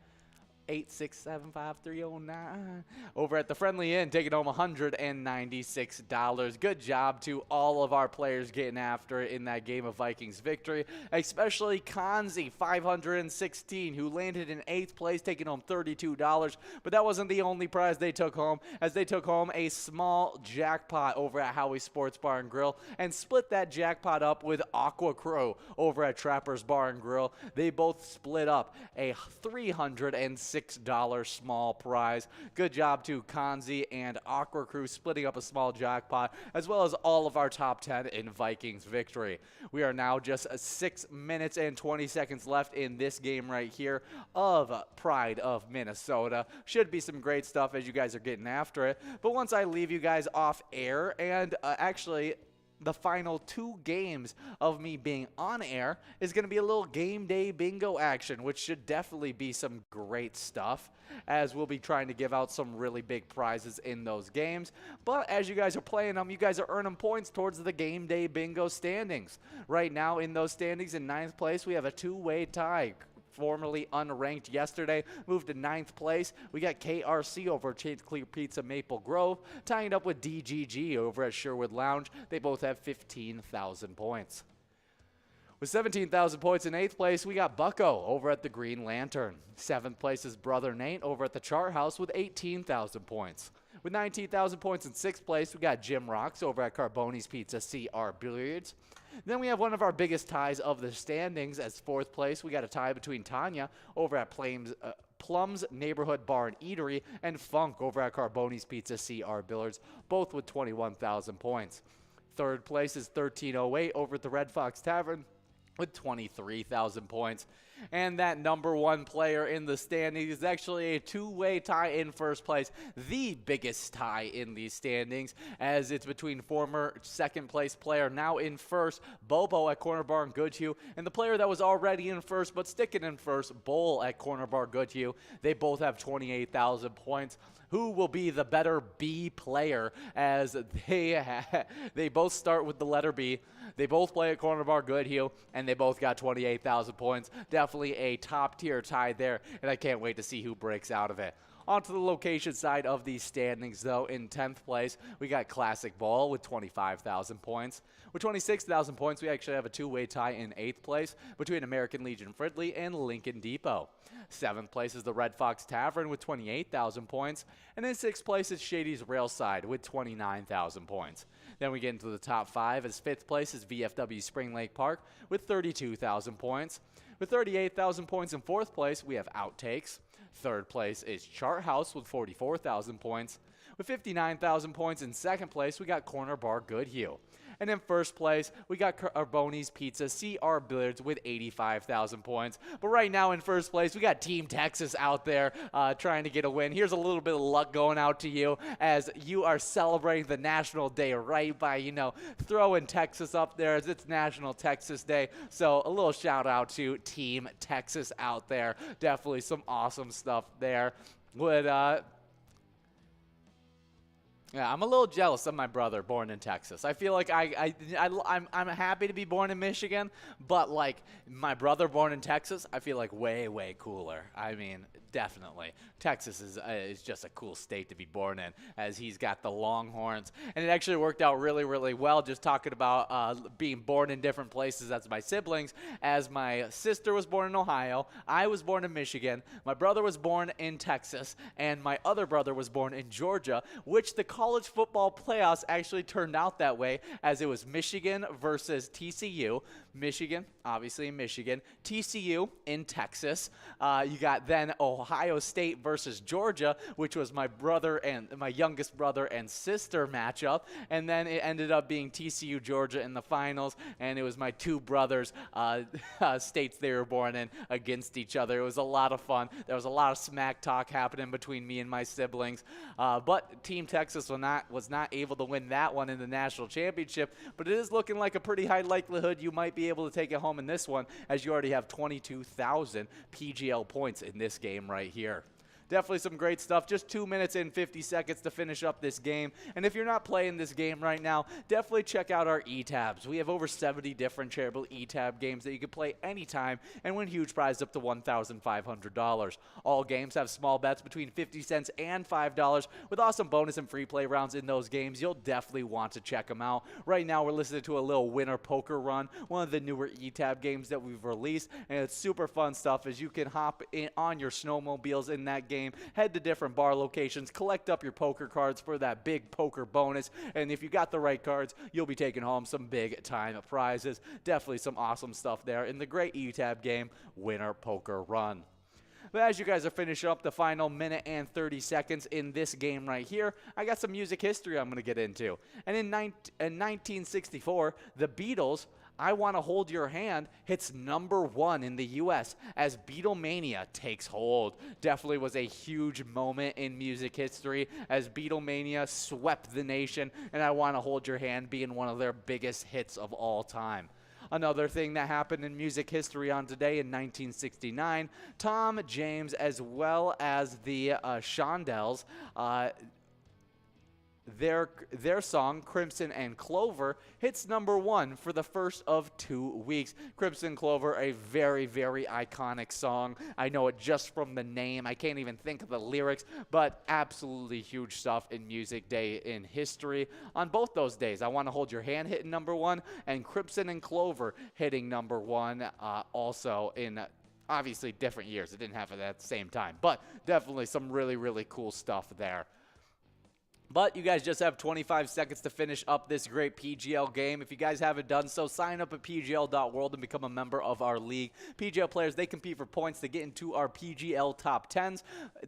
8675309 over at the Friendly Inn, taking home $196. Good job to all of our players getting after it in that game of Vikings victory, especially Kanzi, 516, who landed in 8th place, taking home $32. But that wasn't the only prize they took home, as they took home a small jackpot over at Howie's Sports Bar and Grill and split that jackpot up with Aqua Crow over at Trapper's Bar and Grill. They both split up a $306 small prize. Good job to Kanzi and Aqua Crew splitting up a small jackpot, as well as all of our top 10 in Vikings victory. We are now just 6 minutes and 20 seconds left in this game right here of Pride of Minnesota. Should be some great stuff as you guys are getting after it. But once I leave you guys off air, and actually the final 2 games of me being on air is going to be a little game day bingo action, which should definitely be some great stuff, as we'll be trying to give out some really big prizes in those games. But as you guys are playing them, you guys are earning points towards the game day bingo standings. Right now in those standings, in 9th place, we have a 2-way tie. Formerly unranked yesterday, moved to 9th place. We got KRC over at Chanticleer Pizza Maple Grove, tying it up with DGG over at Sherwood Lounge. They both have 15,000 points. With 17,000 points in 8th place, we got Bucko over at the Green Lantern. 7th place is Brother Nate over at the Chart House with 18,000 points. With 19,000 points in 6th place, we got Jim Rocks over at Carboni's Pizza CR Billiards. Then we have one of our biggest ties of the standings as 4th place. We got a tie between Tanya over at Plum's Neighborhood Bar and Eatery and Funk over at Carboni's Pizza CR Billiards, both with 21,000 points. 3rd place is 1308 over at the Red Fox Tavern with 23,000 points. And that number 1 player in the standings is actually a 2-way tie in 1st place, the biggest tie in these standings, as it's between former 2nd place player now in 1st, Bobo at Corner Bar and Goodhue, and the player that was already in 1st but sticking in 1st, Bowl at Corner Bar Goodhue. They both have 28,000 points. Who will be the better B player, as they both start with the letter B. They both play at Corner Bar Goodhue, and they both got 28,000 points. Definitely a top-tier tie there, and I can't wait to see who breaks out of it. On to the location side of these standings, though. In 10th place, we got Classic Ball with 25,000 points. With 26,000 points, we actually have a 2-way tie in 8th place between American Legion Fridley and Lincoln Depot. 7th place is the Red Fox Tavern with 28,000 points. And in 6th place is Shady's Railside with 29,000 points. Then we get into the top 5, as 5th place is VFW Spring Lake Park with 32,000 points. With 38,000 points in 4th place, we have Outtakes. 3rd place is Chart House with 44,000 points. With 59,000 points in 2nd place, we got Corner Bar Goodhue. And in 1st place, we got Carboni's Pizza CR Billiards with 85,000 points. But right now in 1st place, we got Team Texas out there trying to get a win. Here's a little bit of luck going out to you, as you are celebrating the National Day right by, throwing Texas up there, as it's National Texas Day. So a little shout out to Team Texas out there. Definitely some awesome stuff there. Yeah, I'm a little jealous of my brother born in Texas. I feel like I'm happy to be born in Michigan, but like my brother born in Texas, I feel like way cooler. I mean, definitely. Texas is just a cool state to be born in, as he's got the Longhorns. And it actually worked out really well, just talking about being born in different places as my siblings, as my sister was born in Ohio, I was born in Michigan, my brother was born in Texas, and my other brother was born in Georgia, which the college football playoffs actually turned out that way, as it was Michigan versus TCU. Michigan, obviously in Michigan. TCU in Texas. You got then Ohio State versus Georgia, which was my youngest brother and sister matchup. And then it ended up being TCU Georgia in the finals, and it was my two brothers' states they were born in against each other. It was a lot of fun. There was a lot of smack talk happening between me and my siblings. But Team Texas was not able to win that one in the national championship, but it is looking like a pretty high likelihood you might be able to take it home in this one, as you already have 22,000 PGL points in this game right here. Definitely some great stuff. Just 2 minutes and 50 seconds to finish up this game. And if you're not playing this game right now, definitely check out our e-tabs. We have over 70 different Charitable e-tab games that you can play anytime and win huge prizes up to $1,500. All games have small bets between 50 cents and $5 with awesome bonus and free play rounds in those games. You'll definitely want to check them out. Right now, we're listening to a little winner poker run, one of the newer e-tab games that we've released, and it's super fun stuff as you can hop in on your snowmobiles in that game, head to different bar locations, collect up your poker cards for that big poker bonus, and if you got the right cards, you'll be taking home some big time prizes. Definitely some awesome stuff there in the great e-tab game, Winner Poker Run. But as you guys are finishing up the final minute and 30 seconds in this game right here, I got some music history I'm going to get into. And in 1964, the Beatles' I Want to Hold Your Hand hits #1 in the U.S. as Beatlemania takes hold. Definitely was a huge moment in music history as Beatlemania swept the nation, and I Want to Hold Your Hand being one of their biggest hits of all time. Another thing that happened in music history on today in 1969, Tom James as well as the Shondells, their song Crimson and Clover hits #1 for the first of 2 weeks. Crimson Clover, a very, very iconic song. I know it just from the name. I can't even think of the lyrics, but absolutely huge stuff in Music Day in history. On both those days, I Want to Hold Your Hand hitting #1 and Crimson and Clover hitting #1 also in obviously different years. It didn't happen at the same time, but definitely some really, really cool stuff there. But you guys just have 25 seconds to finish up this great PGL game. If you guys haven't done so, sign up at pgl.world and become a member of our league. PGL players, they compete for points to get into our PGL top 10s.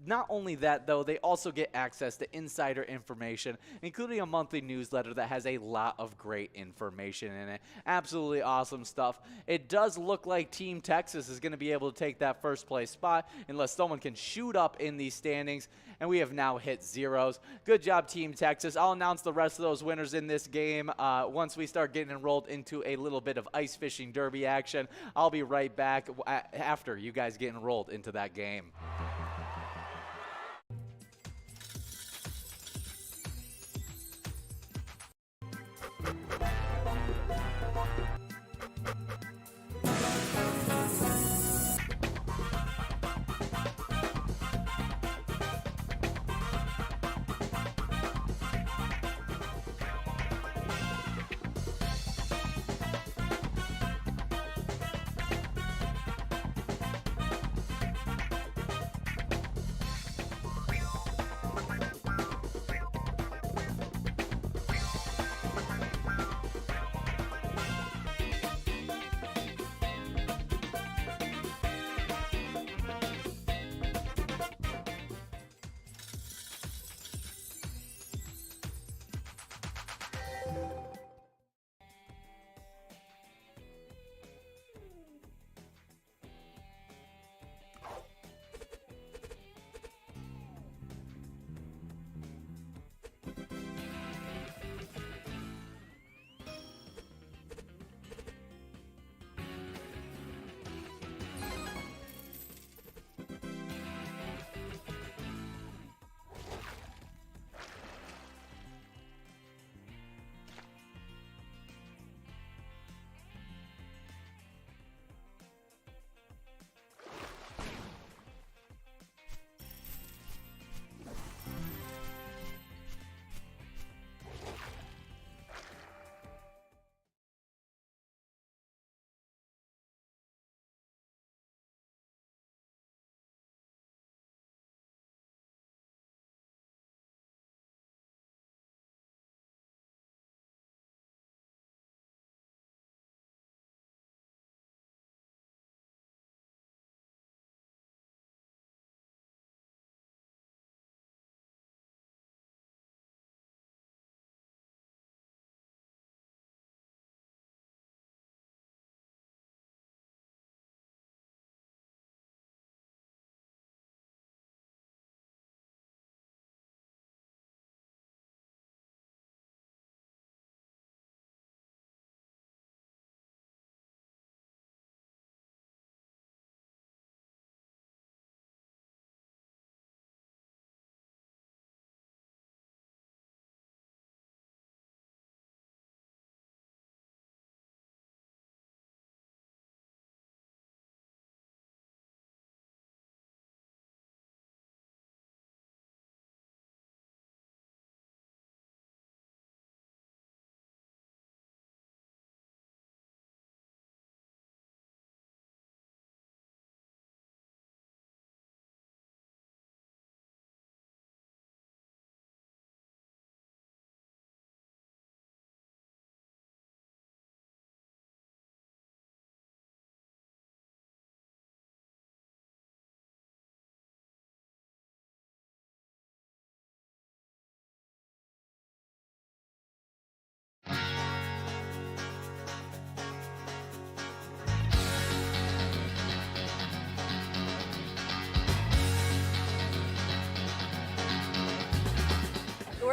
Not only that, though, they also get access to insider information, including a monthly newsletter that has a lot of great information in it. Absolutely awesome stuff. It does look like Team Texas is going to be able to take that first place spot unless someone can shoot up in these standings, and we have now hit zeros. Good job, Team Texas. I'll announce the rest of those winners in this game once we start getting enrolled into a little bit of ice fishing derby action. I'll be right back after you guys get enrolled into that game.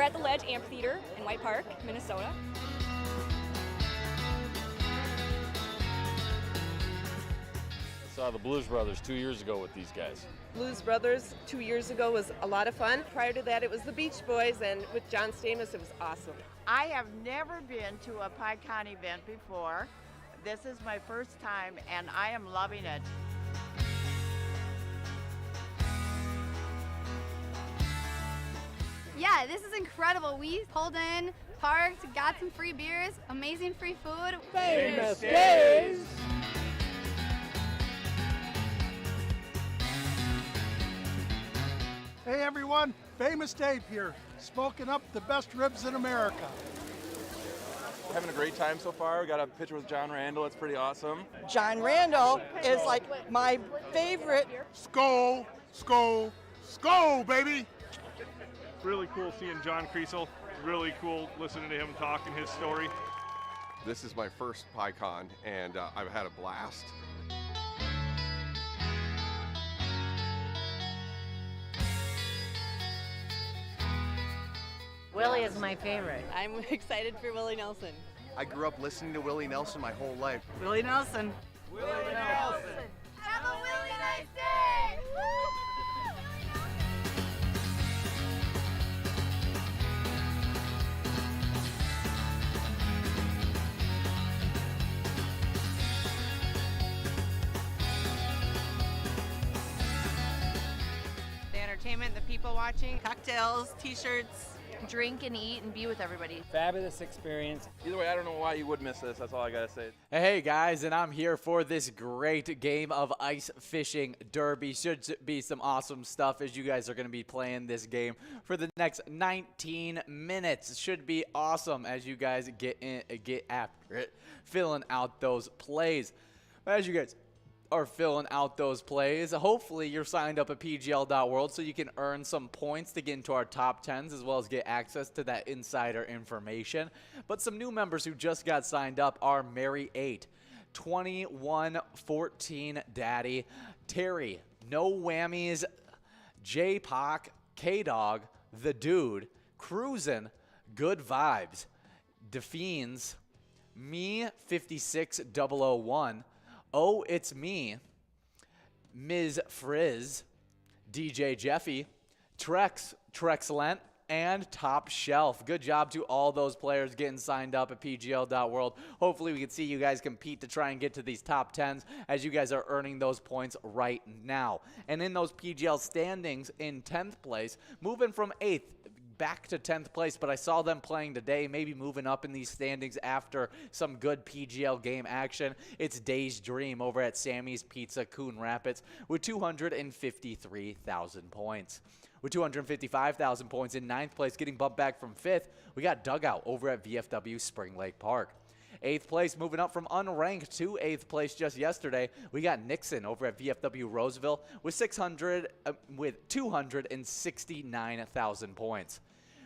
at the Ledge Amphitheater in White Park, Minnesota. Saw the Blues Brothers 2 years ago with these guys. Blues Brothers 2 years ago was a lot of fun. Prior to that, it was the Beach Boys, and with John Stamos, it was awesome. I have never been to a PyCon event before. This is my first time, and I am loving it. Yeah, this is incredible. We pulled in, parked, got some free beers, amazing free food. Famous days! Hey everyone, Famous Dave here, smoking up the best ribs in America. Having a great time so far. We got a picture with John Randall. It's pretty awesome. John Randall is like my favorite. Skol, skol, skol, baby! Really cool seeing John Creasel. Really cool listening to him talk and his story. This is my first PyCon, and I've had a blast. Willie is my favorite. I'm excited for Willie Nelson. I grew up listening to Willie Nelson my whole life. Willie Nelson. Willie Nelson! Have a really nice day! The entertainment, the people watching, cocktails, t-shirts. Drink and eat and be with everybody. Fabulous experience. Either way, I don't know why you would miss this. That's all I got to say. Hey guys, and I'm here for this great game of ice fishing derby. Should be some awesome stuff as you guys are going to be playing this game for the next 19 minutes. Should be awesome as you guys get after it, filling out those plays. As you guys are filling out those plays, hopefully you're signed up at pgl.world so you can earn some points to get into our top 10s as well as get access to that insider information. But some new members who just got signed up are Mary 8, 2114 Daddy, Terry, No Whammies, J-Poc, K-Dog, The Dude, Cruisin', Good Vibes, Defiends, Me 56001, Oh, It's Me, Ms. Frizz, DJ Jeffy, Trexlent, and Top Shelf. Good job to all those players getting signed up at pgl.world. Hopefully we can see you guys compete to try and get to these top 10s as you guys are earning those points right now. And in those PGL standings in 10th place, moving from 8th back to 10th place, but I saw them playing today, maybe moving up in these standings after some good PGL game action. It's Day's Dream over at Sammy's Pizza, Coon Rapids, with 253,000 points. With 255,000 points in 9th place, getting bumped back from 5th, we got Dugout over at VFW Spring Lake Park. 8th place, moving up from unranked to 8th place just yesterday, we got Nixon over at VFW Roseville with 269,000 points.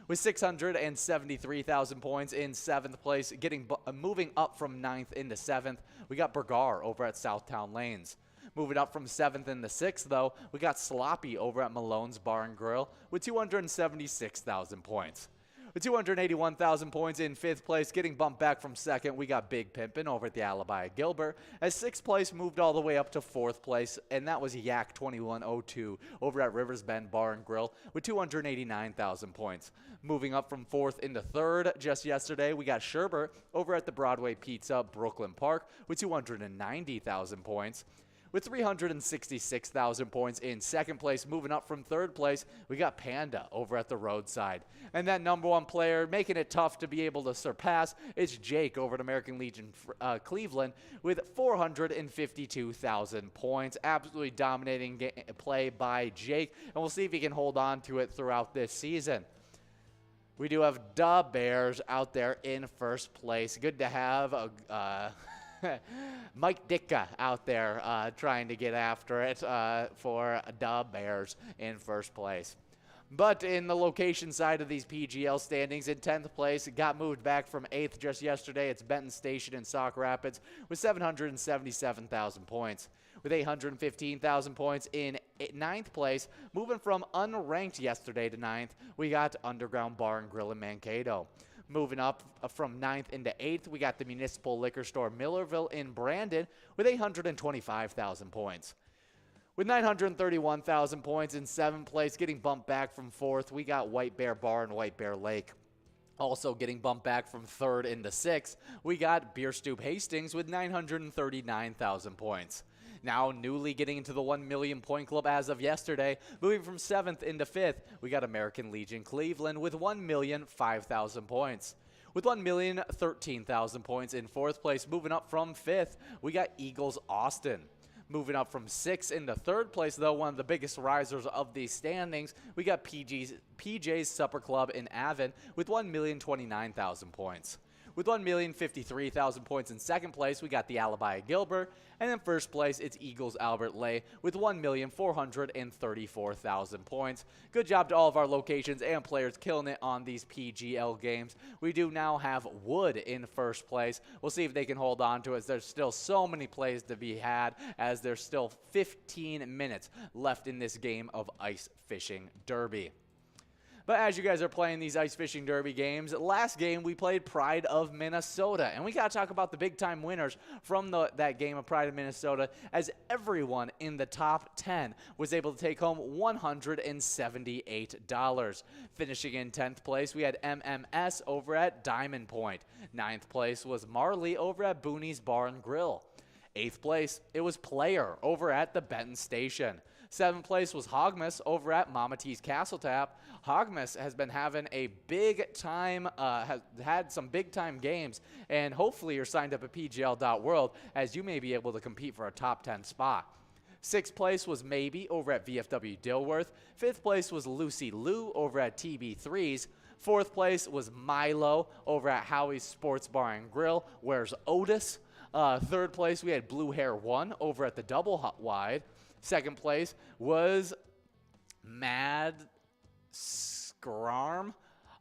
With 673,000 points in 7th place, moving up from 9th into 7th, we got Bergar over at Southtown Lanes. Moving up from 7th into 6th, though, we got Sloppy over at Malone's Bar and Grill with 276,000 points. With 281,000 points in 5th place, getting bumped back from 2nd, we got Big Pimpin' over at the Alibi at Gilbert. As 6th place moved all the way up to 4th place, and that was Yak 2102 over at Rivers Bend Bar and Grill with 289,000 points. Moving up from 4th into 3rd just yesterday, we got Sherbert over at the Broadway Pizza Brooklyn Park with 290,000 points. With 366,000 points in 2nd place, moving up from 3rd place, we got Panda over at the Roadside. And that number 1 player, making it tough to be able to surpass, is Jake over at American Legion Cleveland with 452,000 points. Absolutely dominating play by Jake, and we'll see if he can hold on to it throughout this season. We do have Da Bears out there in 1st place. Good to have Mike Ditka out there trying to get after it for Da Bears in 1st place. But in the location side of these PGL standings, in 10th place, it got moved back from 8th just yesterday. It's Benton Station in Sauk Rapids with 777,000 points. with 815,000 points in 9th place. Moving from unranked yesterday to 9th, we got Underground Bar and Grill in Mankato. Moving up from 9th into 8th, we got the Municipal Liquor Store Millerville in Brandon with 825,000 points. With 931,000 points in 7th place, getting bumped back from 4th, we got White Bear Bar and White Bear Lake. Also getting bumped back from 3rd into 6th, we got Beer Stoop Hastings with 939,000 points. Now newly getting into the 1 million point club as of yesterday, moving from 7th into 5th, we got American Legion Cleveland with 1,005,000 points. With 1,013,000 points in 4th place, moving up from 5th, we got Eagles Austin. Moving up from 6th into 3rd place, though, one of the biggest risers of these standings, we got PJ's Supper Club in Avon with 1,029,000 points. With 1,053,000 points in 2nd place, we got the Alibi at Gilbert. And in 1st place, it's Eagles Albert Lay with 1,434,000 points. Good job to all of our locations and players killing it on these PGL games. We do now have Wood in 1st place. We'll see if they can hold on to it. There's still so many plays to be had, as there's still 15 minutes left in this game of Ice Fishing Derby. But as you guys are playing these Ice Fishing Derby games, last game we played Pride of Minnesota. And we got to talk about the big-time winners from that game of Pride of Minnesota, as everyone in the top 10 was able to take home $178. Finishing in 10th place, we had MMS over at Diamond Point. 9th place was Marley over at Booney's Bar and Grill. 8th place, it was Player over at the Benton Station. 7th place was Hogmas over at Mama T's Castle Tap. Hogmas has been having a big time, has had some big time games, and hopefully you're signed up at PGL.world, as you may be able to compete for a top 10 spot. 6th place was Maybe over at VFW Dilworth. 5th place was Lucy Lou over at TB3's. 4th place was Milo over at Howie's Sports Bar and Grill. Where's Otis? 3rd place, we had Blue Hair 1 over at the Double Wide. 2nd place was Mad Scrarm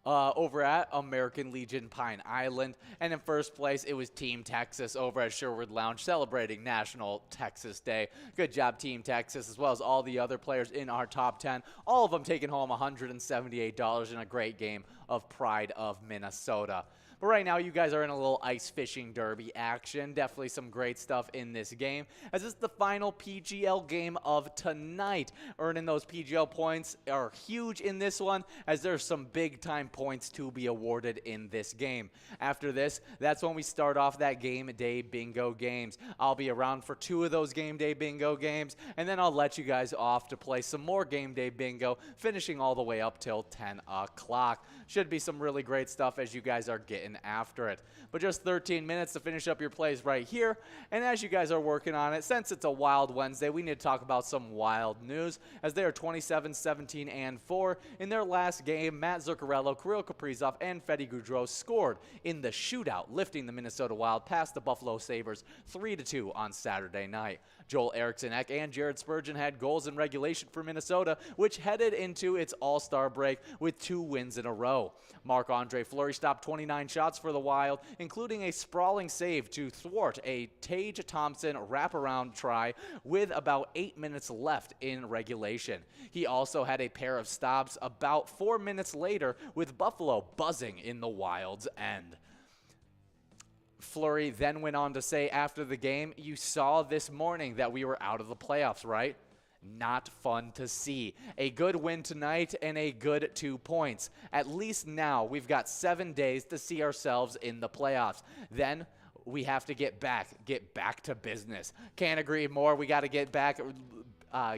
over at American Legion Pine Island. And in 1st place, it was Team Texas over at Sherwood Lounge, celebrating National Texas Day. Good job, Team Texas, as well as all the other players in our top 10. All of them taking home $178 in a great game of Pride of Minnesota. But right now, you guys are in a little Ice Fishing Derby action. Definitely some great stuff in this game, as this is the final PGL game of tonight. Earning those PGL points are huge in this one, as there's some big-time points to be awarded in this game. After this, that's when we start off that game day bingo games. I'll be around for 2 of those game day bingo games, and then I'll let you guys off to play some more game day bingo, finishing all the way up till 10 o'clock. Should be some really great stuff as you guys are getting after it. But just 13 minutes to finish up your plays right here. And as you guys are working on it, since it's a Wild Wednesday, we need to talk about some Wild news, as they are 27-17-4. In their last game, Matt Zuccarello, Kirill Kaprizov, and Fede Goudreau scored in the shootout, lifting the Minnesota Wild past the Buffalo Sabres 3-2 on Saturday night. Joel Eriksson-Ek and Jared Spurgeon had goals in regulation for Minnesota, which headed into its All-Star break with 2 wins in a row. Marc-Andre Fleury stopped 29 shots for the Wild, including a sprawling save to thwart a Tage Thompson wraparound try with about 8 minutes left in regulation. He also had a pair of stops about 4 minutes later, with Buffalo buzzing in the Wild's end. Fleury then went on to say after the game, "You saw this morning that we were out of the playoffs, right? Not fun to see. A good win tonight and a good 2 points. At least now we've got 7 days to see ourselves in the playoffs. Then we have to get back to business." Can't agree more. We got to get back,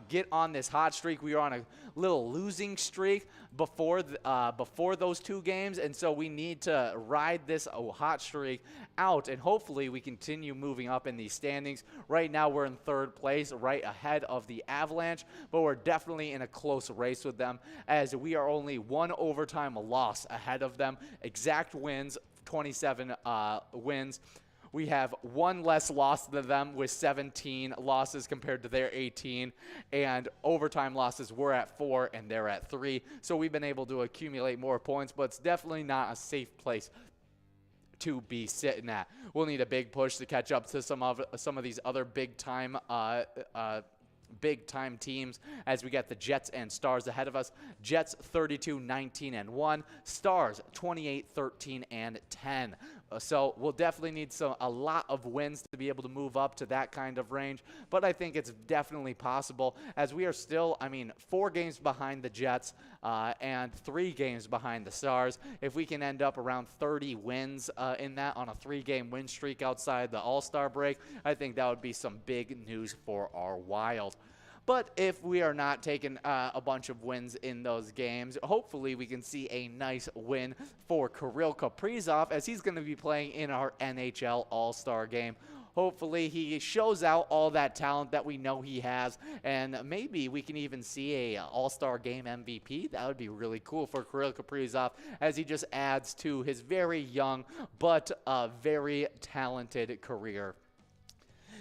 get on this hot streak. We were on a little losing streak before those 2 games, and so we need to ride this hot streak out, and hopefully we continue moving up in these standings. Right now we're in 3rd place, right ahead of the Avalanche, but we're definitely in a close race with them, as we are only 1 overtime loss ahead of them. Exact wins, 27 wins. We have 1 less loss than them, with 17 losses compared to their 18. And overtime losses, we're at 4 and they're at 3. So we've been able to accumulate more points, but it's definitely not a safe place to be sitting at. We'll need a big push to catch up to some of these other big time teams as we get the Jets and Stars ahead of us. Jets 32-19-1, Stars 28-13-10. So we'll definitely need a lot of wins to be able to move up to that kind of range, but I think it's definitely possible as we are still, 4 games behind the Jets and 3 games behind the Stars. If we can end up around 30 wins in that on a 3-game win streak outside the All-Star break, I think that would be some big news for our Wild. But if we are not taking a bunch of wins in those games, hopefully we can see a nice win for Kirill Kaprizov as he's going to be playing in our NHL All-Star game. Hopefully he shows out all that talent that we know he has, and maybe we can even see a All-Star game MVP. That would be really cool for Kirill Kaprizov as he just adds to his very young but very talented career.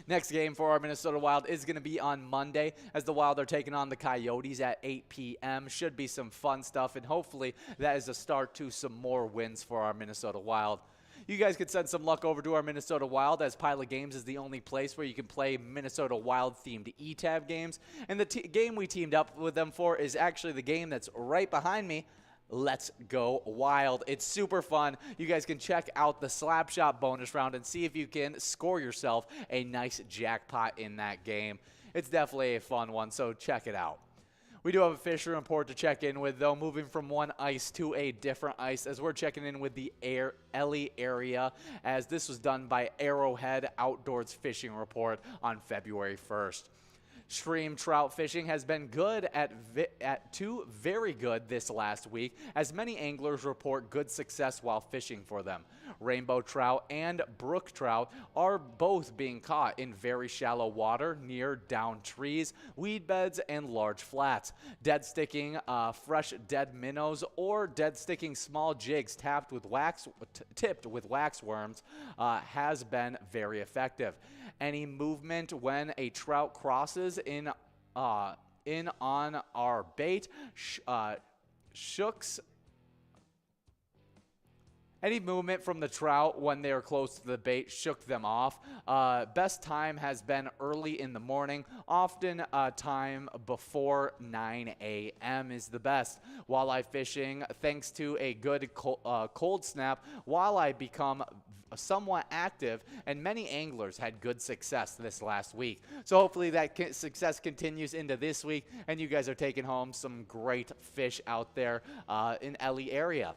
Next game for our Minnesota Wild is going to be on Monday as the Wild are taking on the Coyotes at 8 p.m. Should be some fun stuff, and hopefully that is a start to some more wins for our Minnesota Wild. You guys could send some luck over to our Minnesota Wild as Pilot Games is the only place where you can play Minnesota Wild-themed ETAB games. And the game we teamed up with them for is actually the game that's right behind me. Let's Go Wild. It's super fun. You guys can check out the Slapshot bonus round and see if you can score yourself a nice jackpot in that game. It's definitely a fun one, so check it out. We do have a fishing report to check in with, though, moving from one ice to a different ice as we're checking in with the Ellie area, as this was done by Arrowhead Outdoors Fishing Report on February 1st. Stream trout fishing has been good to very good this last week, as many anglers report good success while fishing for them. Rainbow trout and brook trout are both being caught in very shallow water near down trees, weed beds, and large flats. Dead sticking fresh dead minnows or dead sticking small jigs tipped with wax worms has been very effective. Any movement when a trout crosses in on our bait shooks. Any movement from the trout when they are close to the bait shook them off. Best time has been early in the morning. Often time before 9 a.m. is the best. Walleye fishing, thanks to a good cold snap, walleye become somewhat active, and many anglers had good success this last week. So hopefully that success continues into this week, and you guys are taking home some great fish out there in Ellie area.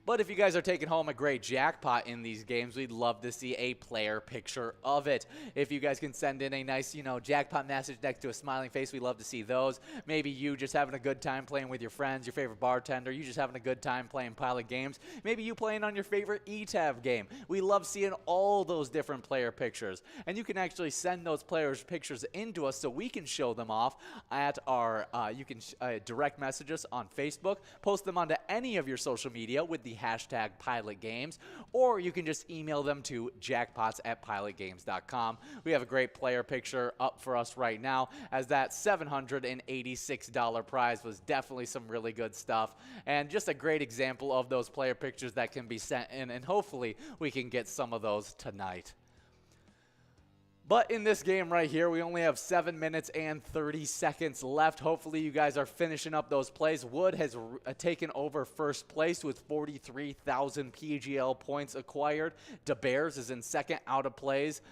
But if you guys are taking home a great jackpot in these games, we'd love to see a player picture of it. If you guys can send in a nice, jackpot message next to a smiling face, we'd love to see those. Maybe you just having a good time playing with your friends, your favorite bartender, you just having a good time playing Pilot Games. Maybe you playing on your favorite ETAB game. We love seeing all those different player pictures. And you can actually send those players' pictures into us so we can show them off at our, you can direct message us on Facebook, post them onto any of your social media with the hashtag Pilot Games, or you can just email them to jackpots@pilotgames.com. We have a great player picture up for us right now, as that $786 prize was definitely some really good stuff, and just a great example of those player pictures that can be sent in, and hopefully we can get some of those tonight. But in this game right here, we only have 7 minutes and 30 seconds left. Hopefully you guys are finishing up those plays. Wood has taken over first place with 43,000 PGL points acquired. DeBears is in second out of plays.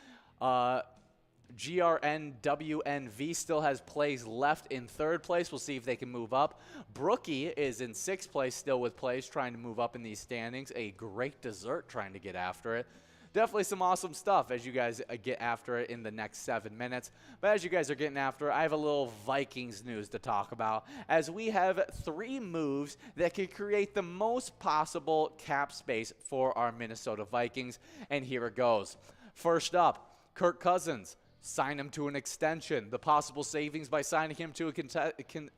GRNWNV still has plays left in third place. We'll see if they can move up. Brookie is in sixth place still with plays, trying to move up in these standings. A great dessert trying to get after it. Definitely some awesome stuff as you guys get after it in the next 7 minutes. But as you guys are getting after it, I have a little Vikings news to talk about, as we have 3 moves that could create the most possible cap space for our Minnesota Vikings. And here it goes. First up, Kirk Cousins. Sign him to an extension. The possible savings by signing him to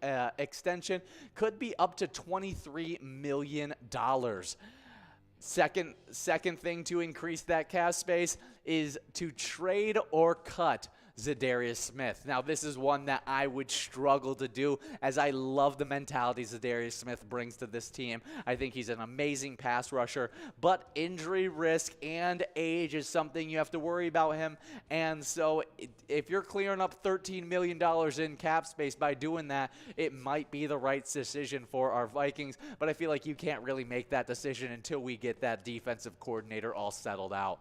an extension could be up to $23 million. Second thing to increase that cap space is to trade or cut Zadarius Smith. Now, this is one that I would struggle to do, as I love the mentality Zadarius Smith brings to this team. I think he's an amazing pass rusher, but injury risk and age is something you have to worry about him. And so if you're clearing up $13 million in cap space by doing that, it might be the right decision for our Vikings, but I feel like you can't really make that decision until we get that defensive coordinator all settled out.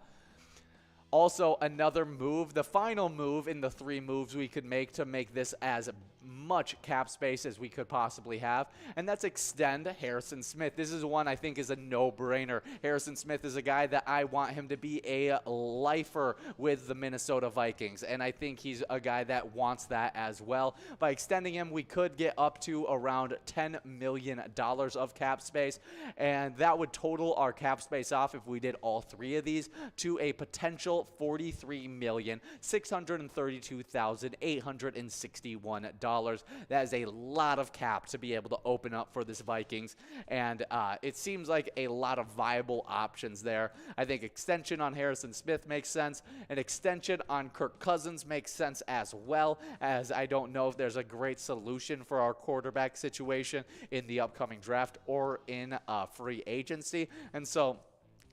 Also, another move, the final move in the 3 moves we could make to make this as much cap space as we could possibly have, and that's extend Harrison Smith. This is one I think is a no-brainer. Harrison Smith is a guy that I want him to be a lifer with the Minnesota Vikings, and I think he's a guy that wants that as well. By extending him, we could get up to around $10 million of cap space, and that would total our cap space off if we did all 3 of these to a potential $43,632,861. That is a lot of cap to be able to open up for this Vikings, and it seems like a lot of viable options there. I think extension on Harrison Smith makes sense. An extension on Kirk Cousins makes sense as well, as I don't know if there's a great solution for our quarterback situation in the upcoming draft or in free agency. And so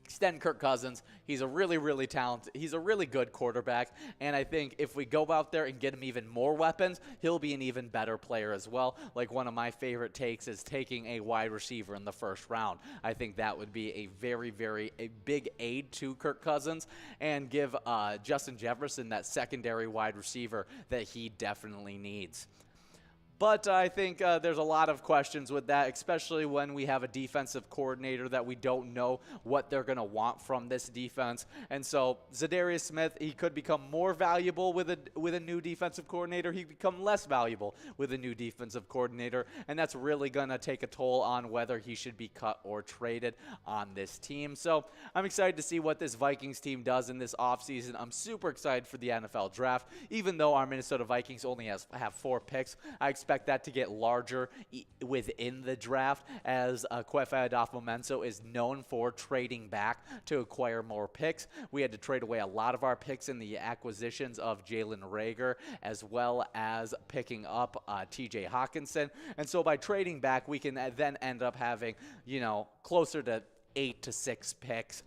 extend Kirk Cousins. He's a really talented, he's a really good quarterback, and I think if we go out there and get him even more weapons, he'll be an even better player as well. Like, one of my favorite takes is taking a wide receiver in the first round. I think that would be a very big aid to Kirk Cousins, and give Justin Jefferson that secondary wide receiver that he definitely needs. But I think there's a lot of questions with that, especially when we have a defensive coordinator that we don't know what they're going to want from this defense. And so Zadarius Smith, he could become more valuable with a new defensive coordinator. He could become less valuable with a new defensive coordinator. And that's really going to take a toll on whether he should be cut or traded on this team. So I'm excited to see what this Vikings team does in this offseason. I'm super excited for the NFL draft. Even though our Minnesota Vikings only have 4 picks, I expect that to get larger within the draft, as Kwefa Adolfo-Menso is known for trading back to acquire more picks. We had to trade away a lot of our picks in the acquisitions of Jalen Reagor, as well as picking up TJ Hawkinson. And so by trading back, we can then end up having, closer to 8 to 6 picks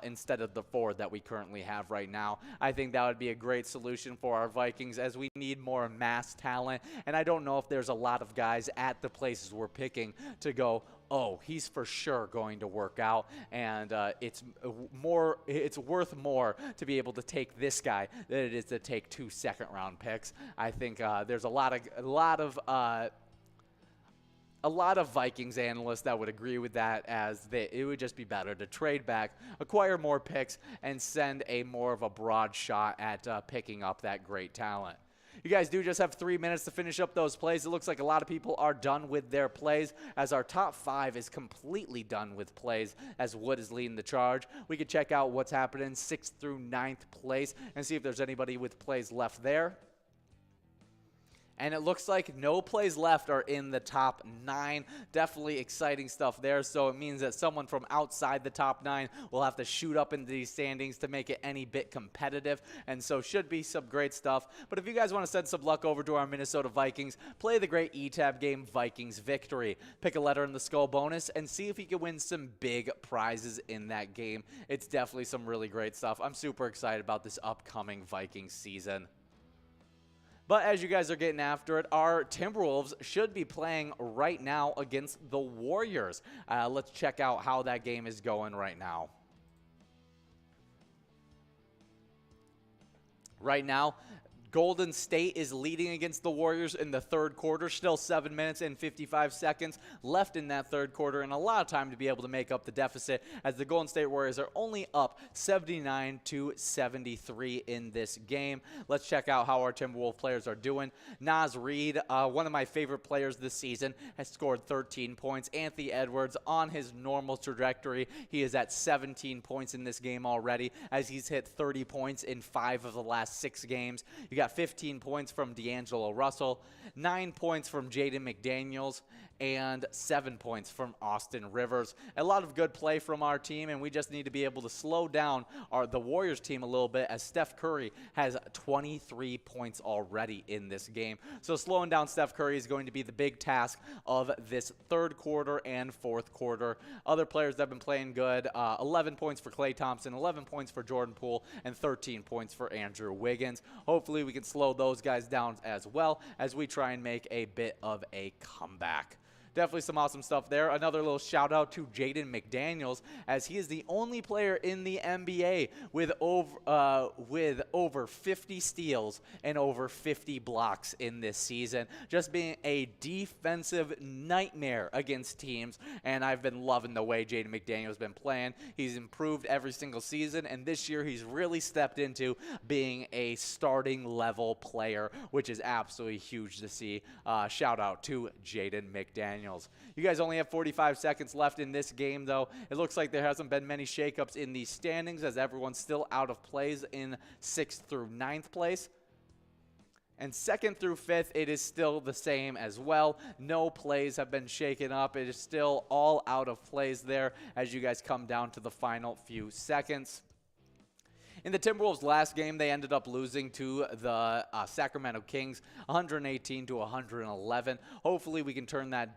instead of the 4 that we currently have right now. I think that would be a great solution for our Vikings, as we need more mass talent, and I don't know if there's a lot of guys at the places we're picking to go, oh, he's for sure going to work out, and it's worth more to be able to take this guy than it is to take 2 second-round picks. I think there's a lot of Vikings analysts that would agree with that, as it would just be better to trade back, acquire more picks, and send a more of a broad shot at picking up that great talent. You guys do just have 3 minutes to finish up those plays. It looks like a lot of people are done with their plays, as our top 5 is completely done with plays, as Wood is leading the charge. We could check out what's happening 6th through 9th place and see if there's anybody with plays left there. And it looks like no plays left are in the top 9. Definitely exciting stuff there. So it means that someone from outside the top 9 will have to shoot up into these standings to make it any bit competitive. And so should be some great stuff. But if you guys want to send some luck over to our Minnesota Vikings, play the great E-Tab game Vikings Victory. Pick a letter in the skull bonus and see if you can win some big prizes in that game. It's definitely some really great stuff. I'm super excited about this upcoming Vikings season. But as you guys are getting after it, our Timberwolves should be playing right now against the Warriors. Let's check out how that game is going right now. Right now, Golden State is leading against the Warriors in the 3rd quarter. Still 7 minutes and 55 seconds left in that 3rd quarter, and a lot of time to be able to make up the deficit, as the Golden State Warriors are only up 79-73 in this game. Let's check out how our Timberwolves players are doing. Naz Reid, one of my favorite players this season, has scored 13 points. Anthony Edwards, on his normal trajectory, he is at 17 points in this game already, as he's hit 30 points in 5 of the last 6 games. You got 15 points from D'Angelo Russell, 9 points from Jaden McDaniels, and 7 points from Austin Rivers. A lot of good play from our team, and we just need to be able to slow down the Warriors team a little bit, as Steph Curry has 23 points already in this game. So slowing down Steph Curry is going to be the big task of this third quarter and fourth quarter. Other players that have been playing good, 11 points for Klay Thompson, 11 points for Jordan Poole, and 13 points for Andrew Wiggins. Hopefully we can slow those guys down as well as we try and make a bit of a comeback. Definitely some awesome stuff there. Another little shout out to Jaden McDaniels, as he is the only player in the NBA with over 50 steals and over 50 blocks in this season. Just being a defensive nightmare against teams, and I've been loving the way Jaden McDaniels has been playing. He's improved every single season, and this year he's really stepped into being a starting level player, which is absolutely huge to see. Shout out to Jaden McDaniels. You guys only have 45 seconds left in this game, though. It looks like there hasn't been many shakeups in the standings, as everyone's still out of plays in 6th through 9th place. And 2nd through 5th, it is still the same as well. No plays have been shaken up. It is still all out of plays there as you guys come down to the final few seconds. In the Timberwolves' last game, they ended up losing to the Sacramento Kings, 118 to 111. Hopefully, we can turn that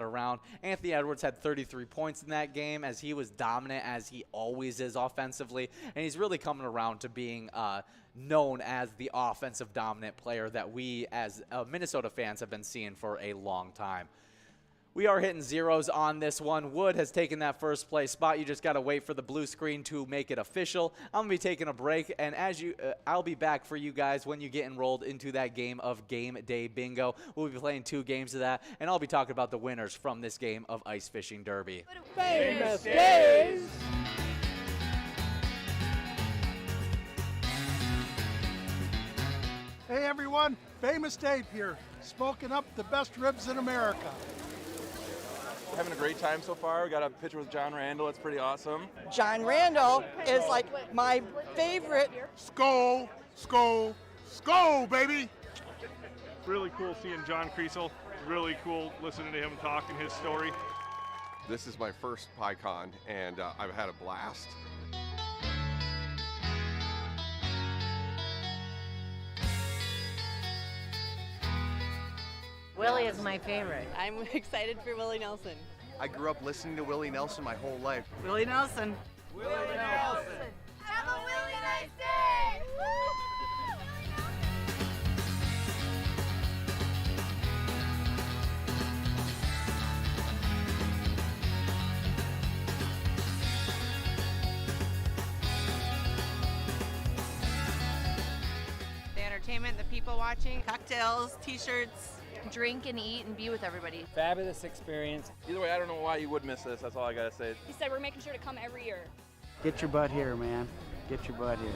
around. Anthony Edwards had 33 points in that game, as he was dominant as he always is offensively, and he's really coming around to being known as the offensive dominant player that we as Minnesota fans have been seeing for a long time. We are hitting zeros on this one. Wood has taken that first place spot. You just got to wait for the blue screen to make it official. I'm going to be taking a break, and I'll be back for you guys when you get enrolled into that game of Game Day Bingo. We'll be playing 2 games of that, and I'll be talking about the winners from this game of Ice Fishing Derby. Famous days! Hey everyone, Famous Dave here, smoking up the best ribs in America. Having a great time so far. We got a picture with John Randall. It's pretty awesome. John Randall is like my favorite. Skull, skull, skull, baby! Really cool seeing John Creasel. Really cool listening to him talking his story. This is my first PyCon, and I've had a blast. Willie is my favorite. I'm excited for Willie Nelson. I grew up listening to Willie Nelson my whole life. Willie Nelson. Willie Nelson! Have a really nice day! The entertainment, the people watching, cocktails, t-shirts. Drink and eat and be with everybody. Fabulous experience. Either way, I don't know why you would miss this. That's all I got to say. He said we're making sure to come every year. Get your butt here, man. Get your butt here.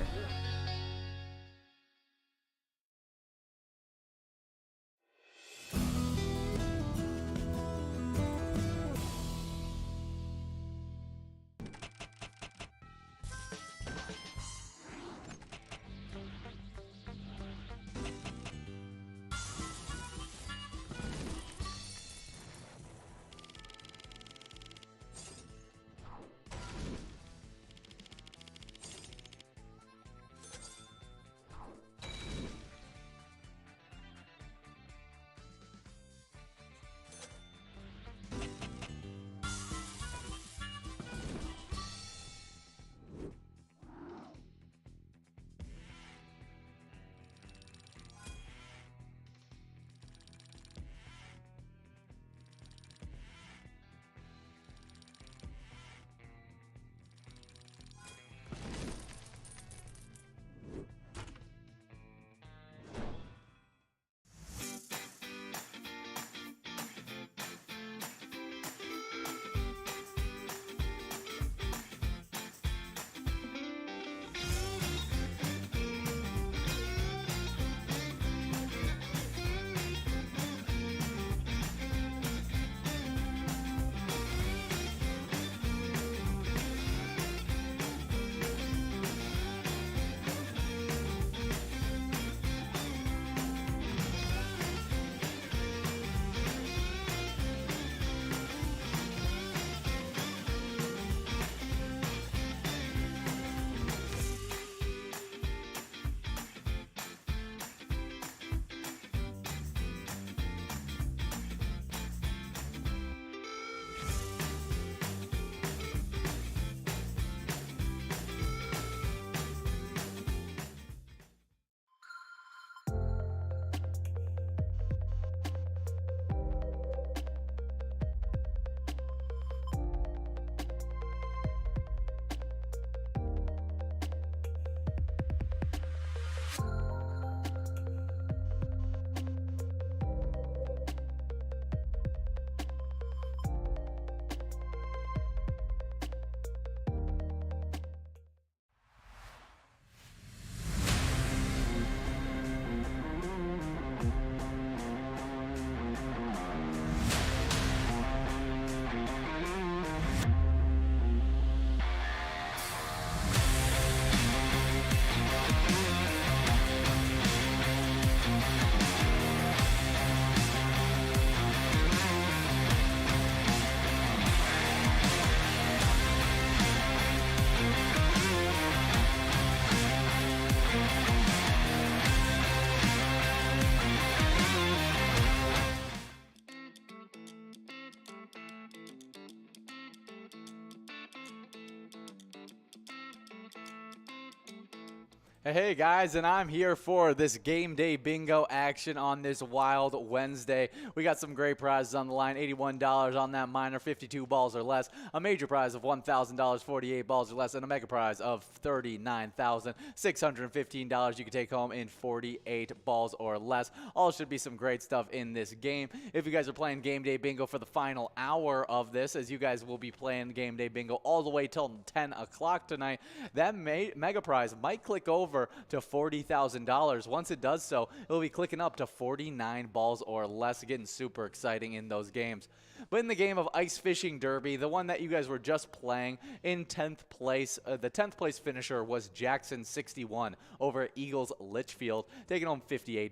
Hey guys, and I'm here for this game day bingo action on this wild Wednesday. We got some great prizes on the line, $81 on that minor, 52 balls or less, a major prize of $1,000, 48 balls or less, and a mega prize of $39,615 you can take home in 48 balls or less. All should be some great stuff in this game. If you guys are playing game day bingo for the final hour of this, as you guys will be playing game day bingo all the way till 10 o'clock tonight, that mega prize might click over to $40,000. Once it does so, it'll be clicking up to 49 balls or less, getting super exciting in those games. But in the game of Ice Fishing Derby, the one that you guys were just playing, in 10th place, the 10th place finisher was Jackson 61 over at Eagles Litchfield, taking home $58.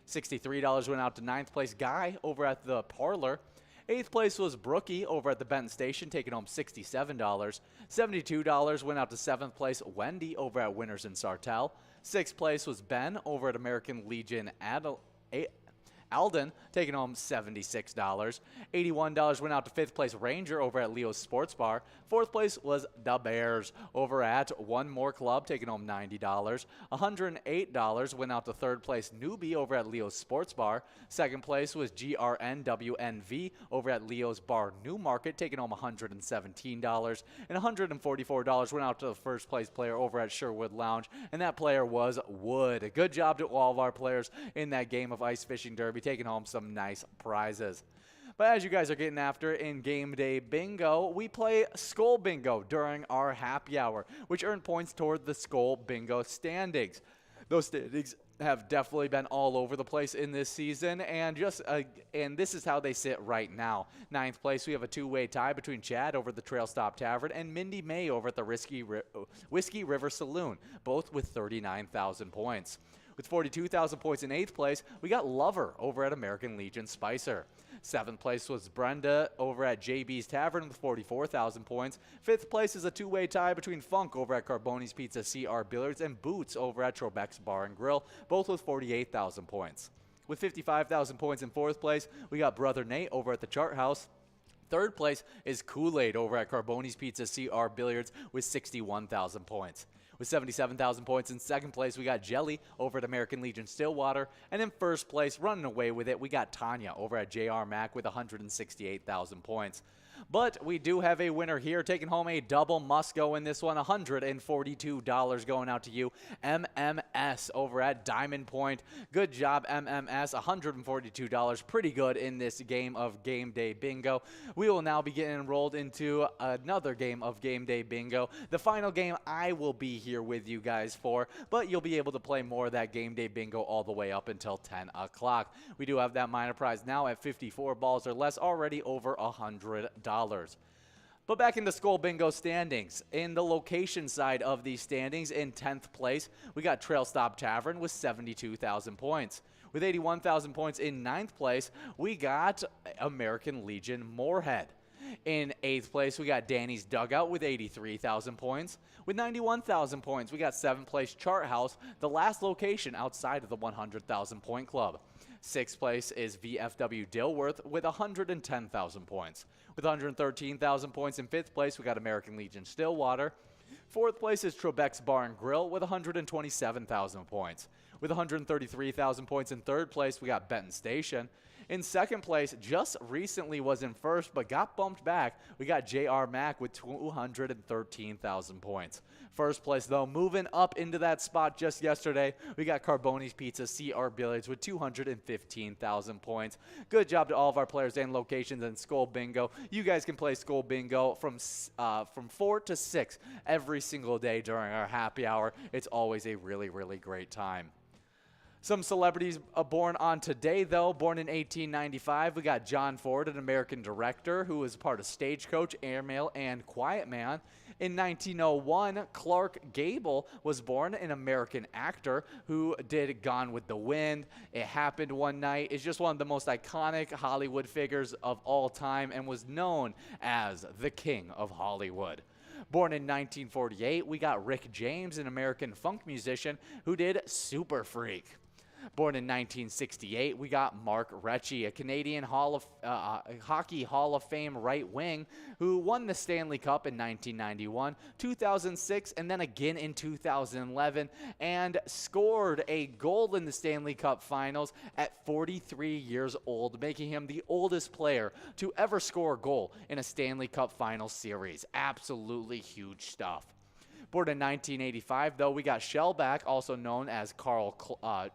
$63 went out to 9th place Guy over at the Parlor. 8th place was Brookie over at the Benton Station, taking home $67. $72 went out to 7th place Wendy over at Winners in Sartell. 6th place was Ben over at American Legion Alden, taking home $76. $81 went out to 5th place Ranger over at Leo's Sports Bar. 4th place was The Bears over at One More Club, taking home $90. $108 went out to 3rd place Newbie over at Leo's Sports Bar. 2nd place was GRNWNV over at Leo's Bar New Market, taking home $117. And $144 went out to the 1st place player over at Sherwood Lounge, and that player was Wood. Good job to all of our players in that game of Ice Fishing Derby, taking home some nice prizes. But as you guys are getting after in game day bingo, we play Skull Bingo during our happy hour, which earn points toward the Skull Bingo standings. Those standings have definitely been all over the place in this season, and this is how they sit right now. 9th place, we have a two-way tie between Chad over at the Trail Stop Tavern and Mindy May over at the Whiskey River Saloon, both with 39,000 points. With 42,000 points in 8th place, we got Lover over at American Legion Spicer. 7th place was Brenda over at JB's Tavern with 44,000 points. 5th place is a two-way tie between Funk over at Carboni's Pizza CR Billiards and Boots over at Trebek's Bar and Grill, both with 48,000 points. With 55,000 points in 4th place, we got Brother Nate over at the Chart House. 3rd place is Kool-Aid over at Carboni's Pizza CR Billiards with 61,000 points. With 77,000 points in 2nd place, we got Jelly over at American Legion Stillwater. And in 1st place, running away with it, we got Tanya over at JR Mac with 168,000 points. But we do have a winner here, taking home a double must-go in this one, $142 going out to you, MMS over at Diamond Point. Good job, MMS, $142, pretty good in this game of Game Day Bingo. We will now be getting enrolled into another game of Game Day Bingo, the final game I will be here with you guys for, but you'll be able to play more of that Game Day Bingo all the way up until 10 o'clock. We do have that minor prize now at 54 balls or less, already over $100. But back in the Skull Bingo standings, in the location side of these standings, in 10th place, we got Trail Stop Tavern with 72,000 points. With 81,000 points in 9th place, we got American Legion Moorhead. In 8th place, we got Danny's Dugout with 83,000 points. With 91,000 points, we got 7th place Chart House, the last location outside of the 100,000 point club. 6th place is VFW Dilworth with 110,000 points. With 113,000 points in 5th place, we got American Legion Stillwater. 4th place is Trebek's Bar and Grill with 127,000 points. With 133,000 points in 3rd place, we got Benton Station. In 2nd place, just recently was in 1st, but got bumped back. We got JR Mac with 213,000 points. 1st place, though, moving up into that spot just yesterday, we got Carboni's Pizza CR Billiards with 215,000 points. Good job to all of our players and locations in Skull Bingo. You guys can play Skull Bingo from 4 to 6 every single day during our happy hour. It's always a really, really great time. Some celebrities born on today, though. Born in 1895, we got John Ford, an American director who was part of Stagecoach, Airmail, and Quiet Man. In 1901, Clark Gable was born, an American actor who did Gone with the Wind, It Happened One Night. Is just one of the most iconic Hollywood figures of all time and was known as the King of Hollywood. Born in 1948, we got Rick James, an American funk musician who did Super Freak. Born in 1968, we got Mark Recchi, a Canadian Hockey Hall of Fame right wing who won the Stanley Cup in 1991, 2006, and then again in 2011, and scored a goal in the Stanley Cup Finals at 43 years old, making him the oldest player to ever score a goal in a Stanley Cup Finals series. Absolutely huge stuff. Born in 1985, though, we got Shellback, also known as Carl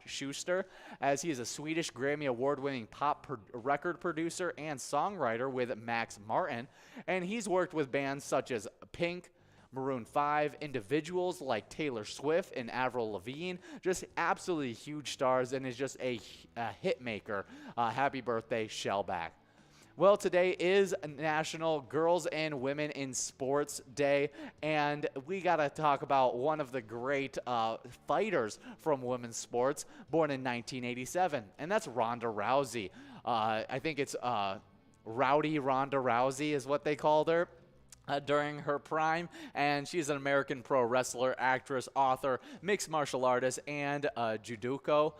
Schuster, as he is a Swedish Grammy Award-winning pop record producer and songwriter with Max Martin, and he's worked with bands such as Pink, Maroon 5, individuals like Taylor Swift and Avril Lavigne, just absolutely huge stars, and is just a hit maker. Happy birthday, Shellback. Well, today is National Girls and Women in Sports Day, and we got to talk about one of the great fighters from women's sports, born in 1987, and that's Ronda Rousey. I think it's Rowdy Ronda Rousey is what they called her. During her prime, and she's an American pro wrestler, actress, author, mixed martial artist, and judoka.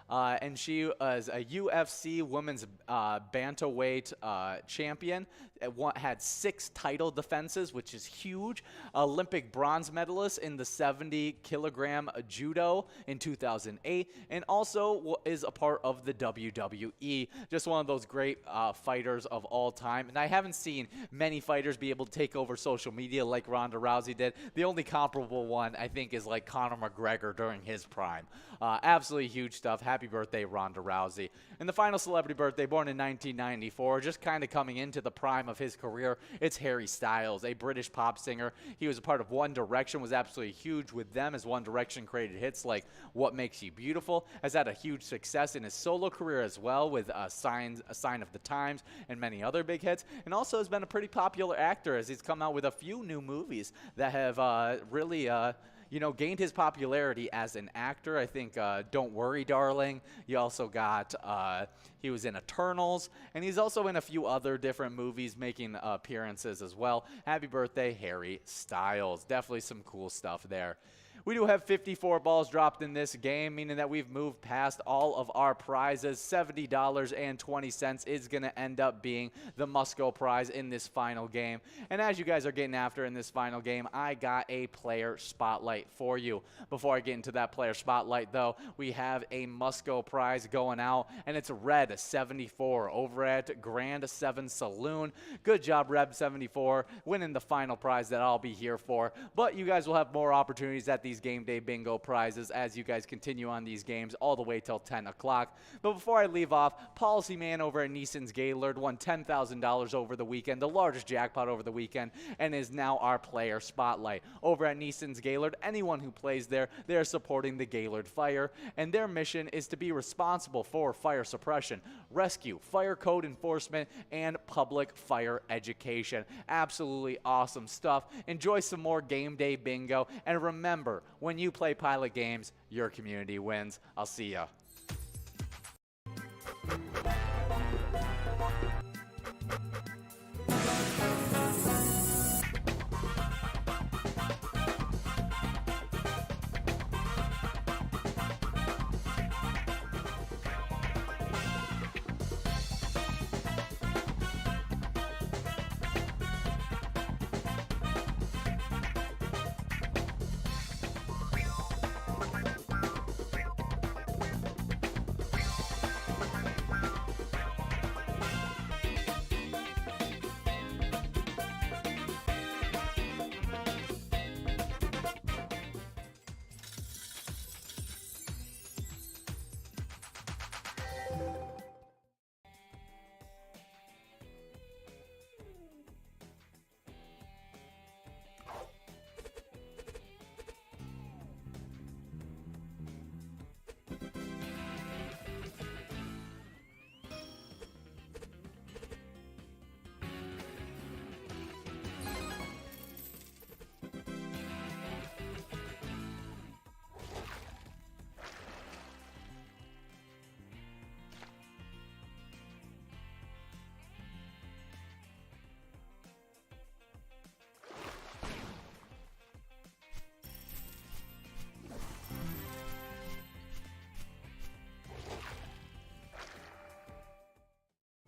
And she was a UFC women's bantamweight champion. Had 6 title defenses, which is huge. Olympic bronze medalist in the 70-kilogram judo in 2008, and also is a part of the WWE. Just one of those great fighters of all time. And I haven't seen many fighters be able to take over social media like Ronda Rousey did. The only comparable one, I think, is like Conor McGregor during his prime. Absolutely huge stuff. Happy birthday, Ronda Rousey. And the final celebrity birthday, born in 1994, just kind of coming into the prime of his career, it's Harry Styles, a British pop singer. He was a part of One Direction, was absolutely huge with them as One Direction created hits like What Makes You Beautiful, has had a huge success in his solo career as well with A Sign of the Times and many other big hits, and also has been a pretty popular actor as he's come out with a few new movies that have really gained his popularity as an actor. I think Don't Worry, Darling. You also got, he was in Eternals, and he's also in a few other different movies making appearances as well. Happy birthday, Harry Styles. Definitely some cool stuff there. We do have 54 balls dropped in this game, meaning that we've moved past all of our prizes. $70.20 is going to end up being the must-go prize in this final game. And as you guys are getting after in this final game, I got a player spotlight for you. Before I get into that player spotlight, though, we have a must-go prize going out, and it's Red 74 over at Grand 7 Saloon. Good job, Red 74, winning the final prize that I'll be here for. But you guys will have more opportunities at these game day bingo prizes as you guys continue on these games all the way till 10 o'clock. But before I leave off, Policy Man over at Neeson's Gaylord won $10,000 over the weekend, the largest jackpot over the weekend, and is now our player spotlight. Over at Neeson's Gaylord, anyone who plays there, they're supporting the Gaylord Fire, and their mission is to be responsible for fire suppression, rescue, fire code enforcement, and public fire education. Absolutely awesome stuff. Enjoy some more game day bingo, and remember, when you play Pilot games, your community wins. I'll see ya.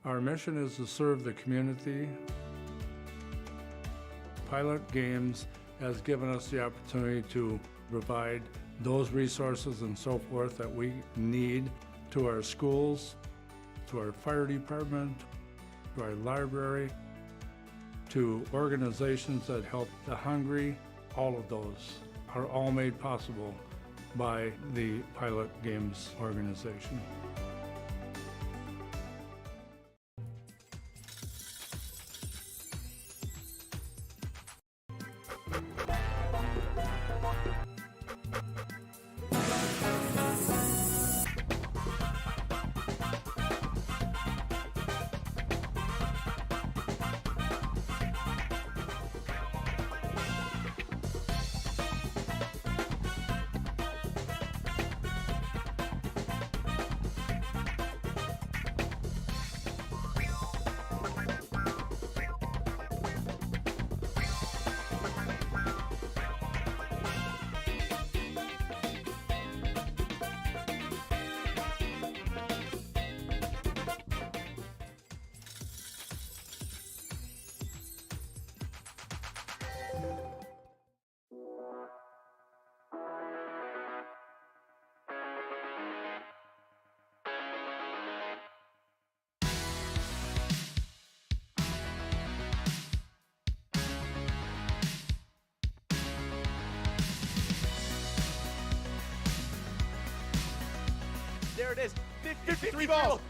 Our mission is to serve the community. Pilot Games has given us the opportunity to provide those resources and so forth that we need to our schools, to our fire department, to our library, to organizations that help the hungry. All of those are all made possible by the Pilot Games organization. There it is. 53 balls.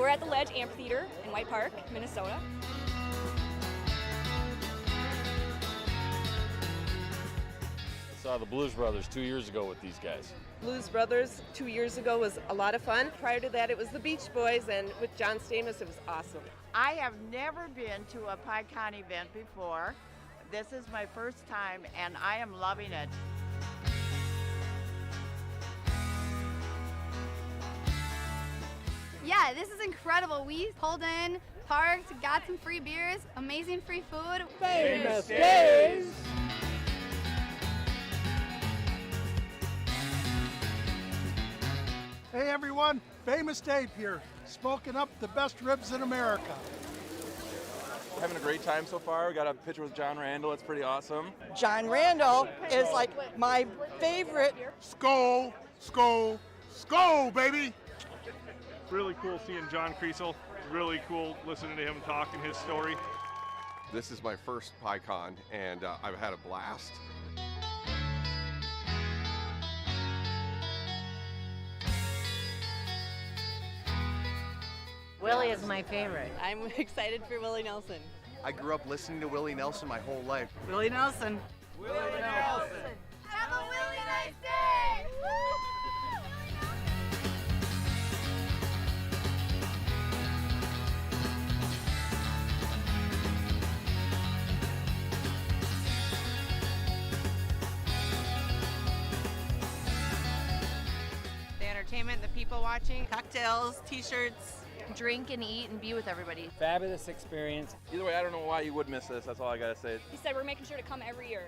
we're at the Ledge Amphitheater in White Park, Minnesota. I saw the Blues Brothers 2 years ago with these guys. Blues Brothers 2 years ago was a lot of fun. Prior to that, it was the Beach Boys, and with John Stamos, it was awesome. I have never been to a PyCon event before. This is my first time, and I am loving it. Yeah, this is incredible. We pulled in, parked, got some free beers, amazing free food. Famous days! Hey everyone, Famous Dave here, smoking up the best ribs in America. Having a great time so far. We got a picture with John Randall. It's pretty awesome. John Randall is like my favorite. Skull, skull, skull, baby! Really cool seeing John Creasel. Really cool listening to him talk and his story. This is my first PyCon, and I've had a blast. Willie is my favorite. I'm excited for Willie Nelson. I grew up listening to Willie Nelson my whole life. Willie Nelson. Willie Nelson. Have a really nice day! The entertainment, the people watching, cocktails, t-shirts. Drink and eat and be with everybody. Fabulous experience. Either way, I don't know why you would miss this. That's all I gotta say. He said we're making sure to come every year.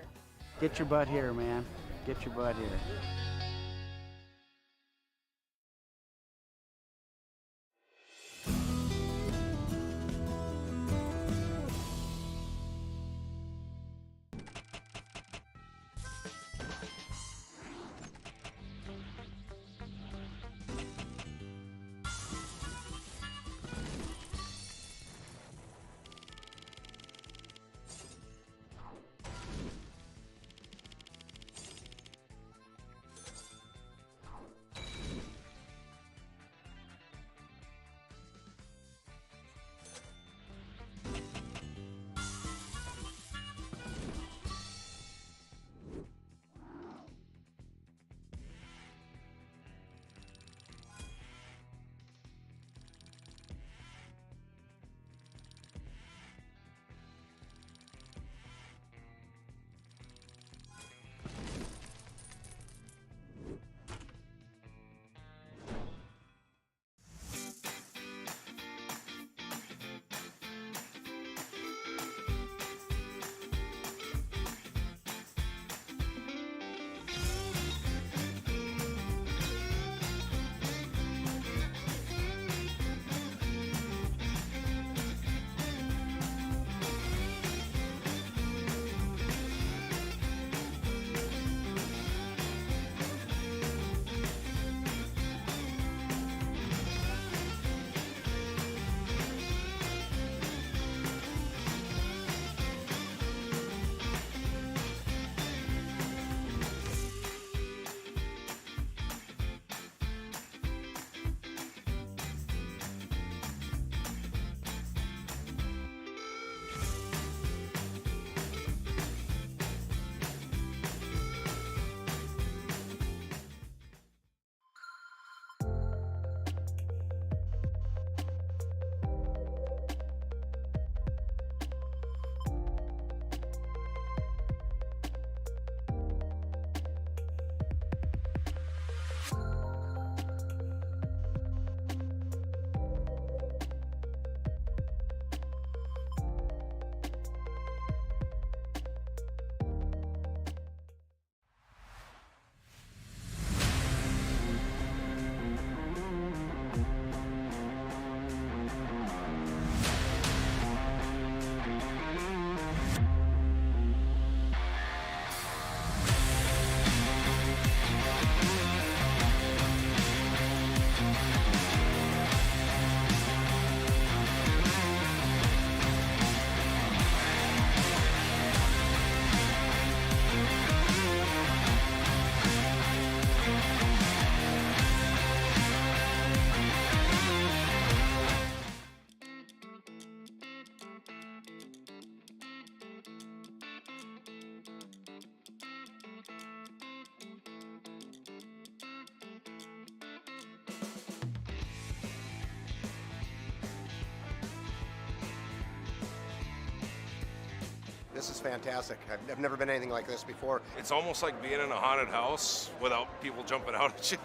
Get your butt here, man. Get your butt here. this is fantastic. I've never been anything like this before. It's almost like being in a haunted house without people jumping out at you.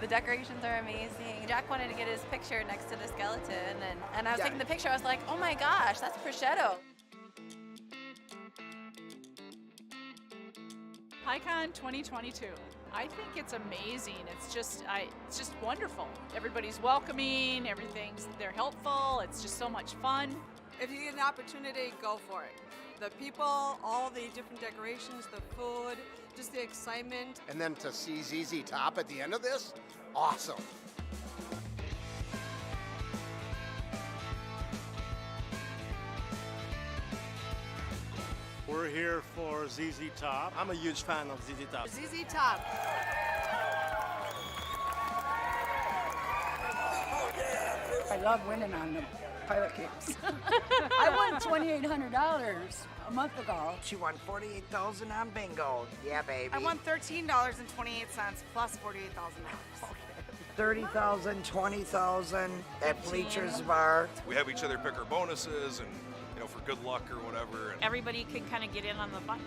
The decorations are amazing. Jack wanted to get his picture next to the skeleton, and I was taking the picture. I was like, oh my gosh, that's prosciutto. PyCon 2022. I think it's amazing. It's just wonderful. Everybody's welcoming. They're helpful. It's just so much fun. If you get an opportunity, go for it. The people, all the different decorations, the food, just the excitement. And then to see ZZ Top at the end of this, awesome. We're here for ZZ Top. I'm a huge fan of ZZ Top. ZZ Top. I love winning on the pilot games. I won $2,800 a month ago. She won $48,000 on bingo. Yeah, baby. I won $13.28 plus $48,000. $30,000, $20,000 at Bleachers Bar. We have each other pick our bonuses and, you know, for good luck or whatever. And Everybody can kind of get in on the fun.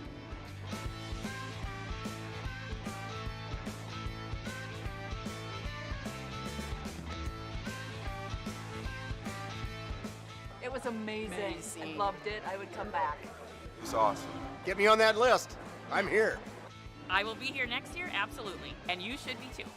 It was amazing. I loved it. I would come back. It's awesome. Get me on that list. I'm here. I will be here next year, absolutely. And you should be too.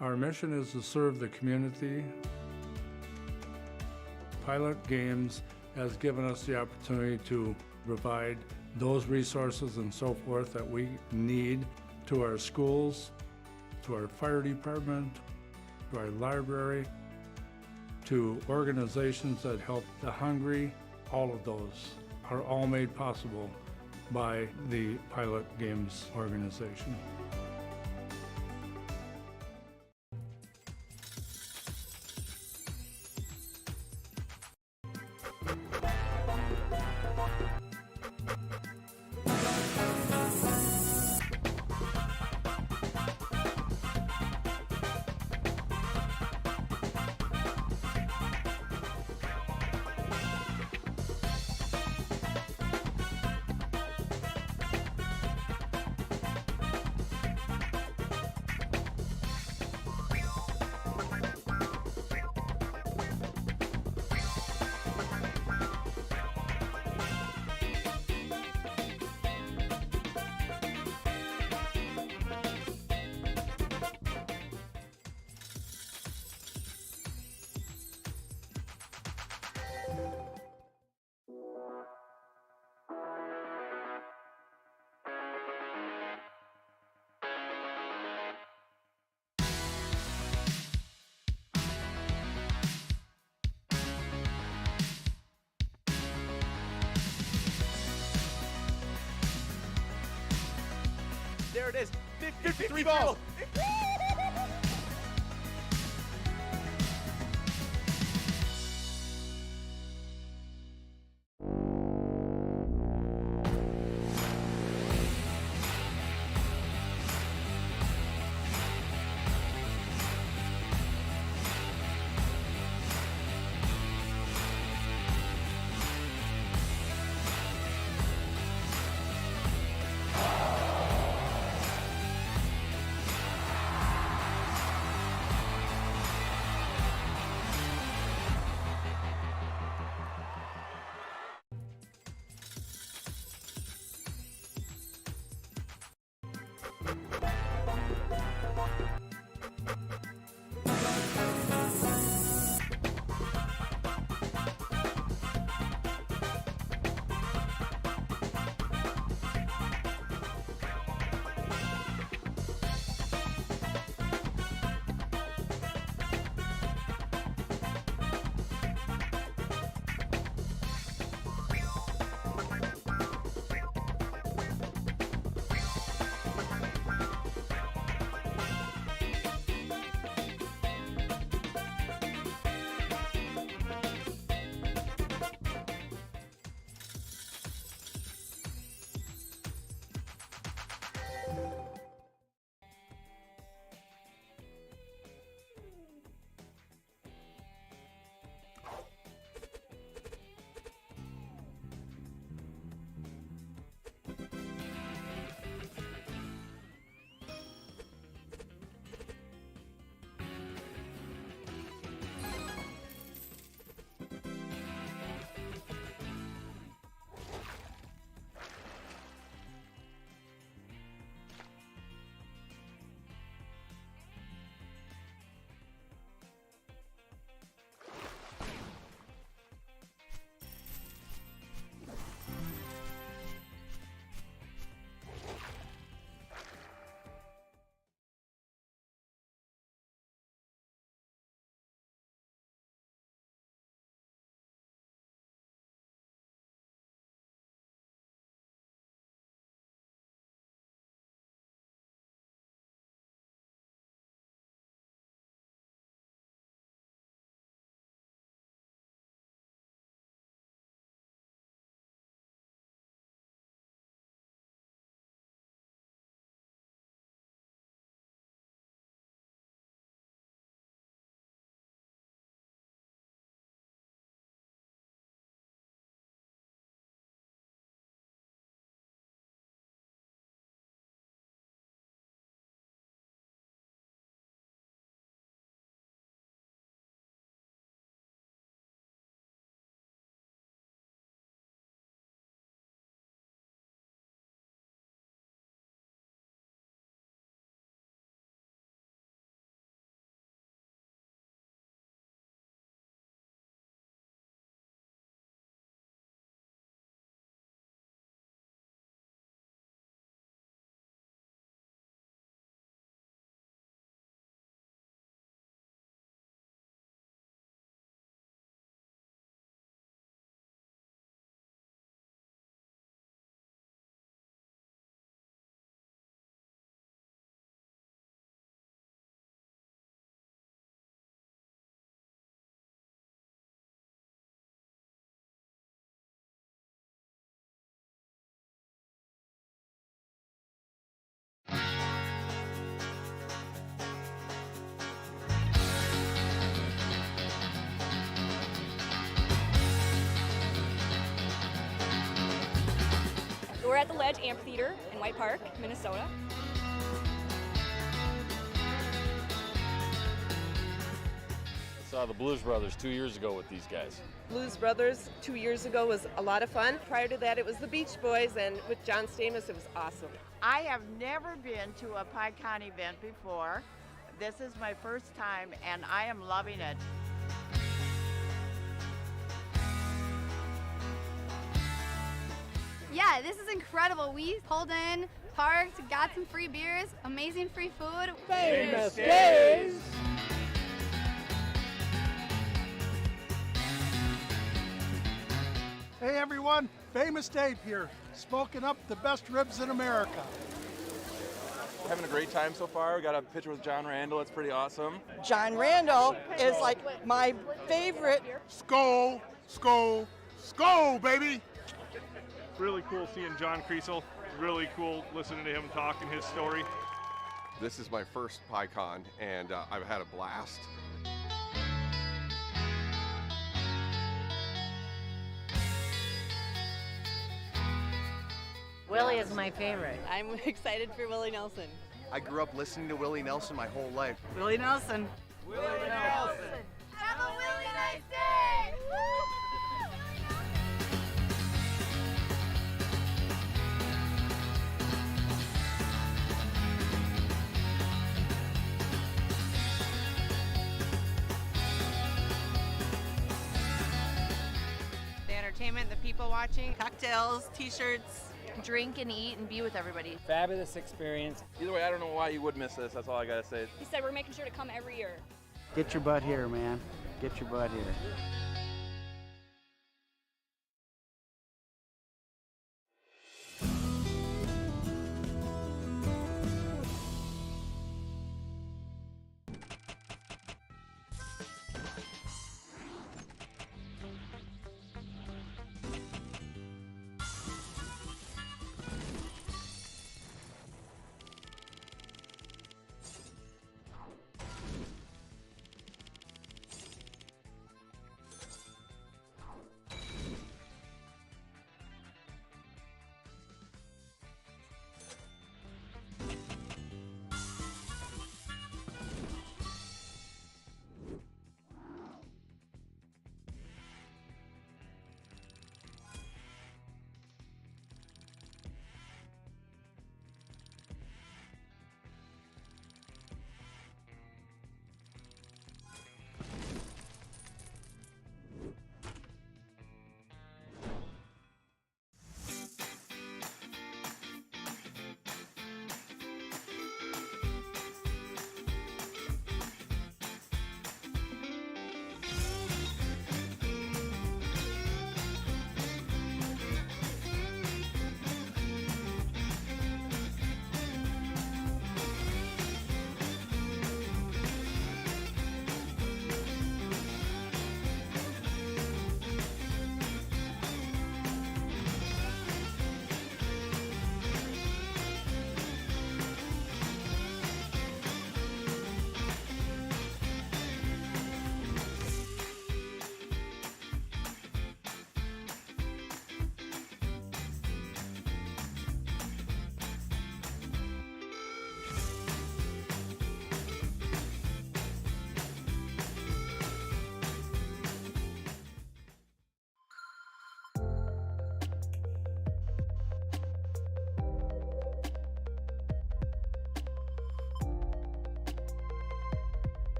Our mission is to serve the community. Pilot Games has given us the opportunity to provide those resources and so forth that we need to our schools, to our fire department, to our library, to organizations that help the hungry. All of those are all made possible by the Pilot Games organization. There it is. 53 balls. at the Ledge Amphitheater in White Park, Minnesota. I saw the Blues Brothers 2 years ago with these guys. Blues Brothers 2 years ago was a lot of fun. Prior to that, it was the Beach Boys, and with John Stamos, it was awesome. I have never been to a PyCon event before. This is my first time, and I am loving it. Yeah, this is incredible. We pulled in, parked, got some free beers, amazing free food. Famous days! Hey everyone, Famous Dave here, smoking up the best ribs in America. Having a great time so far. We got a picture with John Randall. It's pretty awesome. John Randall is like my favorite. Skol, skol, skol, baby! Really cool seeing John Creasel. Really cool listening to him talk and his story. This is my first PyCon, and I've had a blast. Willie is my favorite. I'm excited for Willie Nelson. I grew up listening to Willie Nelson my whole life. Willie Nelson. Willie Nelson! Have a really nice day! The entertainment, the people watching, cocktails, t-shirts. Drink and eat and be with everybody. Fabulous experience. Either way, I don't know why you would miss this. That's all I gotta say. He said we're making sure to come every year. Get your butt here, man. Get your butt here.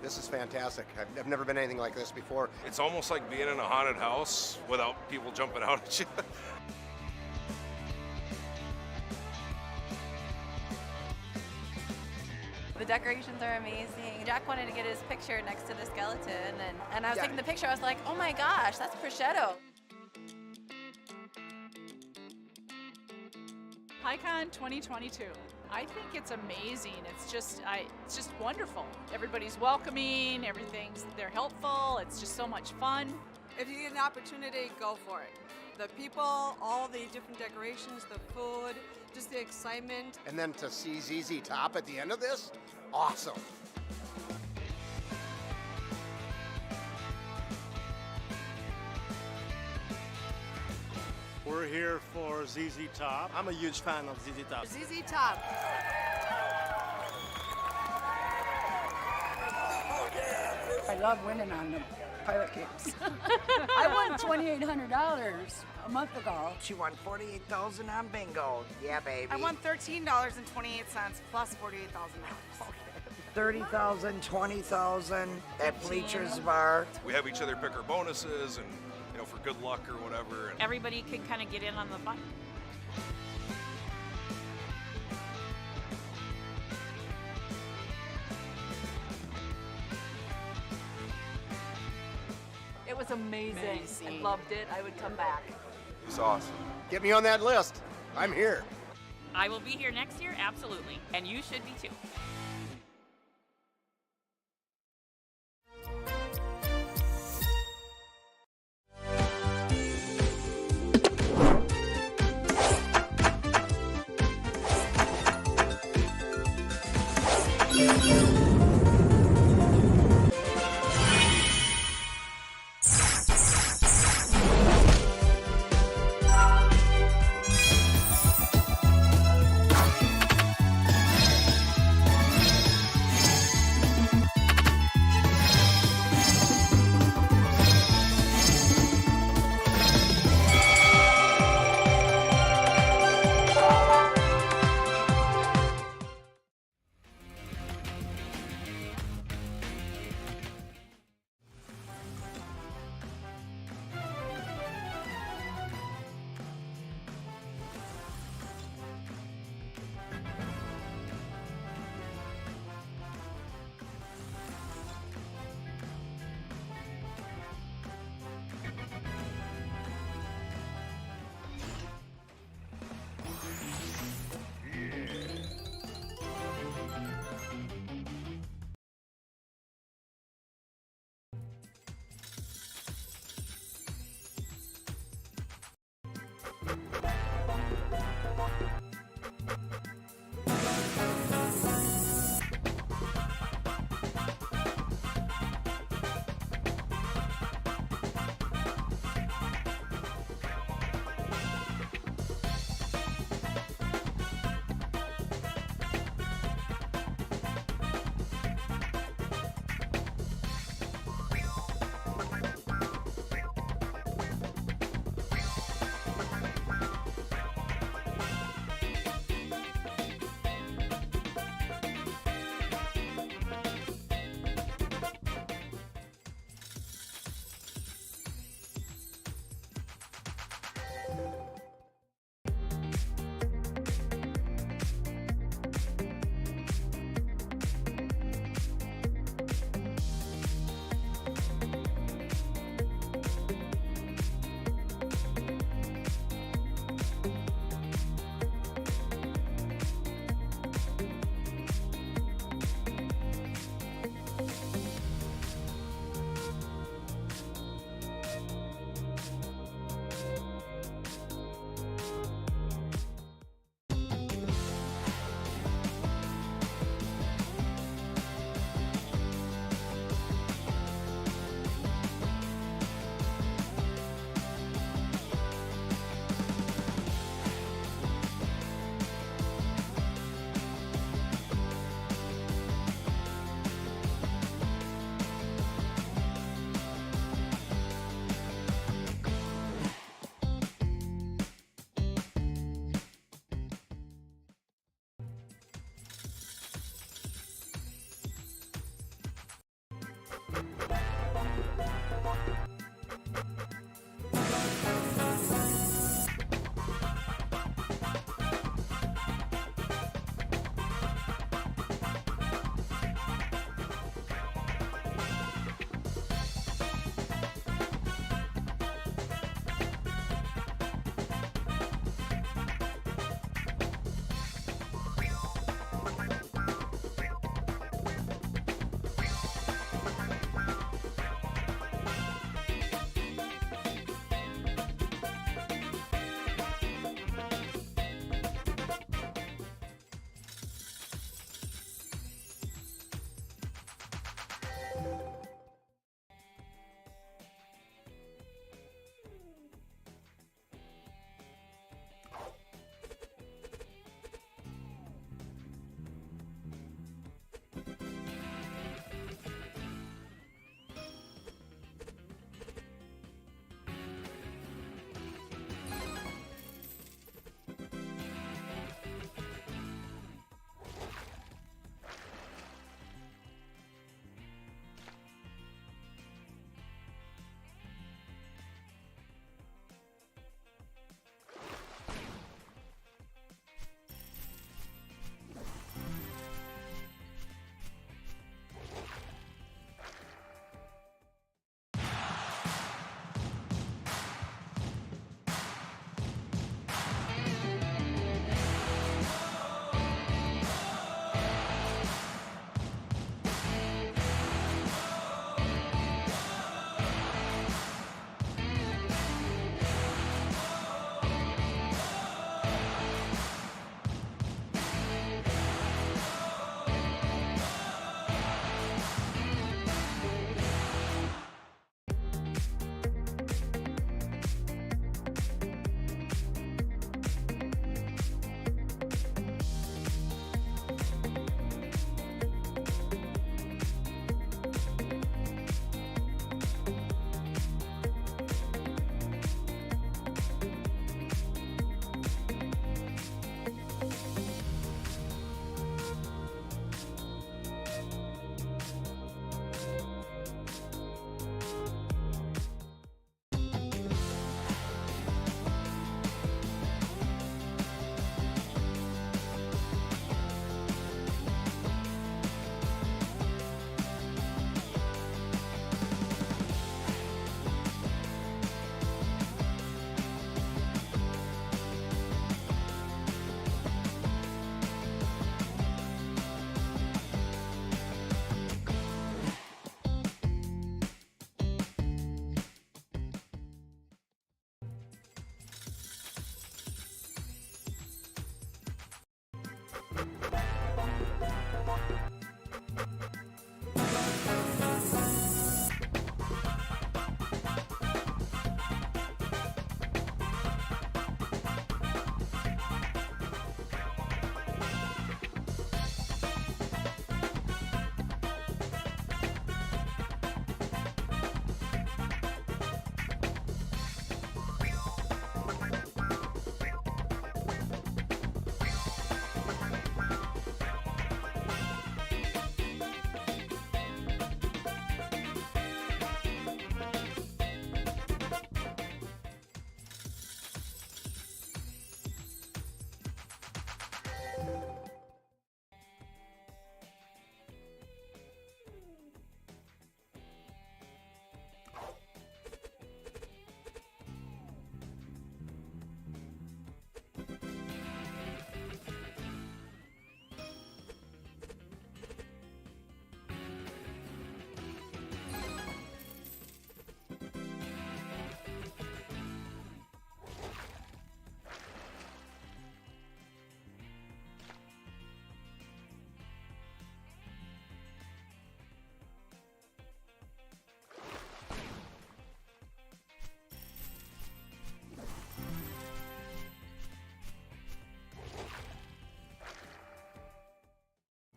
This is fantastic. I've never been anything like this before. It's almost like being in a haunted house without people jumping out at you. The decorations are amazing. Jack wanted to get his picture next to the skeleton, and I was taking the picture. I was like, oh my gosh, that's prosciutto. PyCon 2022. I think it's amazing. It's just wonderful. Everybody's welcoming. They're helpful. It's just so much fun. If you get an opportunity, go for it. The people, all the different decorations, the food, just the excitement. And then to see ZZ Top at the end of this, awesome. We're here for ZZ Top. I'm a huge fan of ZZ Top. ZZ Top. I love winning on the pilot capes. I won $2,800 a month ago. She won $48,000 on bingo. Yeah, baby. I won $13.28 plus $48,000. $30,000, $20,000 at Bleachers Bar. We have each other pick our bonuses and, for good luck or whatever. And Everybody can kind of get in on the fun. It was amazing. I loved it. I would come back. It's awesome. Get me on that list. I'm here. I will be here next year, absolutely. And you should be too.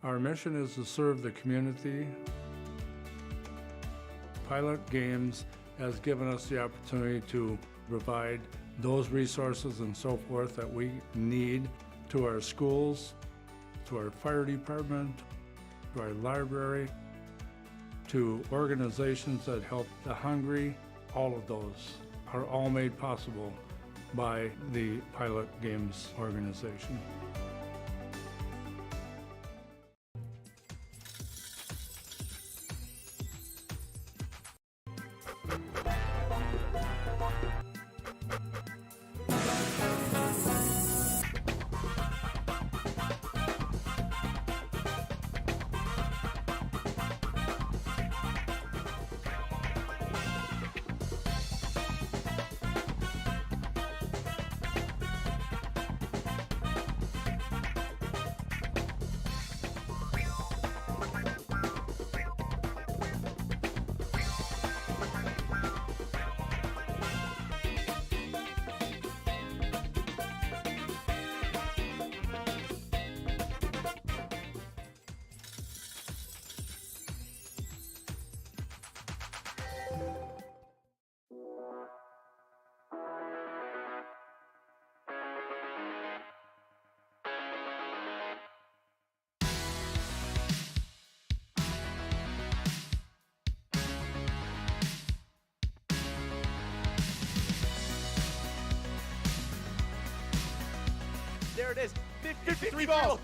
Our mission is to serve the community. Pilot Games has given us the opportunity to provide those resources and so forth that we need to our schools, to our fire department, to our library, to organizations that help the hungry. All of those are all made possible by the Pilot Games organization. There it is. 53 balls.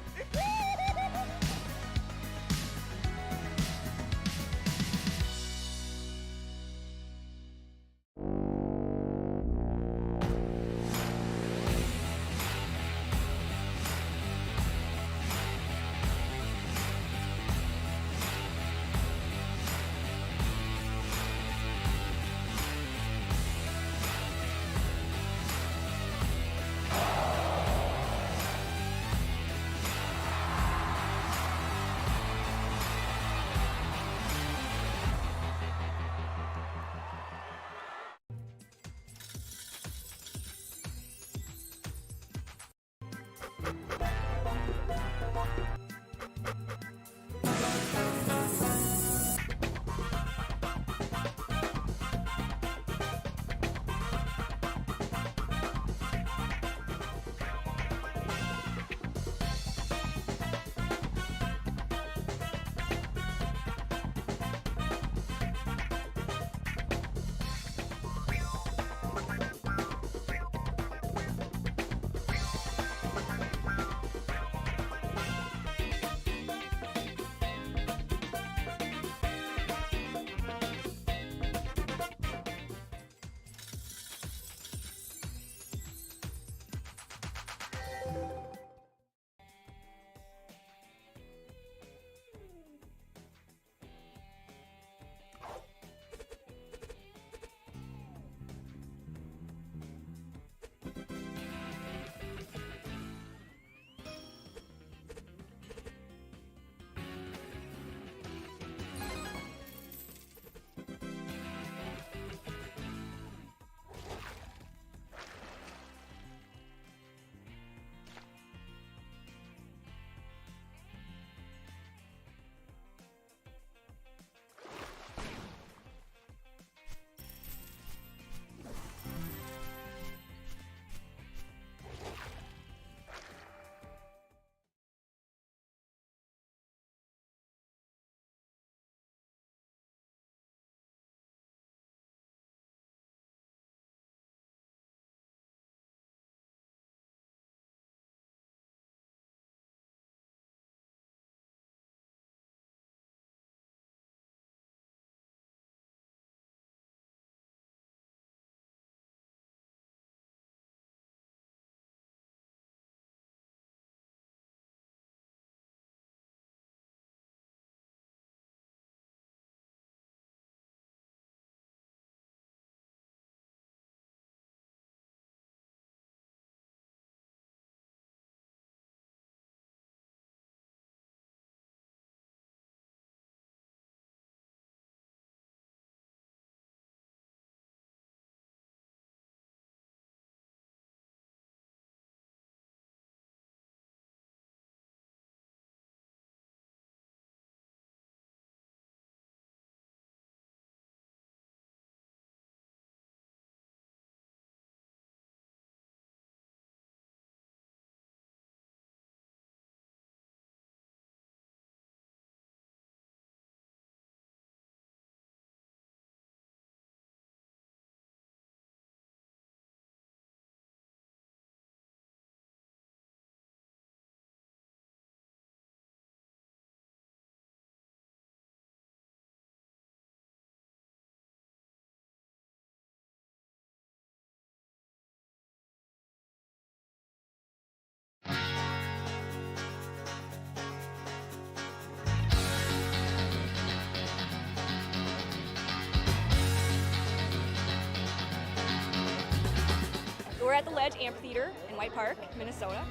at the Ledge Amphitheater in White Park, Minnesota.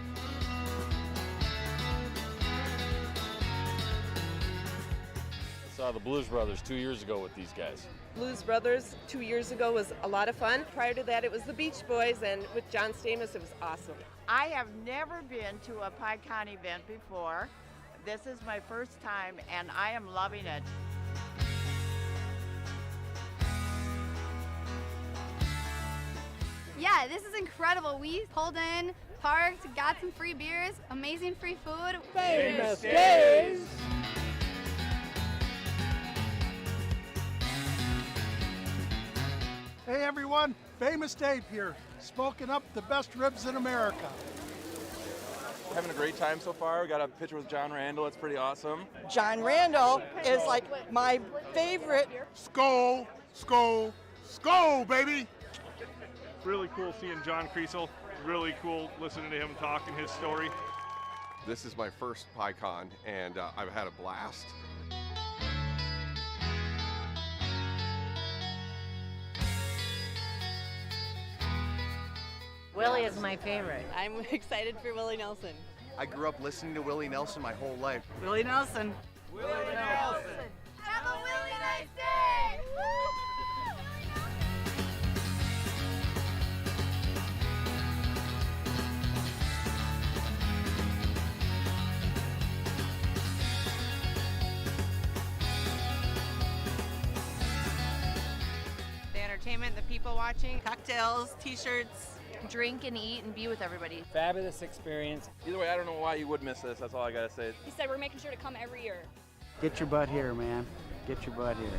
Saw the Blues Brothers 2 years ago with these guys. Blues Brothers 2 years ago was a lot of fun. Prior to that, it was the Beach Boys, and with John Stamos, it was awesome. I have never been to a PyCon event before. This is my first time, and I am loving it. Yeah, this is incredible. We pulled in, parked, got some free beers, amazing free food. Famous Days! Hey everyone, Famous Dave here, smoking up the best ribs in America. Having a great time so far. We got a picture with John Randall. It's pretty awesome. John Randall is like my favorite. Skull, skull, skull, baby! Really cool seeing John Kriesel. Really cool listening to him talking his story. This is my first PyCon, and I've had a blast. Willie is my favorite. I'm excited for Willie Nelson. I grew up listening to Willie Nelson my whole life. Willie Nelson. Willie Nelson. Have a really nice day! The entertainment, the people watching, cocktails, t-shirts, drink and eat and be with everybody. Fabulous experience. Either way, I don't know why you would miss this. That's all I gotta say. He said we're making sure to come every year. Get your butt here, man. Get your butt here.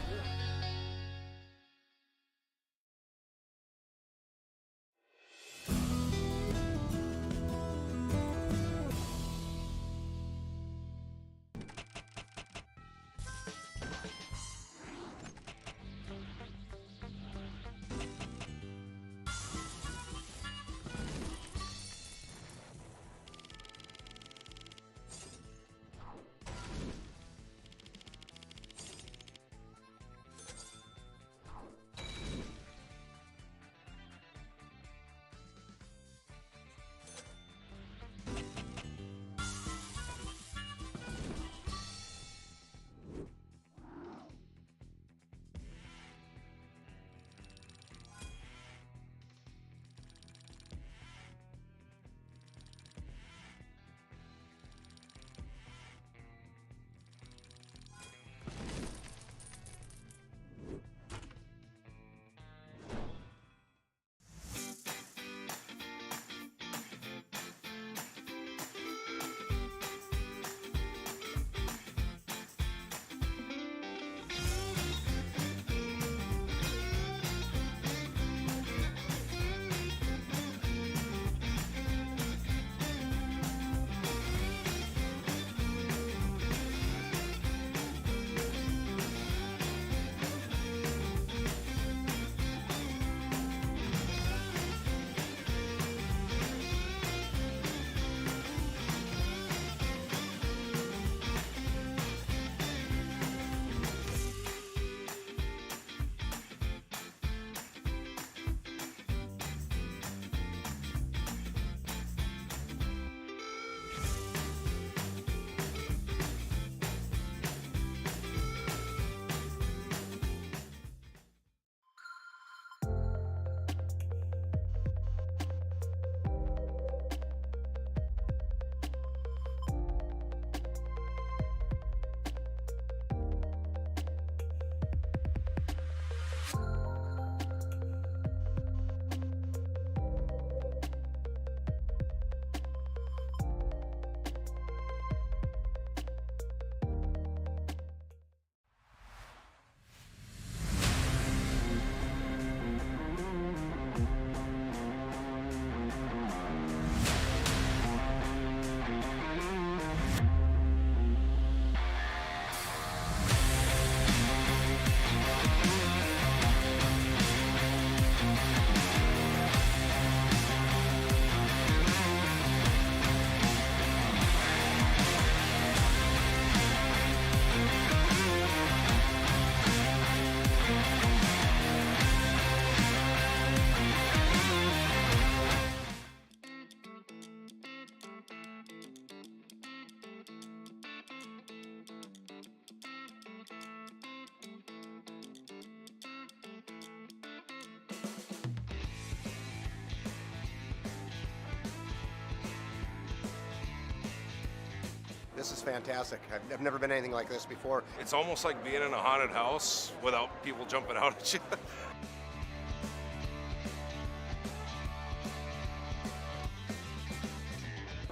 This is fantastic. I've never been anything like this before. It's almost like being in a haunted house without people jumping out at you.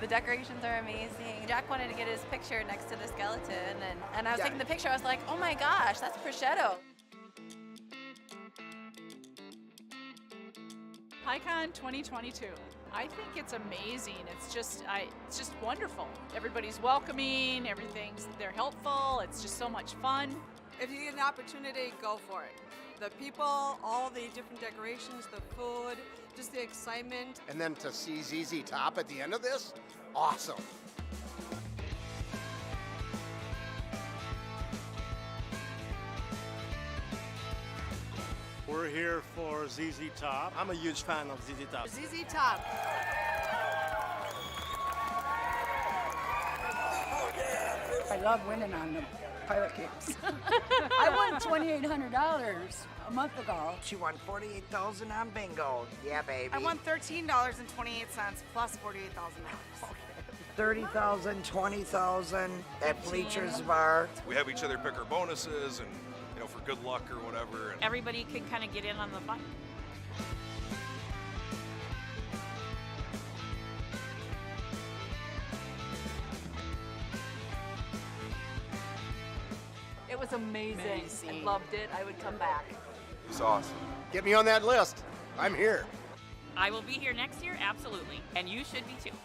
The decorations are amazing. Jack wanted to get his picture next to the skeleton, and I was taking the picture. I was like, oh my gosh, that's prosciutto. PyCon 2022. I think it's amazing. It's just wonderful. Everybody's welcoming. They're helpful. It's just so much fun. If you get an opportunity, go for it. The people, all the different decorations, the food, just the excitement. And then to see ZZ Top at the end of this, awesome. We're here for ZZ Top. I'm a huge fan of ZZ Top. ZZ Top. I love winning on the pilot kicks. I won $2,800 a month ago. She won $48,000 on bingo. Yeah, baby. I won $13.28 plus $48,000. $30,000, $20,000 at Bleachers Bar. We have each other pick our bonuses and, you know, for good luck or whatever. And Everybody can kind of get in on the fun. It was amazing. I loved it. I would come back. It's awesome. Get me on that list. I'm here. I will be here next year, absolutely. And you should be too.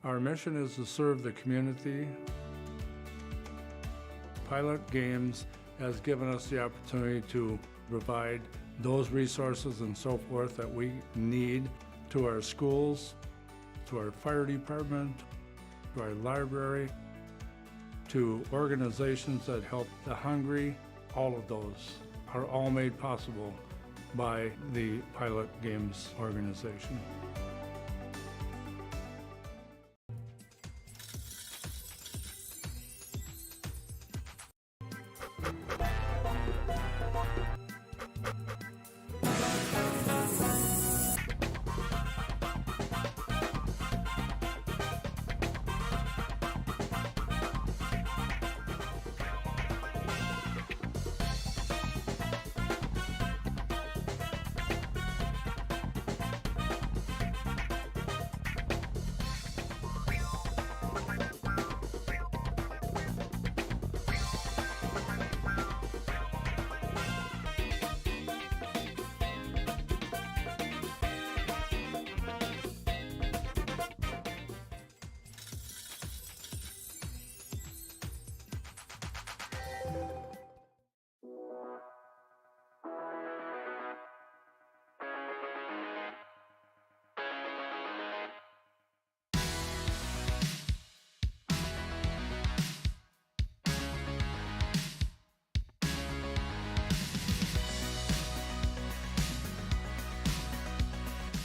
Our mission is to serve the community. Pilot Games has given us the opportunity to provide those resources and so forth that we need to our schools, to our fire department, to our library, to organizations that help the hungry. All of those are all made possible by the Pilot Games organization.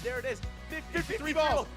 There it is. 53 balls.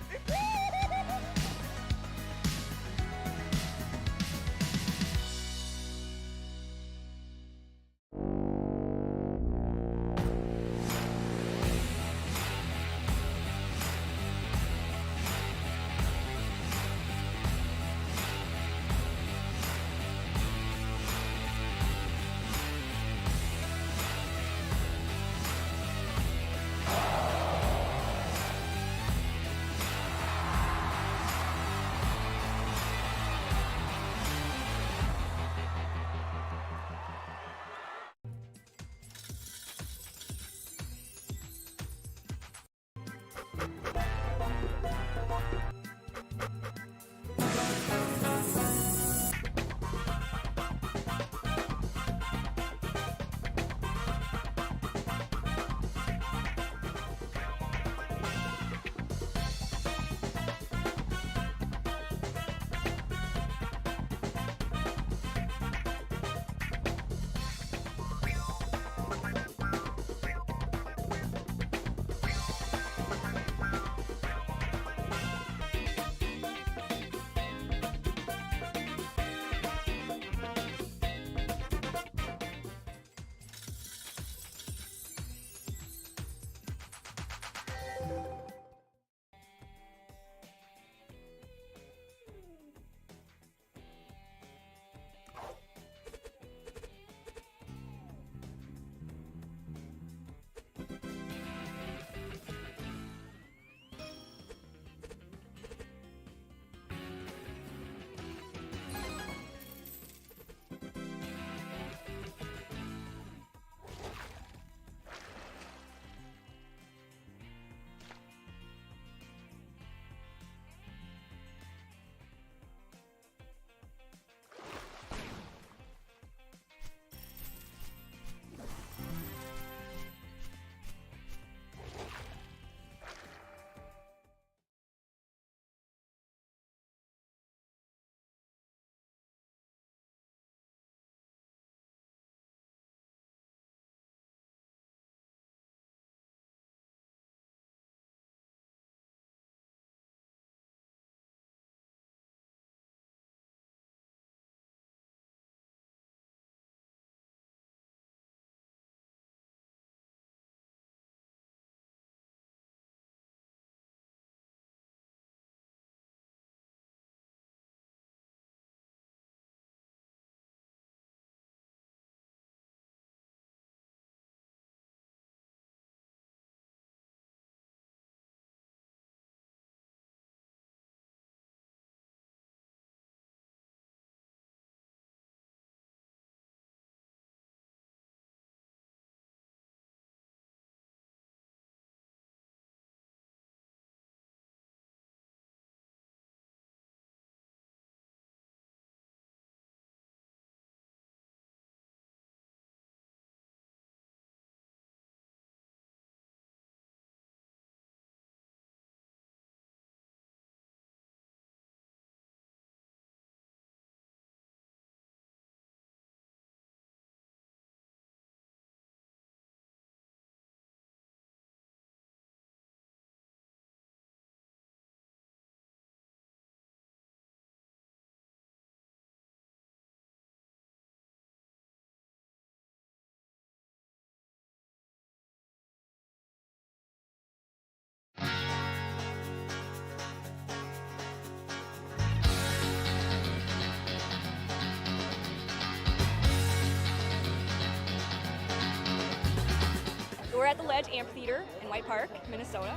We're at the Ledge Amphitheater in White Park, Minnesota.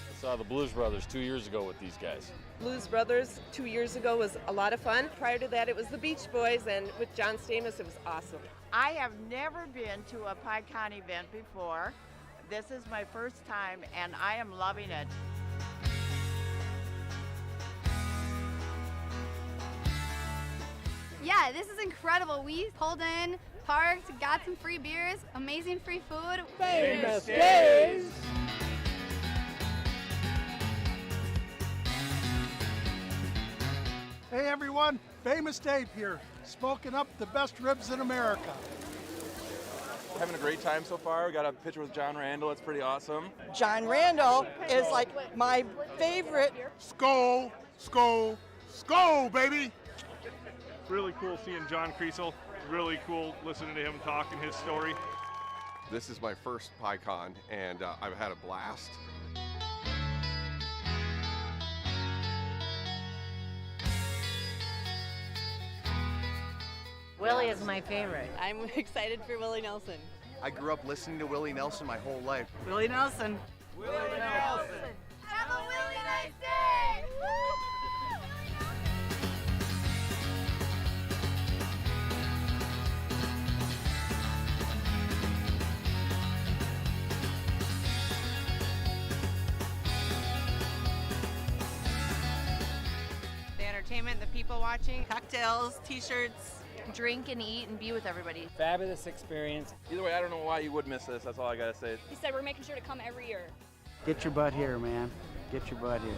I saw the Blues Brothers 2 years ago with these guys. Blues Brothers 2 years ago was a lot of fun. Prior to that, it was the Beach Boys, and with John Stamos, it was awesome. I have never been to a PyCon event before. This is my first time, and I am loving it. Yeah, this is incredible. We pulled in, parked, got some free beers, amazing free food. Famous days! Hey everyone, Famous Dave here, smoking up the best ribs in America. Having a great time so far. We got a picture with John Randall. It's pretty awesome. John Randall is like my favorite. Skol, skol, skol, baby! Really cool seeing John Creasel. Really cool listening to him talk and his story. This is my first PyCon, and I've had a blast. Willie is my favorite. I'm excited for Willie Nelson. I grew up listening to Willie Nelson my whole life. Willie Nelson. Willie Nelson! Have a really nice day! The entertainment, the people watching, cocktails, t-shirts, drink and eat and be with everybody. Fabulous experience. Either way, I don't know why you would miss this. That's all I gotta say. He said we're making sure to come every year. Get your butt here, man. Get your butt here.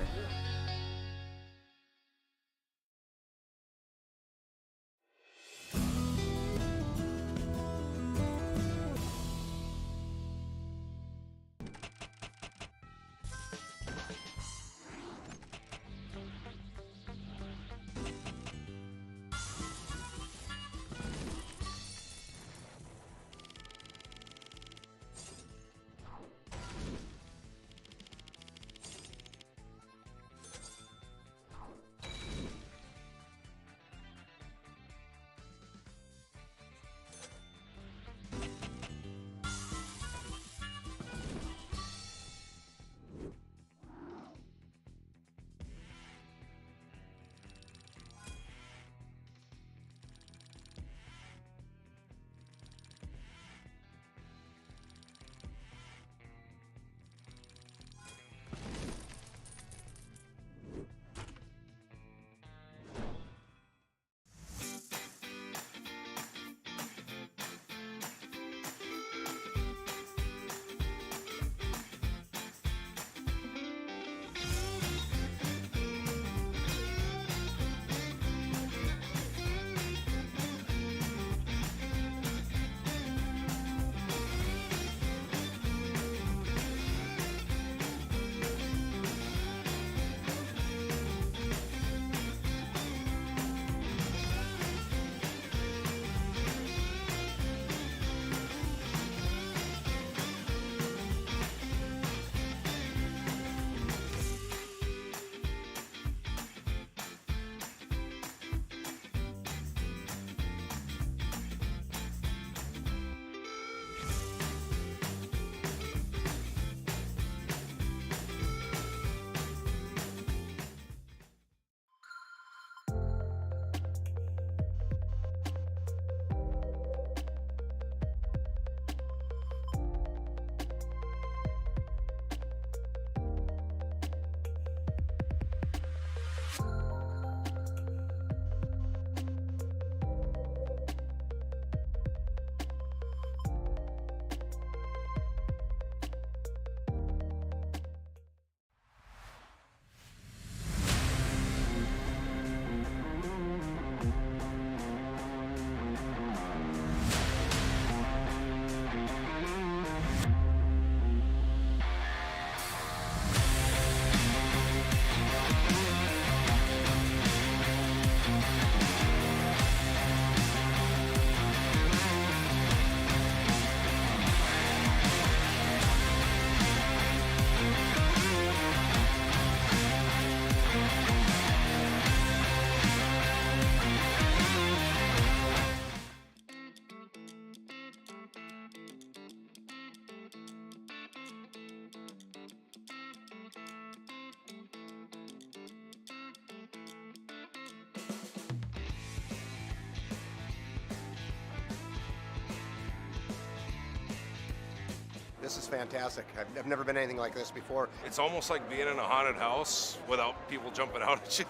This is fantastic. I've never been anything like this before. It's almost like being in a haunted house without people jumping out at you.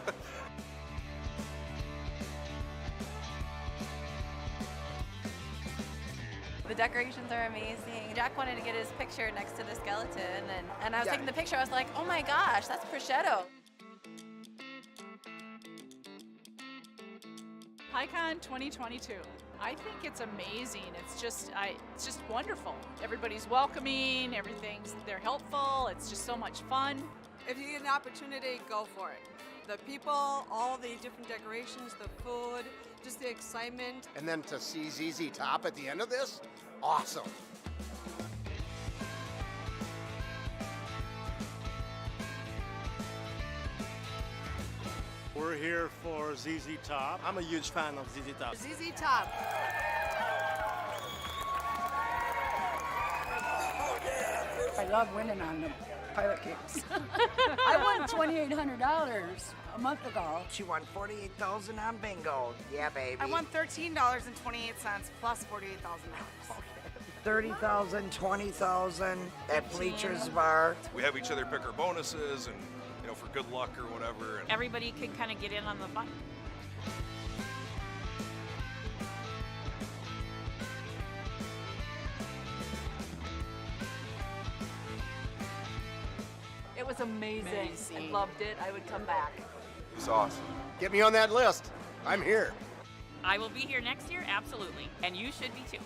The decorations are amazing. Jack wanted to get his picture next to the skeleton, and I was taking the picture. I was like, oh my gosh, that's prosciutto. PyCon 2022. I think it's amazing. It's just wonderful. Everybody's welcoming. They're helpful. It's just so much fun. If you get an opportunity, go for it. The people, all the different decorations, the food, just the excitement. And then to see ZZ Top at the end of this, awesome. We're here for ZZ Top. I'm a huge fan of ZZ Top. ZZ Top. I love winning on the pilot kicks. I won $2,800 a month ago. She won $48,000 on bingo. Yeah, baby. I won $13.28 plus $48,000. $30,000, $20,000 at Bleachers Bar. We have each other pick our bonuses and, for good luck or whatever. And Everybody can kind of get in on the fun. It was amazing. I loved it. I would come back. It was awesome. Get me on that list. I'm here. I will be here next year, absolutely. And you should be too.